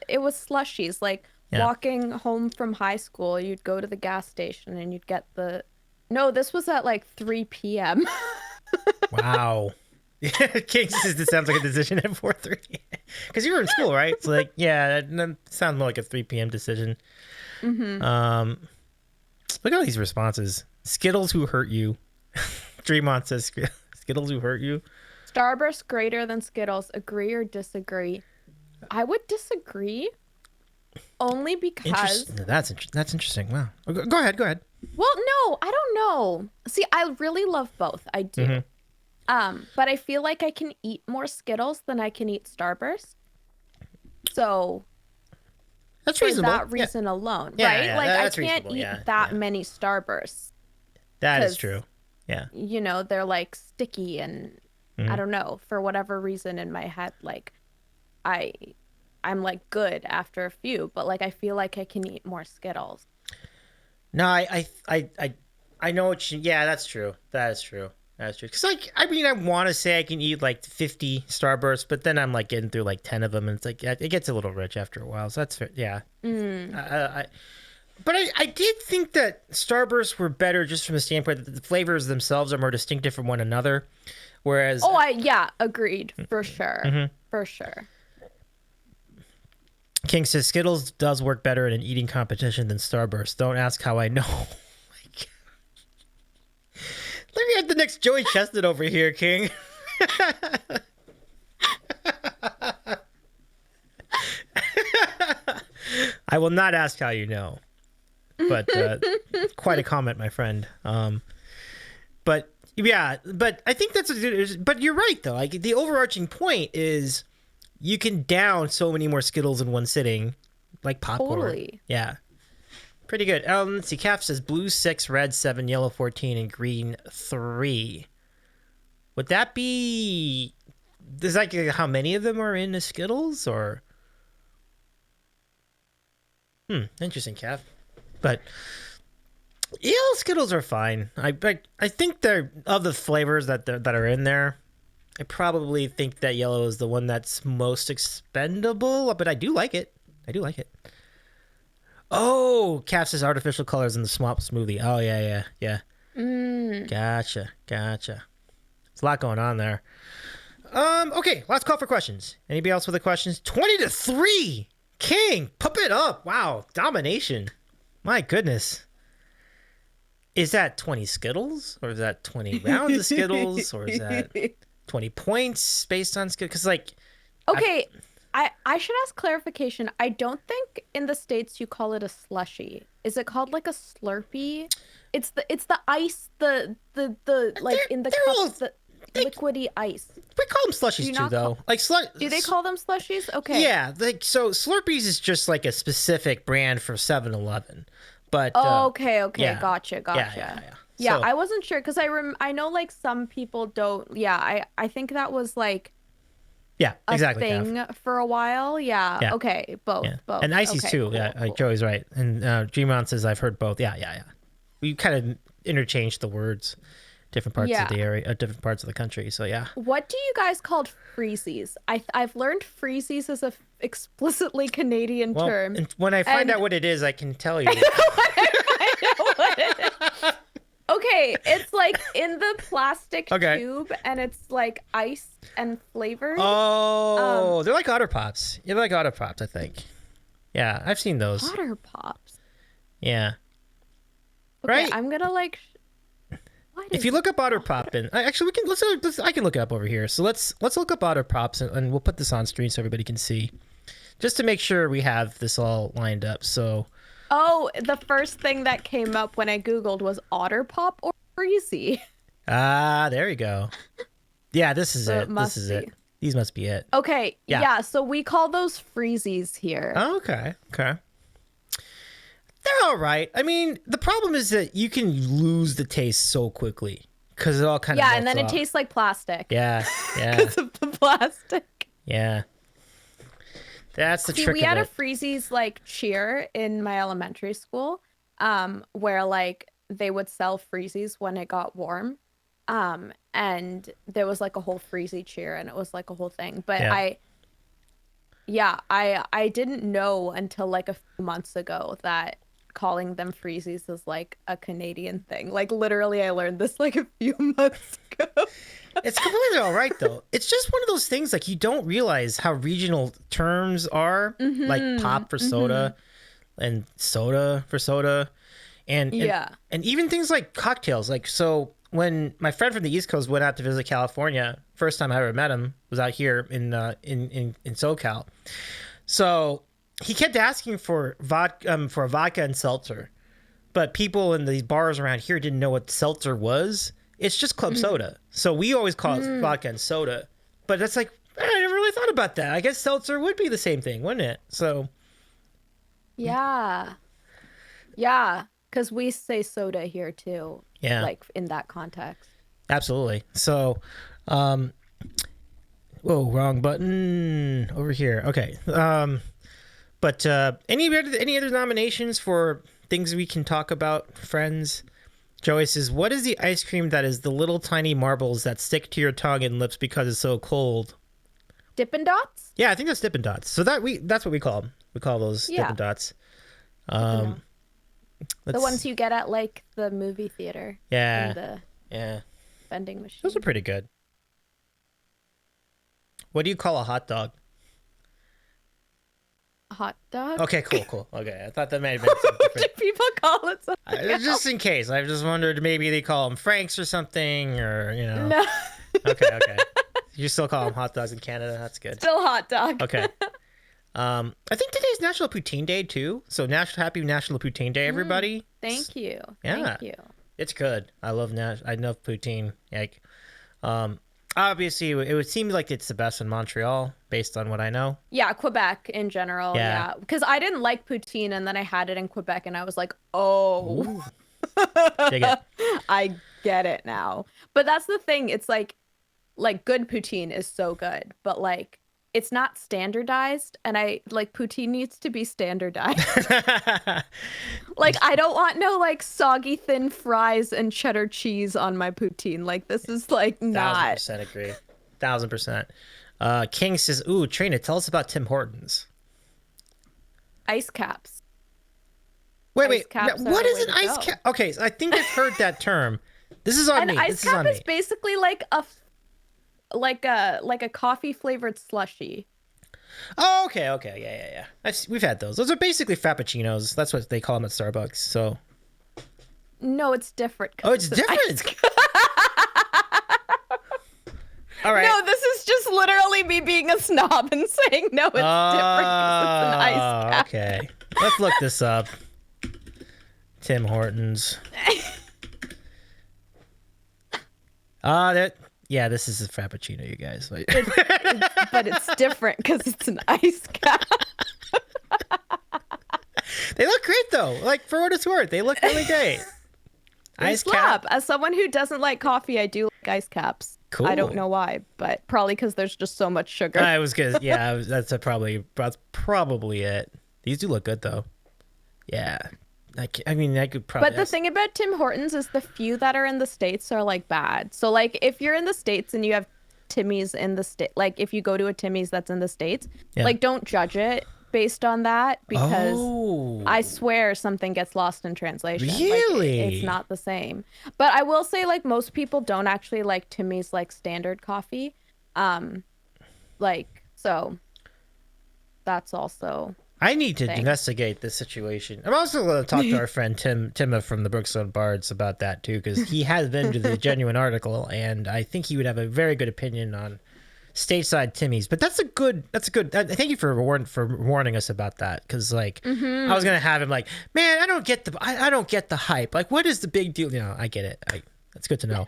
it was slushies. Like walking home from high school, you'd go to the gas station and you'd get the. No, this was at like 3 p.m. Wow. King says this sounds like a decision at 4:30. Because you were in school, right? So like, yeah, that sounds more like a 3 p.m. decision. Mm-hmm. Look at all these responses. Skittles who hurt you. Dreamont says Skittles who hurt you. Starburst greater than Skittles. Agree or disagree? I would disagree. Only because That's interesting. Wow. Go ahead. Well, no, I don't know. See, I really love both. I do. Mm-hmm. But I feel like I can eat more Skittles than I can eat Starburst. So that's for reasonable. that reason alone, Yeah, right? yeah, Like I that's can't reasonable. eat that many Starbursts. That is 'cause, true. Yeah. You know, they're like sticky and I don't know, for whatever reason in my head, like I'm like good after a few, but like I feel like I can eat more Skittles. No, I know what you. Yeah, that's true. That is true. That's true. Because like, I mean, I want to say I can eat like 50 Starbursts, but then I'm like getting through like 10 of them, and it's like it gets a little rich after a while. So that's fair. Yeah. But I did think that Starbursts were better just from the standpoint that the flavors themselves are more distinctive from one another, whereas. Agreed for sure, for sure. King says Skittles does work better in an eating competition than Starburst. Don't ask how I know. Let me have the next Joey Chestnut over here, King. I will not ask how you know, but quite a comment, my friend. But I think but you're right though. Like the overarching point is you can down so many more Skittles in one sitting, like popcorn. Totally. Yeah. Pretty good. Let's see. Calf says blue 6, red 7, yellow 14, and green 3. Would that be? Is that how many of them are in the Skittles, or? Interesting, Calf. But yellow Skittles are fine. I think they're of the flavors that are in there. I probably think that yellow is the one that's most expendable, but I do like it. Oh, Calf says artificial colors in the swamp smoothie. Oh, yeah. Gotcha. There's a lot going on there. Okay, last call for questions. Anybody else with the questions? 20-3! King, pump it up. Wow, domination. My goodness. Is that 20 Skittles? Or is that 20 rounds of Skittles? Or is that 20 points based on Skittles? Because, like... Okay, I should ask clarification. I don't think in the States you call it a slushy. Is it called like a Slurpee? It's the ice, the like in the cups, the liquidy ice. We call them slushies too, though. Do they call them slushies? Okay. Yeah, like so Slurpees is just like a specific brand for 7-Eleven. But okay, yeah. Gotcha. Yeah, So, I wasn't sure because I know like some people don't. Yeah, I think that was like exactly. a thing for a while. Yeah. Okay. Both. And Icy's okay, too. cool, Yeah, cool. like Joey's right. And Dreamon says I've heard both. Yeah. We kind of interchanged the words, different parts of the area, different parts of the country. So yeah. What do you guys call freezies? I've learned freezies is a explicitly Canadian term. And when I find out what it is, I can tell you. I know what it is. Okay, it's like in the plastic Okay. tube, and it's like ice and flavored. Oh, they're like Otter Pops. They're like Otter Pops, I think. Yeah, I've seen those. Otter Pops. Yeah. Okay, Right? I'm gonna like. What If is you look up Otter Pop, and actually we can let's I can look it up over here. So let's look up Otter Pops, and we'll put this on screen so everybody can see, just to make sure we have this all lined up. So. Oh, the first thing that came up when I Googled was Otter Pop or Freezy. Ah, there you go. Yeah, this is So it. This is it. These must be it. Okay, Yeah. yeah, so we call those Freezies here. Oh, okay. They're all right. I mean, the problem is that you can lose the taste so quickly because it all kind of Yeah, and then it tastes like plastic. Yeah, yeah, Because of the plastic. yeah. That's the See, trick we of had a it. Freezies like cheer in my elementary school, where like they would sell Freezies when it got warm, and there was like a whole Freezy cheer, and it was like a whole thing. But Yeah. I didn't know until like a few months ago that calling them Freezies is like a Canadian thing. Like literally, I learned this like a few months ago. It's completely all right though. It's just one of those things like you don't realize how regional terms are, like pop for soda and soda for soda. And Yeah. and even things like cocktails. Like, so when my friend from the East Coast went out to visit California, first time I ever met him was out here in SoCal. So he kept asking for a vodka and seltzer, but people in these bars around here didn't know what seltzer was. It's just club soda. So we always call it vodka and soda. But that's like, I never really thought about that. I guess seltzer would be the same thing, wouldn't it? So Yeah. Yeah. Because we say soda here too. Yeah. Like in that context. absolutely. So, whoa, wrong button over here. Okay. But any other nominations for things we can talk about, friends? Joey says, what is the ice cream that is the little tiny marbles that stick to your tongue and lips because it's so cold? Dippin' Dots? Yeah, I think that's Dippin' Dots. So that's what we call them. We call those Yeah. Dippin' Dots. The let's- ones you get at like the movie theater. Yeah. In the Yeah. vending machine. Those are pretty good. What do you call a hot dog? Hot dog? Okay, cool. Okay, I thought that might have been something different. People call it something else. Just in case. I just wondered maybe they call them Franks or something, or, you know. No, Okay. You still call them hot dogs in Canada? That's good. still hot dog. Okay. I think today's National Poutine Day, too. So happy National Poutine Day, everybody. Thank you. Yeah. Thank you. It's good. I love poutine. Like, obviously, it would seem like it's the best in Montreal, based on what I know. Yeah, Quebec in general. Yeah. Yeah. Because I didn't like poutine and then I had it in Quebec and I was like, oh, Dig it. I get it now. But that's the thing. It's like good poutine is so good, but like it's not standardized. And poutine needs to be standardized. Like, I don't want no like soggy thin fries and cheddar cheese on my poutine. Like, this is like not. 1000% agree. 1000%. King says, ooh, Trina, tell us about Tim Hortons. Ice caps. Wait. caps What are is the an way to ice go. cap? Okay, so I think I've heard that term. This is on An me. ice This is cap on is me. basically like a coffee flavored slushy. Oh, okay. Yeah. We've had those. Those are basically frappuccinos. That's what they call them at Starbucks. So. No, it's different. 'cause Oh, it's an different. ice cap. All right. No, this is just literally me being a snob and saying no, it's different because it's an ice cap. Okay. Let's look this up. Tim Hortons. Yeah, this is a frappuccino, you guys. Wait. But it's different because it's an ice cap. They look great though. Like, for what it's worth, they look really great. Ice cap. As someone who doesn't like coffee, I do like ice caps. Cool. I don't know why, but probably because there's just so much sugar. I was good. Yeah, that's probably it. These do look good though. Yeah. I could probably. But the thing about Tim Hortons is the few that are in the States are like bad. So like if you're in the States and you have Timmy's in the state, like if you go to a Timmy's that's in the States, Yeah. like don't judge it based on that because Oh. I swear something gets lost in translation. Really? Like, it's not the same. But I will say, like, most people don't actually like Timmy's like standard coffee. So that's also. I need to thing. investigate this situation. I'm also going to talk to our friend Timma from the BrookstoneBards about that too, because he has been to the genuine article, and I think he would have a very good opinion on stateside Timmy's. But that's a good. Thank you for warning us about that, because like I was gonna have him like, man, I don't get the hype. Like, what is the big deal? You know, I get it. That's good to know.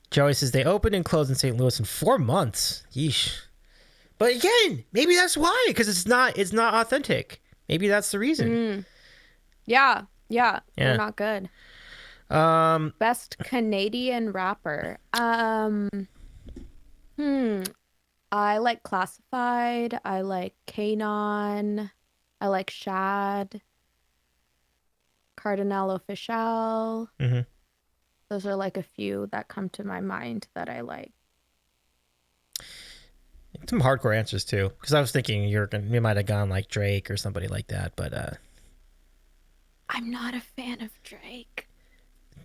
Joey says they opened and closed in St. Louis in 4 months. Yeesh. But again, maybe that's why, because it's not authentic. Maybe that's the reason. Yeah, they're not good. Best Canadian rapper. I like Classified. I like Kanon. I like Shad. Cardinal Official. Mm-hmm. Those are like a few that come to my mind that I like. Some hardcore answers too, because I was thinking you might have gone like Drake or somebody like that, but I'm not a fan of Drake.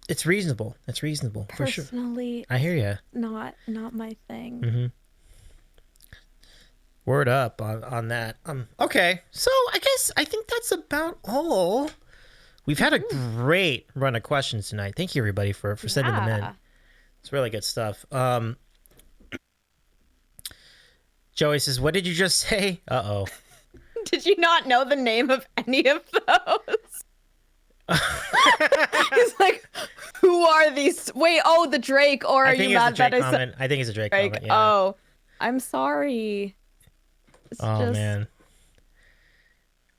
It's reasonable. It's reasonable for sure. Personally, I hear you. Not my thing. Mm-hmm. Word up on that. Okay, so I think that's about all. We've had a great run of questions tonight. Thank you everybody for sending them in. It's really good stuff. Joey says, what did you just say? Uh-oh. Did you not know the name of any of those? He's like, who are these? Wait, the Drake, or are you mad that I said? I think it's a Drake comment, yeah. Oh, I'm sorry. Man.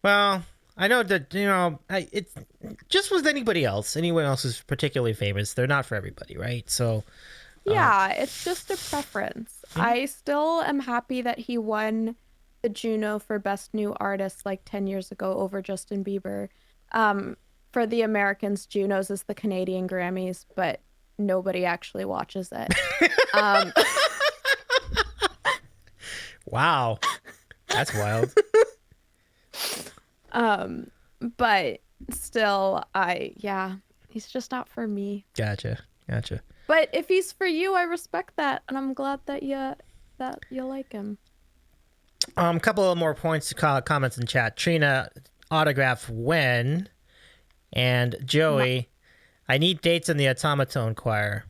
Well, I know that, it's just with anybody else. Anyone else who's particularly famous, they're not for everybody, right? So... Yeah, it's just a preference. I still am happy that he won the Juno for Best New Artist like 10 years ago over Justin Bieber. For the Americans, Junos is the Canadian Grammys, but nobody actually watches it. Wow. That's wild. But still, he's just not for me. Gotcha. But if he's for you, I respect that, and I'm glad that you like him. A couple of more points, comments in chat. Trina, autograph when? And Joey, I need dates in the automaton choir.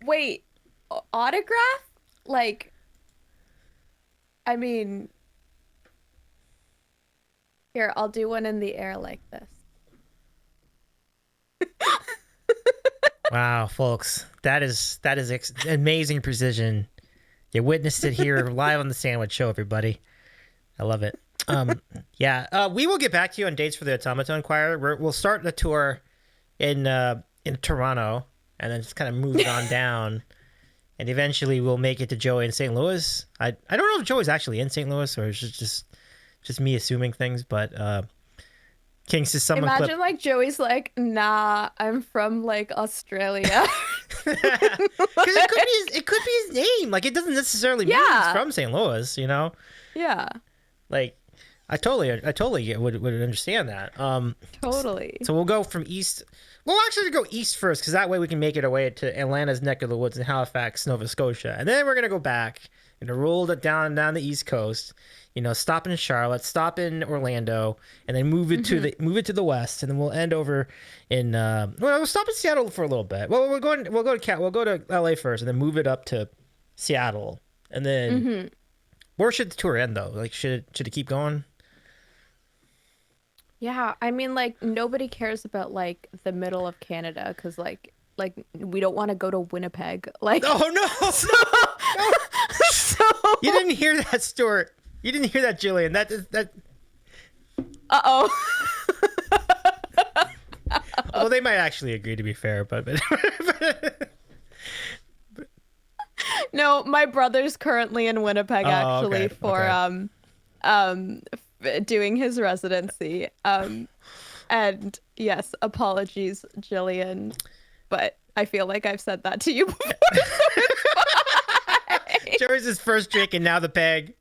Wait, autograph? Like, I mean, here, I'll do one in the air like this. Wow, folks, that is amazing precision. You witnessed it here live on the Sandwich Show, everybody. I love it. We will get back to you on dates for the Automaton Choir. We'll start the tour in Toronto, and then just kind of move it on down, and eventually we'll make it to Joey in St. Louis. I don't know if Joey's actually in St. Louis or it's just me assuming things, but. King says someone imagine like Joey's like, nah, I'm from like Australia. Because it could be his name. Like, it doesn't necessarily mean he's from St. Louis, you know? Yeah. Like, I totally would understand that. Totally. So we'll go from east. We'll actually go east first, because that way we can make it our way to Atlanta's neck of the woods in Halifax, Nova Scotia, and then we're gonna go back and roll it down the East Coast. Stop in Charlotte, stop in Orlando, and then move it to the west, and then we'll end over in we'll stop in Seattle for a little bit. Well, we'll go to LA first, and then move it up to Seattle, and then where should the tour end though? Like, should it keep going? Yeah, I mean, like, nobody cares about like the middle of Canada, because like we don't want to go to Winnipeg. Like, oh no, no. So You didn't hear that, Stuart. You didn't hear that, Jillian. That. Uh-oh. Well, they might actually agree, to be fair, but No, my brother's currently in Winnipeg actually for doing his residency. And yes, apologies, Jillian, but I feel like I've said that to you before. So it's fine. Joey's first drink and now the peg.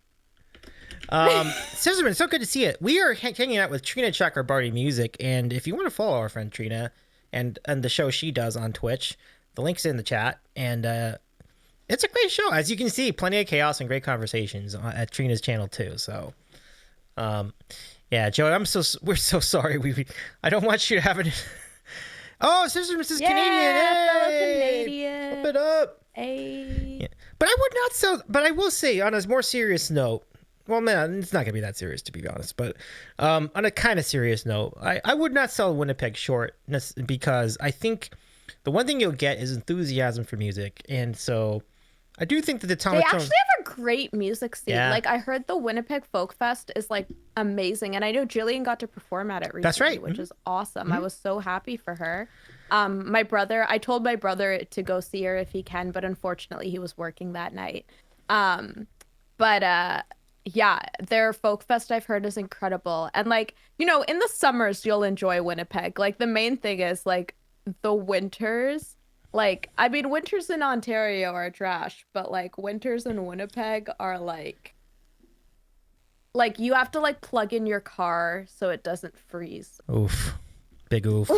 Scissorman, so good to see it. We are hanging out with Trina Chakrabarti Music, and if you want to follow our friend Trina and the show she does on Twitch, the link's in the chat, and it's a great show. As you can see, plenty of chaos and great conversations at Trina's channel too. So, yeah, Joey, we're so sorry. I don't want you to have it. Oh, Scissorman is Canadian. Fellow Hey, Canadian. pump it up. Hey. Yeah. But I would not sell. But I will say, on a more serious note, well, man, it's not gonna be that serious to be honest. But on a kind of serious note, I would not sell Winnipeg short because I think the one thing you'll get is enthusiasm for music, and so I do think that the They actually have a great music scene. Yeah. Like I heard the Winnipeg Folk Fest is like amazing, and I know Jillian got to perform at it recently, That's right. which is awesome. I was so happy for her. I told my brother to go see her if he can, but unfortunately he was working that night. Yeah, their folk fest I've heard is incredible. And like, you know, in the summers you'll enjoy Winnipeg. Like the main thing is like the winters. Like, I mean, winters in Ontario are trash, but like winters in Winnipeg are like you have to like plug in your car so it doesn't freeze. Oof, big oof.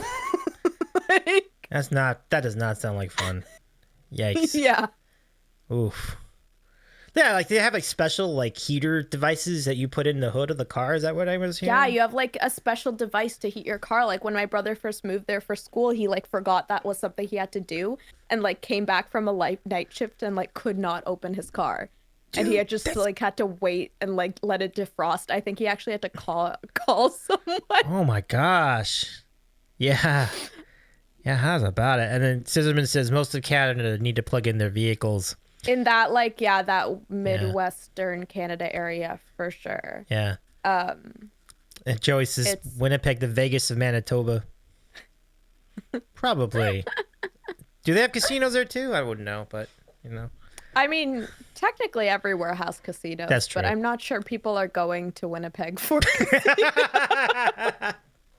Like, That does not sound like fun. Yikes. yeah. Oof. Yeah, like they have like special like heater devices that you put in the hood of the car. Is that what I was hearing? Yeah, you have like a special device to heat your car. Like when my brother first moved there for school, he like forgot that was something he had to do and like came back from a night shift and like could not open his car. And he had just like had to wait and like let it defrost. I think he actually had to call someone. Oh my gosh. Yeah. Yeah, how's about it? And then Scissorman says most of Canada need to plug in their vehicles. In that that Midwestern Canada area for sure. Yeah. And Joey says Winnipeg, the Vegas of Manitoba. Probably. Do they have casinos there too? I wouldn't know, but you know. I mean, technically everywhere has casinos. That's true. But I'm not sure people are going to Winnipeg for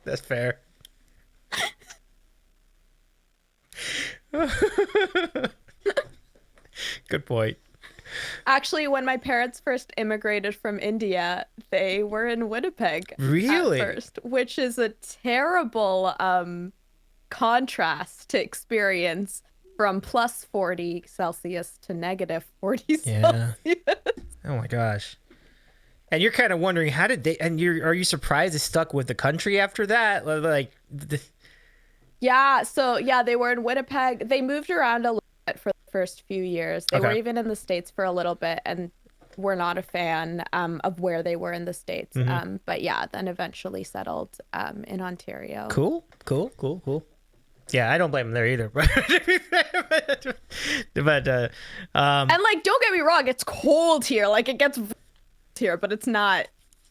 That's fair. Good point. Actually, when my parents first immigrated from India, they were in Winnipeg Really? at first, which is a terrible contrast to experience from plus 40 Celsius to negative 40 Yeah. Celsius. Oh my gosh. And you're kind of wondering how did they? And are you surprised they stuck with the country after that? Like, Yeah, so yeah, they were in Winnipeg. They moved around a little bit for the first few years. They were even in the States for a little bit and were not a fan of where they were in the States. But yeah, then eventually settled in Ontario. Cool. Yeah, I don't blame them there either. but And like, don't get me wrong, it's cold here. Like it gets here, but it's not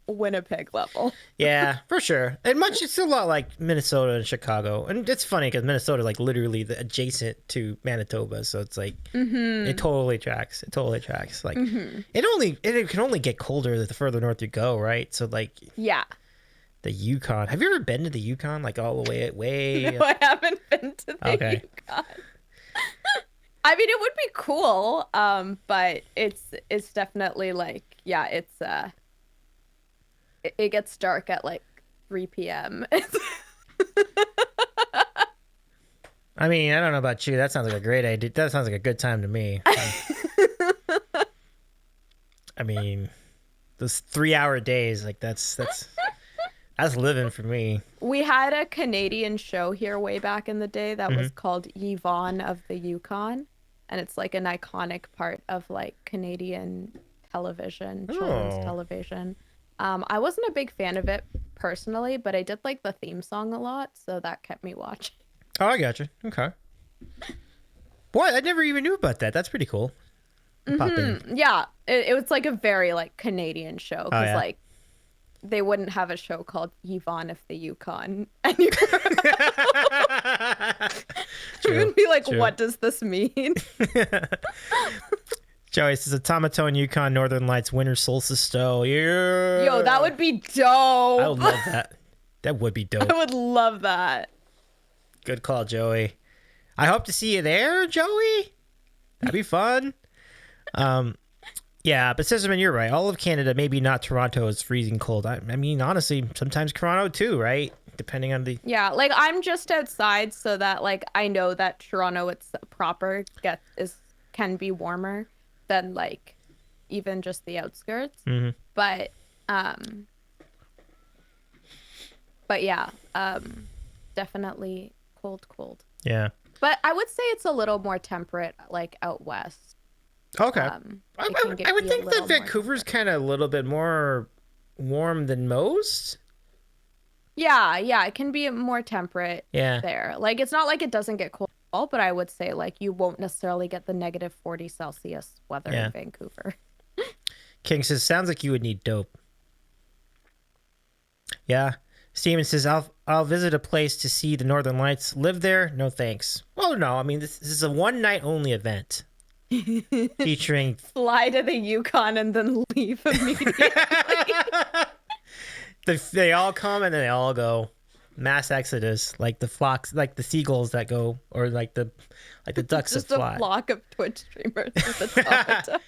Winnipeg level. yeah, for sure. And it's still a lot like Minnesota and Chicago. And it's funny because Minnesota is like literally adjacent to Manitoba, so it's like it totally tracks. Like it can only get colder the further north you go, right? So like Yeah. the Yukon. Have you ever been to the Yukon? Like all the way? No, I haven't been to the Yukon. I mean, it would be cool, but it's definitely like, yeah, it's it gets dark at like 3 p.m. I mean, I don't know about you. That sounds like a great idea. That sounds like a good time to me. I mean, those 3-hour days, like that's living for me. We had a Canadian show here way back in the day that was called Yvonne of the Yukon, and it's like an iconic part of like Canadian television, children's television. I wasn't a big fan of it personally, but I did like the theme song a lot, so that kept me watching. Oh, I gotcha. Okay. Boy, I never even knew about that. That's pretty cool. Pop in. Yeah, it was like a very like Canadian show because like they wouldn't have a show called Yvonne of the Yukon anywhere. You would be like, what does this mean? Joey says Automaton Yukon Northern Lights Winter Solstice Stow. Yeah. Yo, that would be dope. I would love that. That would be dope. I would love that. Good call, Joey. I hope to see you there, Joey. That'd be fun. Yeah, but Scissorman, you're right. All of Canada, maybe not Toronto, is freezing cold. I mean, honestly, sometimes Toronto too, right? Depending on the... Yeah, like I'm just outside so that like I know that Toronto it's proper can be warmer than like even just the outskirts. Mm-hmm. But yeah, definitely cold. Yeah. But I would say it's a little more temperate like out west. Okay. I would think that Vancouver's kind of a little bit more warm than most. Yeah, it can be more temperate there. Like, it's not like it doesn't get cold, but I would say, like, you won't necessarily get the negative 40 Celsius weather in Vancouver. King says, sounds like you would need dope. Yeah. Steven says, I'll visit a place to see the Northern Lights. Live there? No thanks. Well, no, I mean, this is a one-night-only event. Featuring... Fly to the Yukon and then leave immediately. They all come and then they all go. Mass exodus, like the flocks, like the seagulls that go, or like the ducks that fly. Just a flock of Twitch streamers with automata.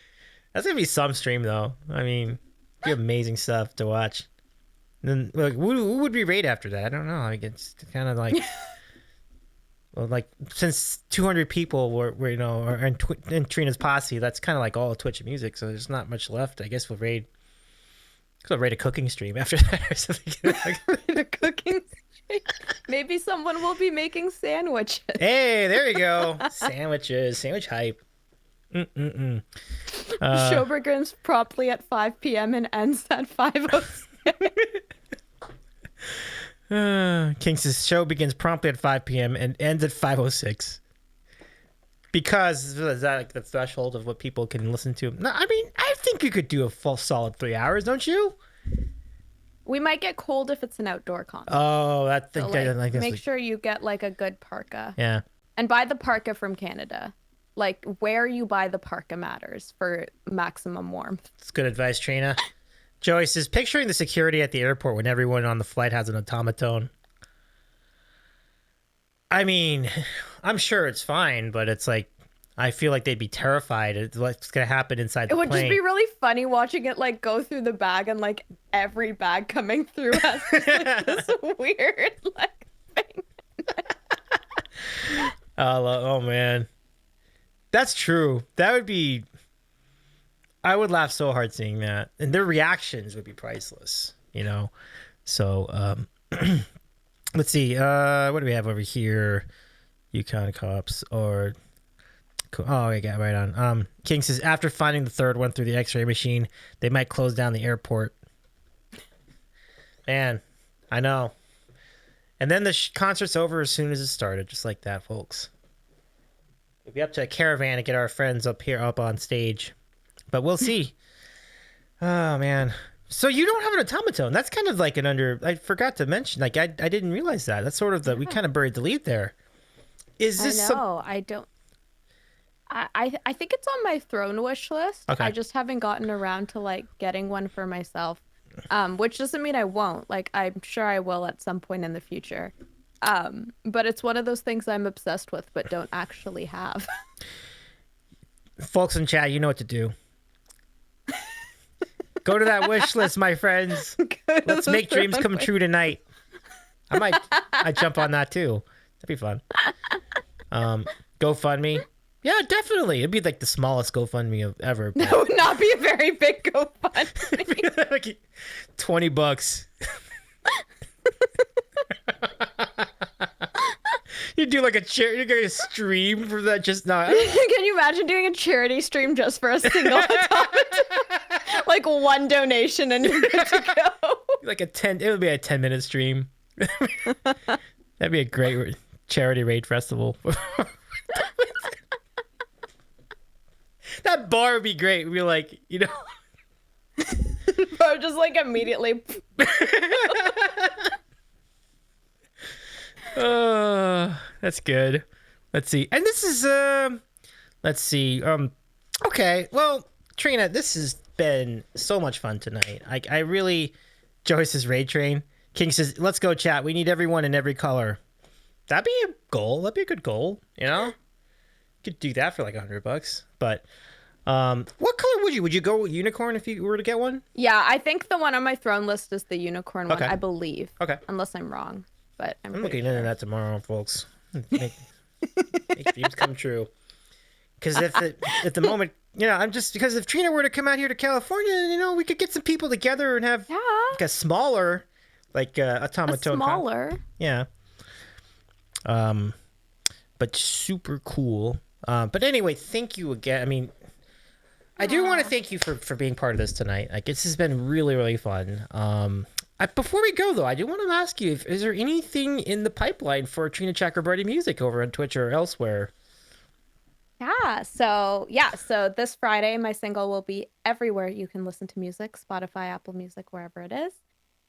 That's gonna be some stream though. I mean, be amazing stuff to watch. And then like, who would we raid after that? I don't know. Like it's kind of like, well, like since 200 people were are in Trina's posse, that's kind of like all Twitch music. So there's not much left. I guess we'll raid. I'll rate a cooking stream after that or something. Rate a cooking stream. Maybe someone will be making sandwiches. Hey, there you go. Sandwiches. Sandwich hype. Show begins promptly at 5 p.m. and ends at 5:06. King says show begins promptly at 5 p.m. and ends at 5:06. Because is that like the threshold of what people can listen to? No, I mean, I think you could do a full solid 3 hours, don't you? We might get cold if it's an outdoor concert. Oh, that thing. So, like, make sure you get like a good parka. Yeah. And buy the parka from Canada. Like where you buy the parka matters for maximum warmth. It's good advice, Trina. Joey says, picturing the security at the airport when everyone on the flight has an automaton. I mean, I'm sure it's fine, but it's like, I feel like they'd be terrified of what's going to happen inside the plane. It would just be really funny watching it like go through the bag and like every bag coming through has just, like, this weird like thing. Oh, man. That's true. That would be... I would laugh so hard seeing that. And their reactions would be priceless, you know? So, let's see. What do we have over here? Yukon cops or... Oh, I got right on. King says, after finding the third one through the x-ray machine, they might close down the airport. Man, I know. And then the concert's over as soon as it started, just like that, folks. We'll be up to a caravan to get our friends up on stage. But we'll see. Oh, man. So you don't have an automaton. That's kind of like I forgot to mention. Like, I didn't realize that. That's sort of we kind of buried the lead there. Is this... I don't... I think it's on my throne wish list. Okay. I just haven't gotten around to like getting one for myself, which doesn't mean I won't. Like I'm sure I will at some point in the future. But it's one of those things I'm obsessed with, but don't actually have. Folks in chat, you know what to do. Go to that wish list, my friends. Let's make dreams come true tonight. I'd jump on that too. That'd be fun. GoFundMe. Yeah, definitely. It'd be like the smallest GoFundMe ever. That would not be a very big GoFundMe. Like $20. You do like a charity stream for that just now. Can you imagine doing a charity stream just for a single automaton? Like one donation and you're good to go. Like it would be a 10-minute stream. That'd be a great charity raid festival. That bar would be great. We'd be like, you know. Or just like immediately. That's good. Let's see. And this is, let's see. Okay. Well, Trina, this has been so much fun tonight. I really, Joyce's raid train. King says, let's go chat. We need everyone in every color. That'd be a goal. That'd be a good goal. You know? Could do that for like $100, but What color would you go unicorn if you were to get one? Yeah, I think the one on my throne list is the unicorn one, Okay. I believe. Okay. Unless I'm wrong, but I'm looking sure. into that tomorrow, folks. Make dreams come true. Because at the moment, I'm just because if Trina were to come out here to California, we could get some people together and have like a smaller, like automaton. Smaller. Yeah. But super cool. But anyway, thank you again. I mean, I do want to thank you for being part of this tonight. Like, this has been really, really fun. Before we go, though, I do want to ask you, is there anything in the pipeline for Trina Chakrabarti music over on Twitch or elsewhere? So this Friday, my single will be everywhere you can listen to music, Spotify, Apple Music, wherever it is.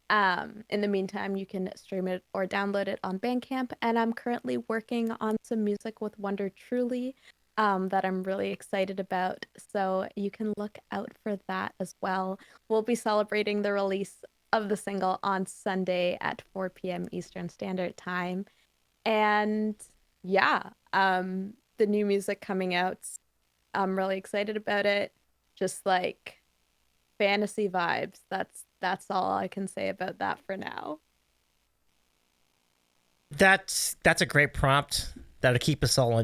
In the meantime, you can stream it or download it on Bandcamp, and I'm currently working on some music with Wonder Truly that I'm really excited about, so you can look out for that as well. We'll be celebrating the release of the single on Sunday at 4 p.m. Eastern Standard Time, and the new music coming out, I'm really excited about it. Just like fantasy vibes. That's all I can say about that for now. That's a great prompt. That'll keep us all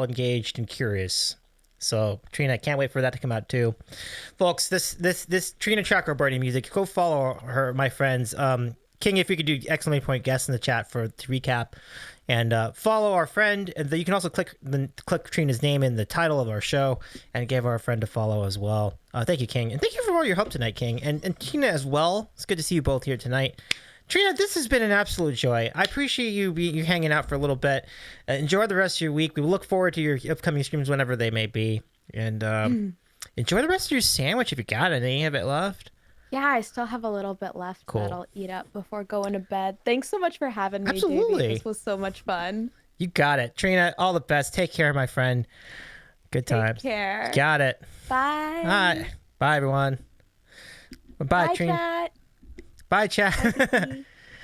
engaged and curious. So Trina, I can't wait for that to come out too, folks. This Trina Chakrabarti music. Go follow her, my friends. King, if you could do exclamation point guest in the chat to recap, and follow our friend. And you can also click Trina's name in the title of our show and give our friend a follow as well. Thank you, King, and thank you for all your help tonight, King, and Trina as well. It's good to see you both here tonight. Trina, this has been an absolute joy. I appreciate you hanging out for a little bit. Enjoy the rest of your week. We look forward to your upcoming streams whenever they may be. And enjoy the rest of your sandwich if you got any of it left. Yeah, I still have a little bit left that I'll eat up before going to bed. Thanks so much for having me, Absolutely. Davey. This was so much fun. You got it. Trina, all the best. Take care, my friend. Good times. Take care. Got it. Bye. Bye. Bye, everyone. Bye, Trina. Chat. Bye, chat.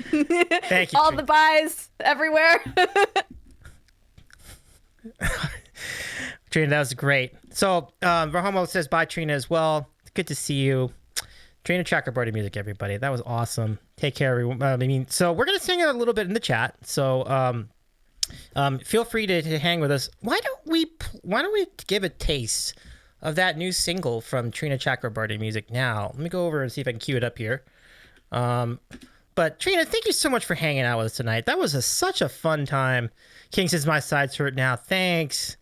Thank you. All Trina. the buys everywhere. Trina, that was great. So, Rahomo says bye, Trina, as well. Good to see you. Trina Chakrabarti music, everybody. That was awesome. Take care, everyone. So we're gonna sing it a little bit in the chat. So, feel free to hang with us. Why don't we give a taste of that new single from Trina Chakrabarti music now? Let me go over and see if I can cue it up here. But Trina, thank you so much for hanging out with us tonight. That was such a fun time. King says my sides hurt now. Thanks.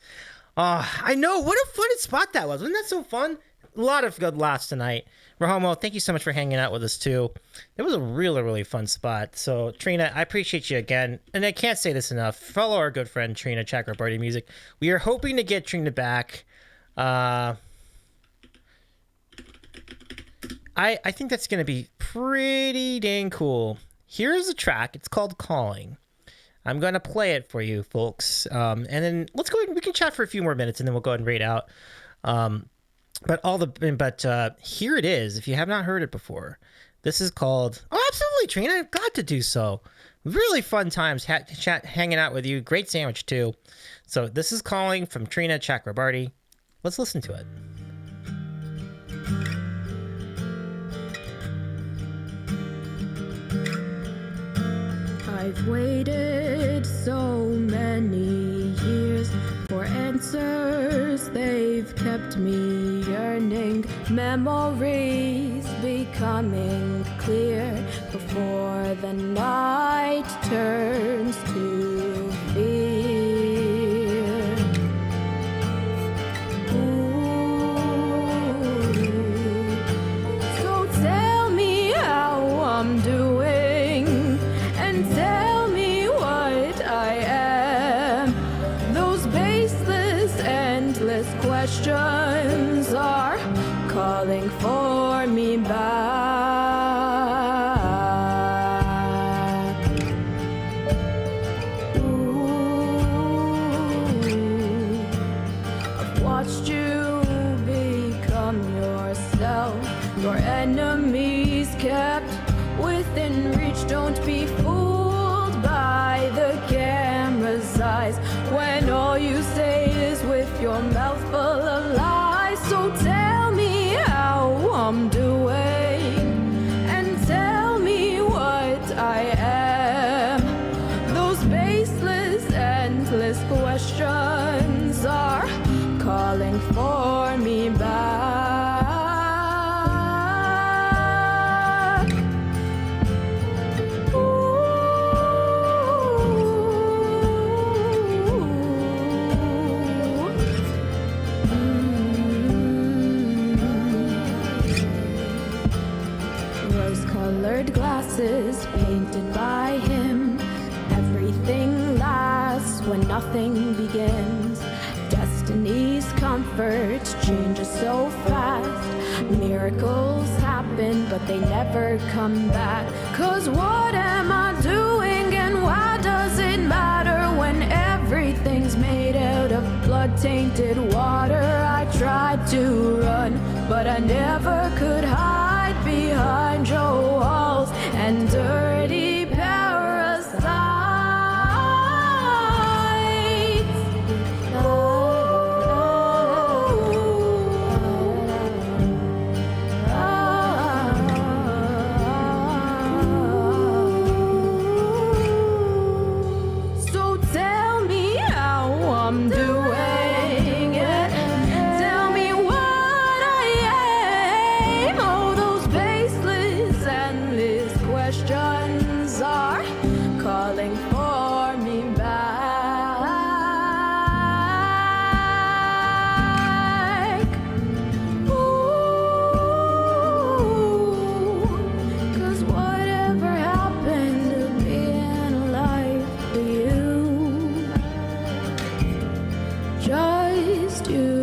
I know, what a fun spot that was. Wasn't that so fun? A lot of good laughs tonight. Rahomo, thank you so much for hanging out with us too. It was a really, really fun spot. So Trina, I appreciate you again. And I can't say this enough. Follow our good friend Trina Chakrabarti music. We are hoping to get Trina back. I think that's going to be pretty dang cool. Here's a track. It's called Calling. I'm going to play it for you folks. And then let's go ahead and we can chat for a few more minutes and then we'll go ahead and rate out. But here it is. If you have not heard it before, this is called, absolutely, Trina, I've got to do so. Really fun times hanging out with you. Great sandwich too. So this is Calling from Trina Chakrabarti. Let's listen to it. I've waited so many years for answers. They've kept me yearning. Memories becoming clear before the night turns to fear. Ooh. So tell me how I'm doing and tell me what I am. Those baseless, endless questions are calling for me back. endless questions are calling for me back. Rose-colored glasses painted by him. Everything lasts when nothing begins. Destiny's comforts changes so fast. Miracles happen, but they never come back. 'Cause what am I doing and why does it matter when everything's made out of blood-tainted water? I tried to run, but I never could hide behind your walls and dirty parasites. So tell me how I'm doing it. Tell me what I am. Oh, those baseless, endless questions are calling for me back. Ooh, 'cause whatever happened to being alive for you? Just you.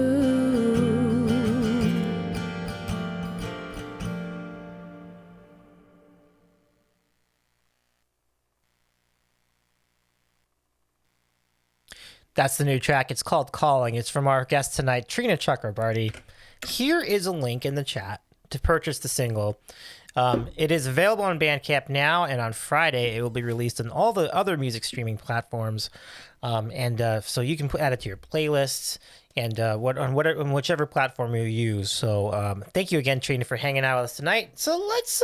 That's the new track. It's called Calling. It's from our guest tonight, Trina Chakrabarti. Here is a link in the chat to purchase the single. It is available on Bandcamp now, and on Friday it will be released on all the other music streaming platforms. So you can add it to your playlists and on whichever platform you use. So thank you again, Trina, for hanging out with us tonight. So let's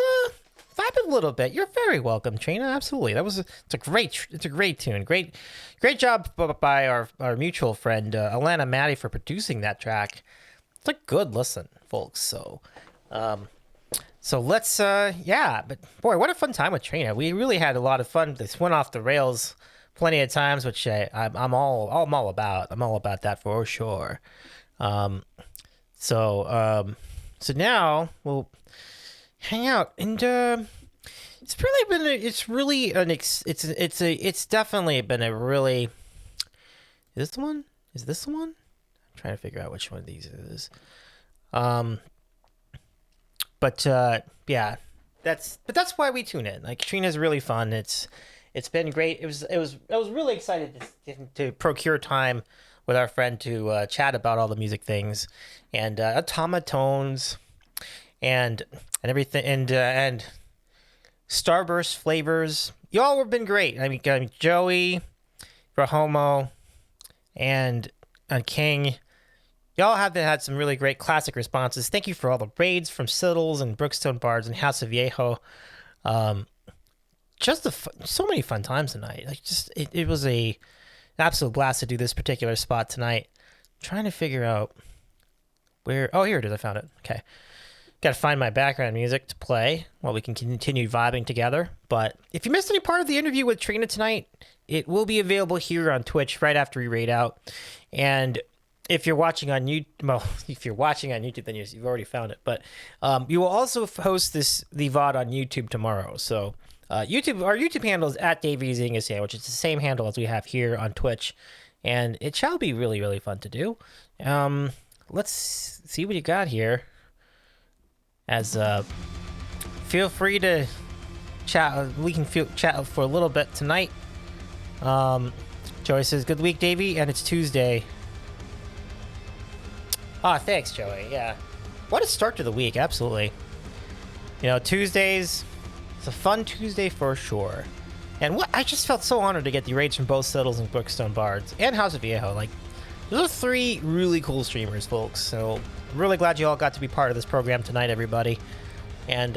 vibe it a little bit. You're very welcome, Trina. Absolutely. It's a great tune. Great job by our mutual friend Alana Matty for producing that track. It's a good listen, folks. So let's but boy, what a fun time with Trina. We really had a lot of fun. This went off the rails plenty of times, which I'm all about. I'm all about that for sure. So now we'll hang out, and it's definitely been a really. Is this the one? I'm trying to figure out which one of these it is. But that's why we tune in. Like, Trina's really fun. It's been great. I was really excited to procure time with our friend to chat about all the music things and automatones and everything and Starburst flavors. Y'all have been great. I mean Joey, Rahomo, and King. Y'all have had some really great classic responses. Thank you for all the raids from Siddles and BrookstoneBards and HouseofViejo. So many fun times tonight. Like, it was an absolute blast to do this particular spot tonight. I'm trying to figure out where. Oh, here it is. I found it. Okay. Got to find my background music to play while we can continue vibing together. But if you missed any part of the interview with Trina tonight, it will be available here on Twitch right after we raid out. And if you're watching on YouTube, then you've already found it. But you will also host the VOD on YouTube tomorrow. So our YouTube handle is at Davies Eating a Sandwich. It's the same handle as we have here on Twitch, and it shall be really, really fun to do. Let's see what you got here. As feel free to chat. We can chat for a little bit tonight. Joey says, "Good week, Davey," and it's Tuesday. Thanks, Joey. Yeah, what a start to the week. Absolutely. Tuesdays. It's a fun Tuesday for sure. And I just felt so honored to get the raids from both Siddles and BrookstoneBards and HouseofViejo. Like, those are three really cool streamers, folks. So I'm really glad you all got to be part of this program tonight, everybody. And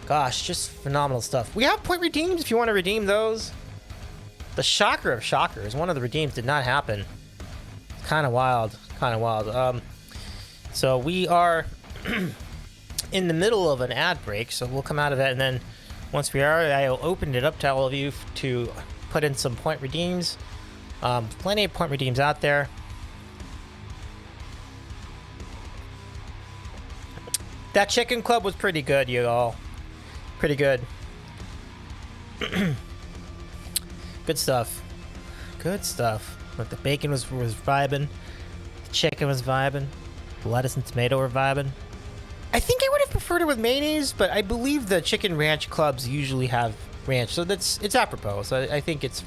gosh, just phenomenal stuff. We have point redeems if you want to redeem those. The shocker of shockers. One of the redeems did not happen. Kind of wild. Kind of wild. So we are in the middle of an ad break, so we'll come out of that, and then once we are, I'll open it up to all of you to put in some point redeems. Plenty of point redeems out there. That chicken club was pretty good, you all. Pretty good. Good stuff. Good stuff. But the bacon was vibing. The chicken was vibing. The lettuce and tomato were vibing. I think I would have preferred it with mayonnaise, but I believe the chicken ranch clubs usually have ranch, so it's apropos. So I think it's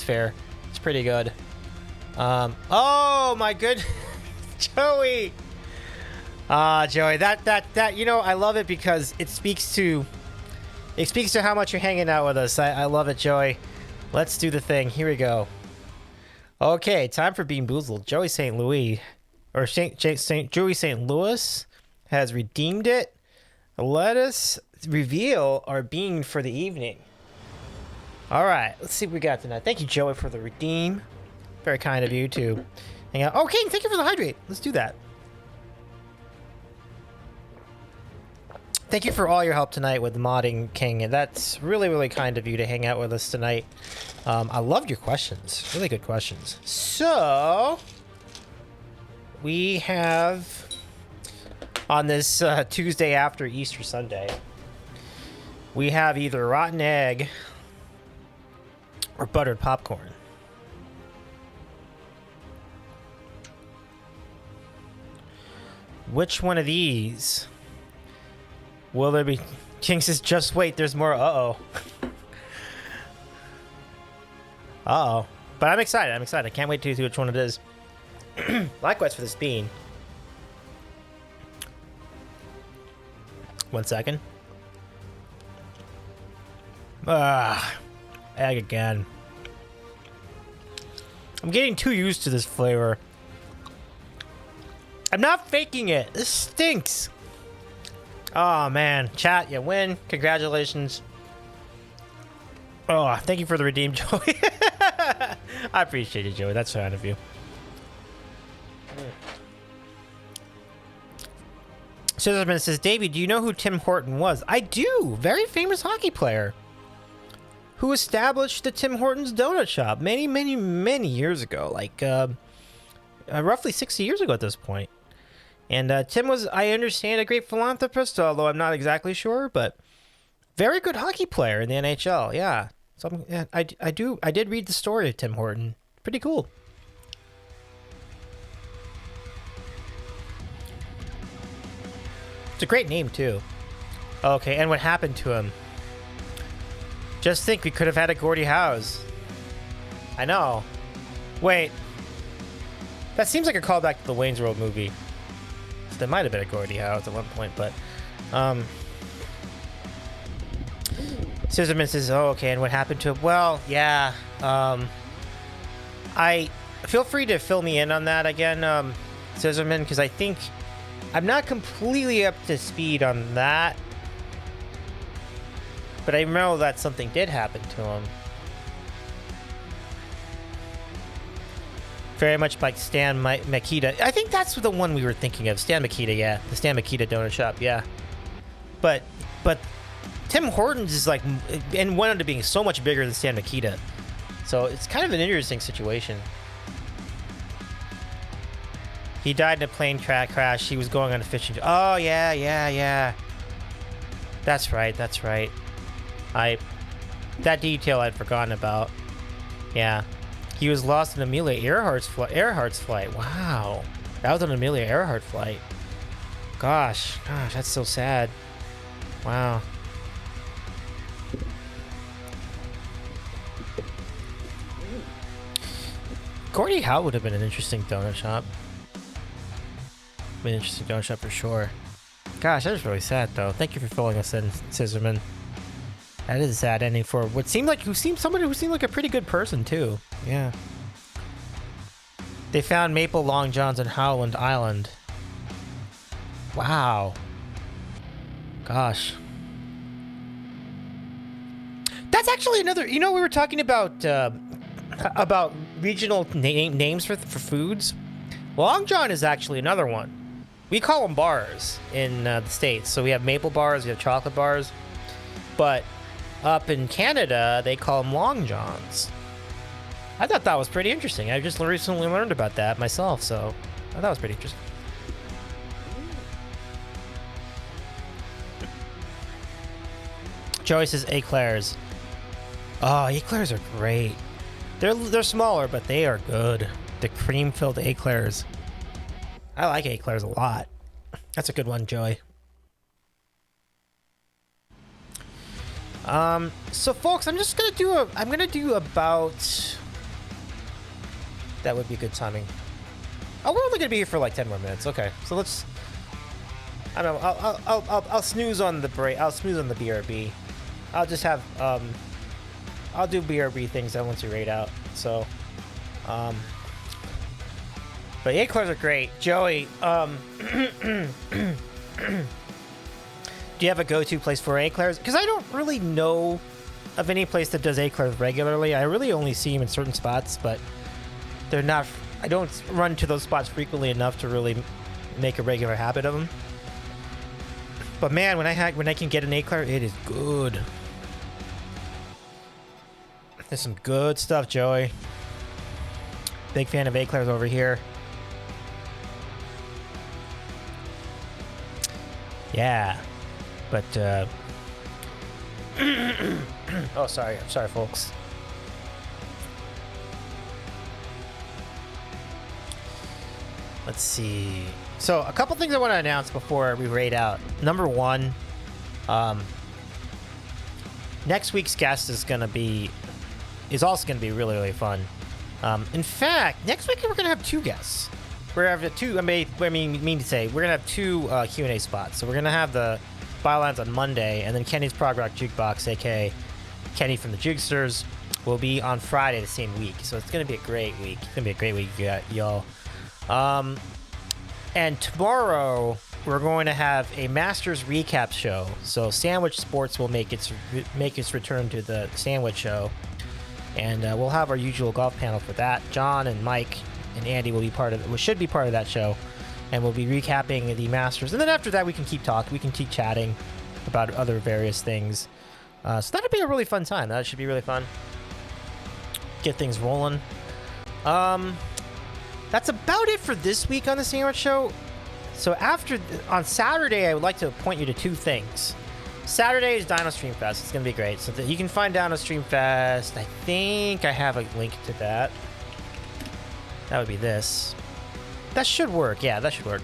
fair. It's pretty good. Oh my goodness, Joey. Joey, that you know, I love it because it speaks to how much you're hanging out with us. I love it, Joey. Let's do the thing. Here we go. Okay, time for Bean Boozled. Joey St. Louis, or Joey St. Louis has redeemed it. Let us reveal our bean for the evening. All right, let's see what we got tonight. Thank you, Joey, for the redeem. Very kind of you to hang out. Okay, thank you for the hydrate. Let's do that. Thank you for all your help tonight with modding King, and that's really, really kind of you to hang out with us tonight. I loved your questions. Really good questions. So, we have, on this Tuesday after Easter Sunday, we have either rotten egg or buttered popcorn. Which one of these will there be? King says, just wait, there's more. Uh-oh. Uh-oh. But I'm excited. I can't wait to see which one it is. Likewise for this bean. 1 second. Egg again. I'm getting too used to this flavor. I'm not faking it. This stinks. Oh, man. Chat, you win. Congratulations. Oh, thank you for the redeem, Joey. I appreciate it, Joey. That's kind of you. Scissorman says, Davey, do you know who Tim Horton was? I do. Very famous hockey player who established the Tim Hortons donut shop many, many, many years ago. Like, roughly 60 years ago at this point. And Tim was, I understand, a great philanthropist, although I'm not exactly sure, but very good hockey player in the NHL. Yeah. So yeah, I did read the story of Tim Horton. Pretty cool. It's a great name too. Okay, and what happened to him? Just think, we could have had a Gordie Howe's. I know. Wait. That seems like a callback to the Wayne's World movie. So there might have been a Gordie Howe's at one point, but Scissorman says, oh, okay, and what happened to him? Well, yeah. I feel free to fill me in on that again, Scissorman, because I think I'm not completely up to speed on that. But I know that something did happen to him. Very much like Stan Makita. I think that's the one we were thinking of. Stan Makita, yeah. The Stan Makita donut shop, yeah. But Tim Hortons is like, and went on to being so much bigger than Stan Makita. So it's kind of an interesting situation. He died in a plane crash. He was going on a fishing. Oh, yeah. That's right. That detail I'd forgotten about. Yeah. He was lost in Amelia Earhart's flight. Wow. That was an Amelia Earhart flight. Gosh, that's so sad. Wow. Gordie Howe would have been an interesting donut shop. Been an interesting donut shop for sure. Gosh, that was really sad though. Thank you for filling us in, Scissorman. That is a sad ending for what seemed like somebody who seemed like a pretty good person too. Yeah. They found Maple Long Johns on Howland Island. Wow. Gosh. That's actually another, we were talking about about regional names for foods. Long John is actually another one. We call them bars in the States. So we have maple bars, we have chocolate bars. But up in Canada, they call them Long Johns. I thought that was pretty interesting. I just recently learned about that myself, so I thought it was pretty interesting. Joey says eclairs. Oh, eclairs are great. They're smaller, but they are good. The cream-filled eclairs. I like eclairs a lot. That's a good one, Joey. So folks, I'm gonna do about. That would be good timing. Oh, we're only gonna be here for like 10 more minutes. Okay, so let's. I don't know. I'll snooze on the break. I'll snooze on the BRB. I'll just have I'll do BRB things then once you rate out. So, but eclairs are great. Joey, do you have a go-to place for eclairs? Because I don't really know of any place that does eclairs regularly. I really only see them in certain spots, but they're not. I don't run to those spots frequently enough to really make a regular habit of them. But man, when I can get an eclair, it is good. There's some good stuff, Joey. Big fan of eclairs over here. Yeah, but oh, sorry. I'm sorry, folks. Let's see. So, a couple things I want to announce before we rate out. Number one, next week's guest is also gonna be really, really fun. In fact, next week we're gonna have two guests. We're gonna have two. Mean to say we're gonna have two Q&A spots. So we're gonna have the Bylines on Monday, and then Kenny's Prog Rock Jukebox, aka Kenny from the Jugsters, will be on Friday the same week. So it's gonna be a great week. It's gonna be a great week, y'all. And tomorrow we're going to have a Masters recap show. So Sandwich Sports will make its return to the Sandwich Show, and we'll have our usual golf panel for that. John and Mike and Andy will be should be part of that show, and we'll be recapping the Masters. And then after that, we can keep talking. We can keep chatting about other various things. So that'll be a really fun time. That should be really fun. Get things rolling. That's about it for this week on the Sandwich Show. So on Saturday, I would like to point you to two things. Saturday is Dino Stream Fest. It's going to be great. So you can find Dino Stream Fest. I think I have a link to that. That would be this. That should work. Yeah, that should work.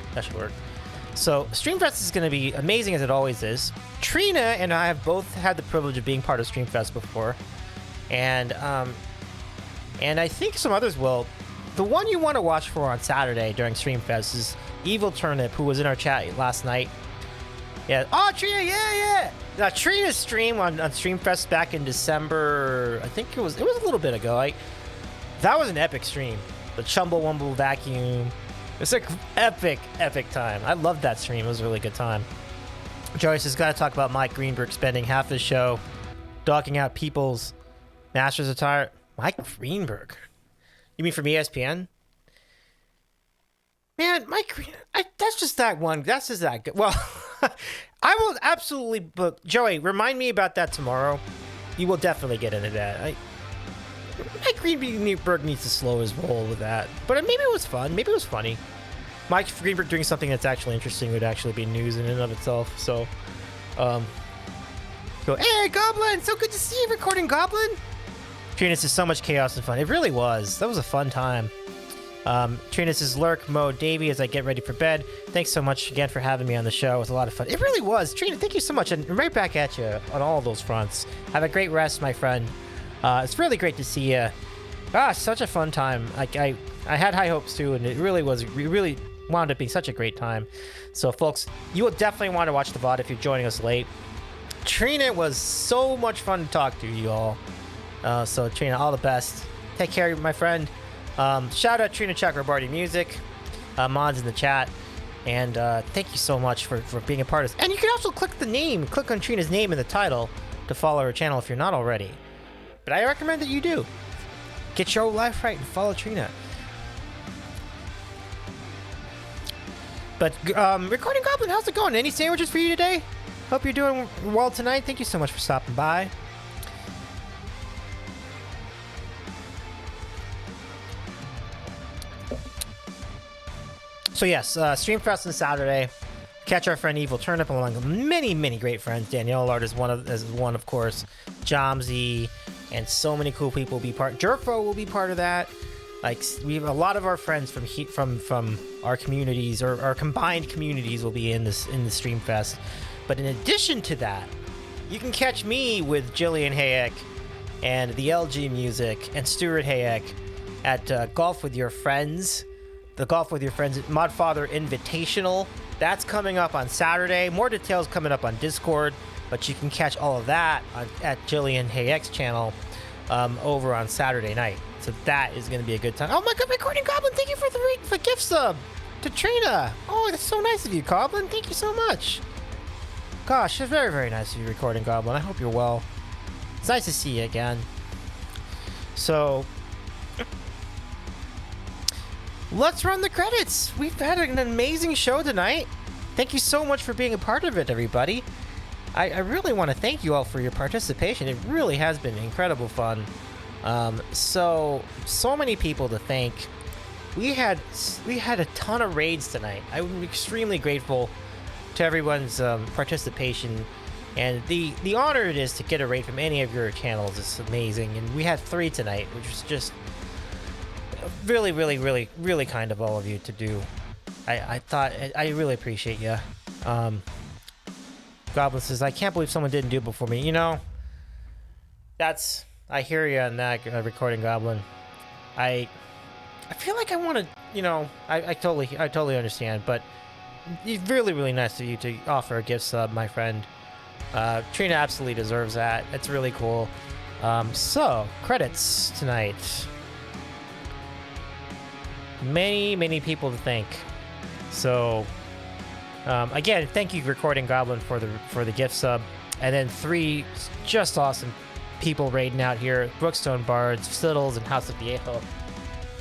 So Streamfest is going to be amazing, as it always is. Trina and I have both had the privilege of being part of Streamfest before. And I think some others will. The one you want to watch for on Saturday during Streamfest is Evil Turnip, who was in our chat last night. Yeah. Oh, Trina, yeah. Now, Trina's stream on Streamfest back in December. I think it was a little bit ago. That was an epic stream. The Chumble Wumble Vacuum. It's like epic time. I loved that stream. It was a really good time. Joyce has got to talk about Mike Greenberg spending half his show dogging out people's Masters attire. Mike Greenberg? You mean from ESPN? Man, Mike Green, that's just that one. That's just that good. Well, I will absolutely book. Joey, remind me about that tomorrow. You will definitely get into that. Mike Greenberg needs to slow his roll with that. But maybe it was fun. Maybe it was funny. Mike Greenberg doing something that's actually interesting would actually be news in and of itself. So, go, hey, Goblin! So good to see you recording, Goblin! Trina says so much chaos and fun. It really was. That was a fun time. Trina says lurk mode Davey as I get ready for bed. Thanks so much again for having me on the show. It was a lot of fun. It really was. Trina, thank you so much. And right back at you on all of those fronts. Have a great rest, my friend. It's really great to see you. Such a fun time. I had high hopes too, and it really wound up being such a great time. So folks, you will definitely want to watch the VOD if you're joining us late. Trina was so much fun to talk to, you all. So Trina, all the best. Take care, my friend. Shout out Trina Chakrabarti Music. Mods in the chat. And thank you so much for being a part of this. And you can also click on Trina's name in the title to follow her channel if you're not already. But I recommend that you do. Get your life right and follow Trina. But Recording Goblin, how's it going? Any sandwiches for you today? Hope you're doing well tonight. Thank you so much for stopping by. So yes, Streamfest on Saturday. Catch our friend Evil Turnip along with many, many great friends. Danielle Art is one, of course. Jomsy, and so many cool people will be part. Jerfo will be part of that. Like, we have a lot of our friends from our communities, or our combined communities, will be in the Streamfest. But in addition to that, you can catch me with Jillian Hayek and the LG Music and Stuart Hayek at Golf with Your Friends. The Golf with Your Friends Modfather Invitational. That's coming up on Saturday. More details coming up on Discord, but you can catch all of that at Jillian Hayek's channel over on Saturday night. So that is going to be a good time. Oh my God, Recording Goblin, thank you for the gift sub to Trina. Oh, that's so nice of you, Goblin. Thank you so much. Gosh, it's very, very nice of you, Recording Goblin. I hope you're well. It's nice to see you again. So let's run the credits. We've had an amazing show tonight. Thank you so much for being a part of it, everybody. I really want to thank you all for your participation. It really has been incredible fun. So many people to thank. We had a ton of raids tonight. I'm extremely grateful to everyone's participation, and the honor it is to get a raid from any of your channels is amazing. And we had 3 tonight, which was just really, really, really, really kind of all of you to do. I really appreciate you. Goblin says, I can't believe someone didn't do it before me. You know, I hear you on that, Recording Goblin. I feel like I want to, you know, I totally understand, but it's really, really nice of you to offer a gift sub, my friend. Trina absolutely deserves that. It's really cool. So, credits tonight. Many, many people to thank. So, again, thank you, Recording Goblin, for the gift sub, and then 3 just awesome people raiding out here: BrookstoneBards, Siddles, and HouseofViejo.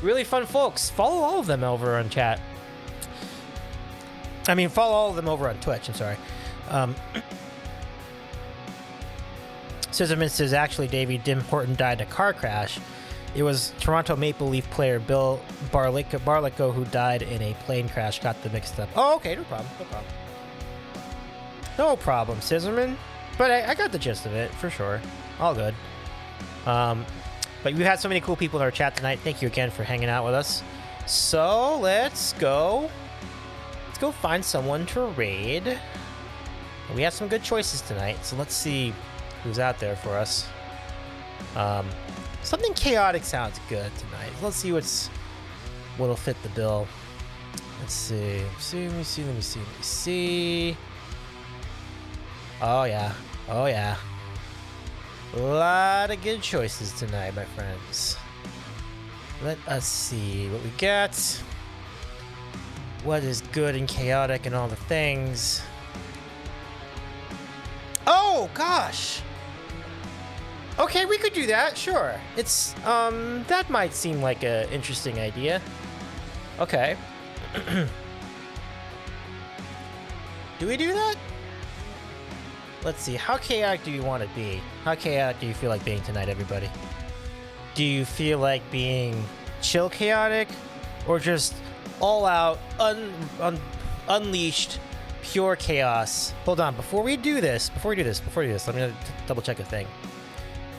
Really fun folks. Follow all of them over on chat. I mean, follow all of them over on Twitch. I'm sorry. Scissorman says, actually, Davey, Dim Horton died in a car crash. It was Toronto Maple Leaf player Bill Barlico who died in a plane crash. Got them mixed up. Oh, okay, no problem. No problem, Scissorman. But I got the gist of it, for sure. All good. But we've had so many cool people in our chat tonight. Thank you again for hanging out with us. So let's go find someone to raid. We have some good choices tonight, so let's see who's out there for us. Something chaotic sounds good tonight. Let's see what'll fit the bill. Let's see. Let me see. Oh yeah. A lot of good choices tonight, my friends. Let us see what we got. What is good and chaotic and all the things. Oh, gosh! Okay, we could do that, sure. It's, that might seem like an interesting idea. Okay. Do we do that? Let's see, how chaotic do you want to be? How chaotic do you feel like being tonight, everybody? Do you feel like being chill chaotic? Or just all out, unleashed, pure chaos? Hold on, before we do this, let me double check a thing.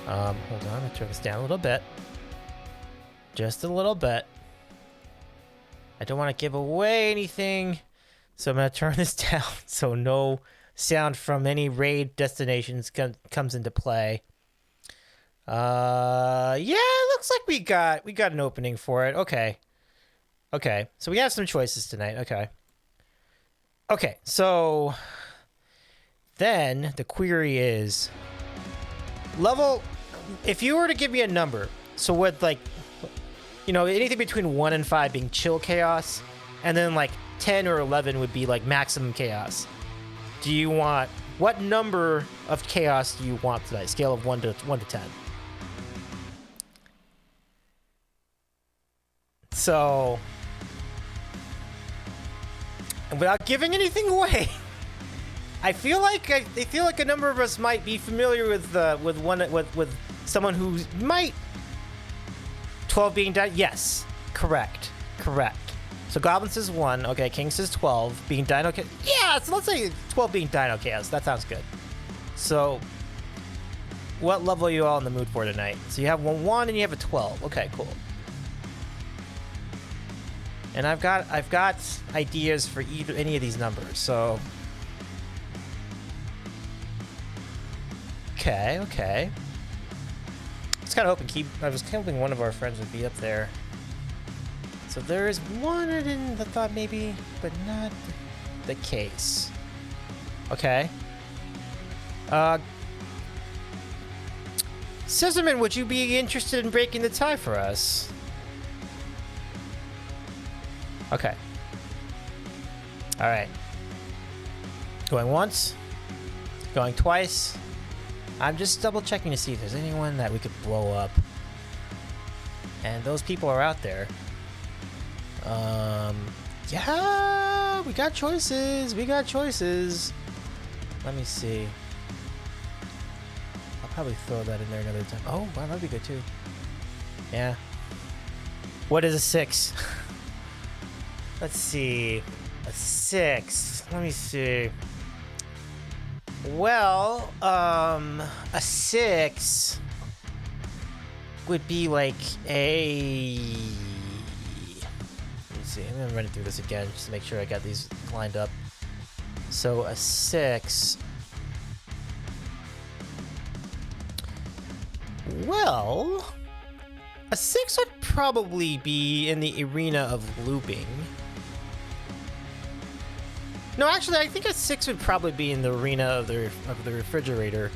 Hold on, I'm gonna turn this down a little bit. Just a little bit. I don't want to give away anything, so I'm gonna turn this down so no sound from any raid destinations comes into play. Yeah, it looks like we got an opening for it. Okay, so we have some choices tonight. Okay, so then the query is level. If you were to give me a number, so what, like, you know, anything between 1 and 5 being chill chaos, and then like 10 or 11 would be like maximum chaos. Do you want, what number of chaos do you want tonight? Scale of 1 to 10. So, and without giving anything away, I feel like a number of us might be familiar with someone who might 12 being dino. Yes, correct. So Goblin says 1. Okay, King says 12 being Dino. Yeah, so let's say 12 being Dino Chaos. That sounds good. So, what level are you all in the mood for tonight? So you have 1 and you have a 12. Okay, cool. And I've got ideas for any of these numbers. So, okay. I was kind of hoping one of our friends would be up there. So there is one I thought maybe, but not the case. Okay. Scissorman, would you be interested in breaking the tie for us? Okay. All right. Going once. Going twice. I'm just double checking to see if there's anyone that we could blow up. And those people are out there. Yeah, we got choices. Let me see. I'll probably throw that in there another time. Oh, wow, that'd be good too. Yeah. What is a 6? Let's see. A 6. Let me see. Well, a 6 would be like a... Let me see. I'm gonna run it through this again just to make sure I got these lined up. So a 6. Well, a 6 would probably be in the arena of looping. No, actually, I think a 6 would probably be in the arena of the refrigerator.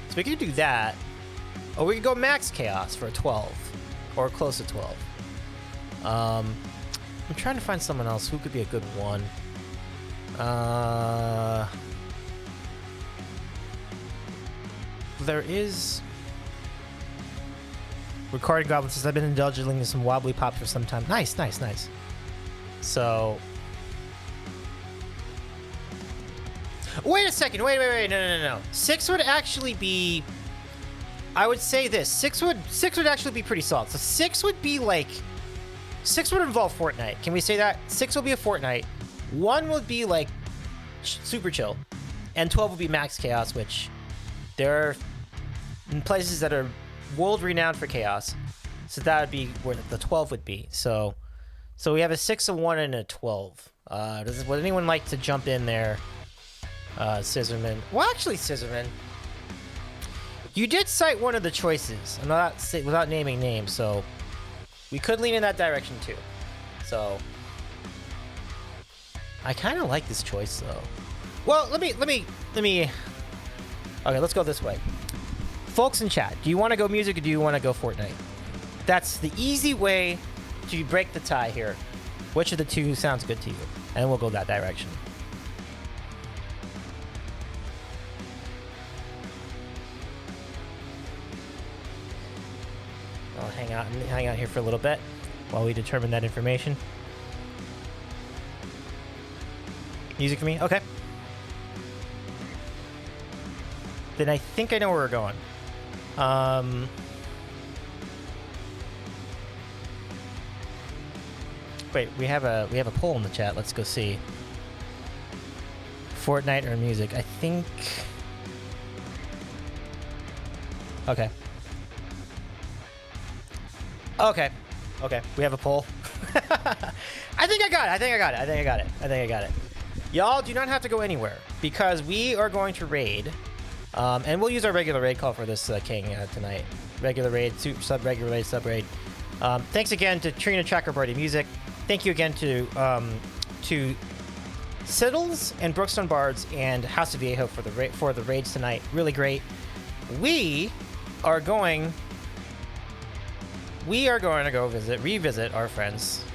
So we could do that. Or we could go max chaos for a 12. Or close to 12. I'm trying to find someone else who could be a good one. There is... Recording Goblin says, I've been indulging in some wobbly pop for some time. Nice. So... Wait a second. Wait. No. 6 would actually be... I would say this. 6 would actually be pretty solid. So 6 would be like... 6 would involve Fortnite. Can we say that? 6 will be a Fortnite. 1 would be like super chill. And 12 would be max chaos, which there are places that are world renowned for chaos. So that would be where the 12 would be. So we have a 6, a 1, and a 12. Would anyone like to jump in there? Scissorman. Well, actually, Scissorman, you did cite one of the choices. I'm not without naming names, so we could lean in that direction too. So I kind of like this choice, though. Well, let me. Okay, let's go this way. Folks in chat, do you want to go music or do you want to go Fortnite? That's the easy way to break the tie here. Which of the two sounds good to you? And we'll go that direction. I'll hang out here for a little bit while we determine that information. Music for me? Okay. Then I think I know where we're going. Wait, we have a poll in the chat. Let's go see. Fortnite or music? I think. Okay. We have a poll. I think I got it. Y'all do not have to go anywhere because we are going to raid. And we'll use our regular raid call for this king tonight. Regular raid, sub-regular raid, sub-raid. Thanks again to Trina Chakrabarti Music. Thank you again to Siddles and BrookstoneBards and HouseofViejo for the raids tonight. Really great. We are going to go revisit our friends.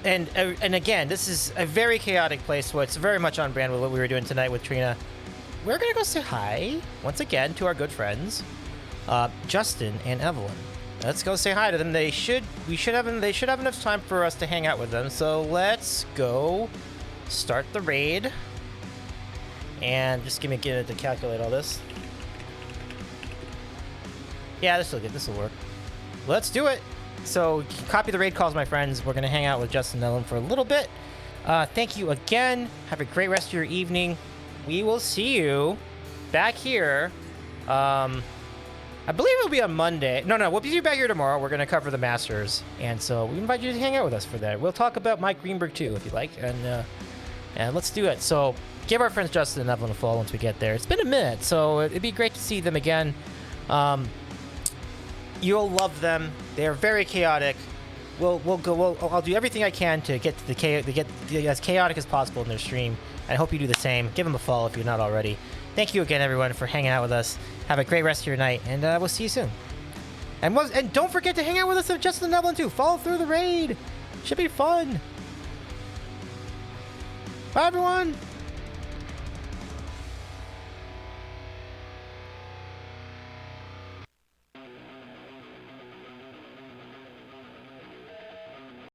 And again, this is a very chaotic place, so it's very much on brand with what we were doing tonight with Trina. We're going to go say hi, once again, to our good friends, Justin and Evelyn. Let's go say hi to them. They should have enough time for us to hang out with them. So let's go start the raid. And just give me a minute to calculate all this. Yeah, this will good. This will work. Let's do it. So copy the raid calls, my friends. We're gonna hang out with Justin and Ellen for a little bit. Thank you again. Have a great rest of your evening. We will see you back here. I believe it'll be on Monday. No, we'll be back here tomorrow. We're gonna cover the Masters, and so we invite you to hang out with us for that. We'll talk about Mike Greenberg too, if you like, and let's do it. So give our friends Justin and Evelyn a follow once we get there. It's been a minute, so it'd be great to see them again. You'll love them. They're very chaotic. I'll do everything I can to get as chaotic as possible in their stream. I hope you do the same. Give them a follow if you're not already. Thank you again, everyone, for hanging out with us. Have a great rest of your night, and we'll see you soon. And don't forget to hang out with us at Justin and Evelyn too. Follow through the raid. Should be fun. Bye, everyone.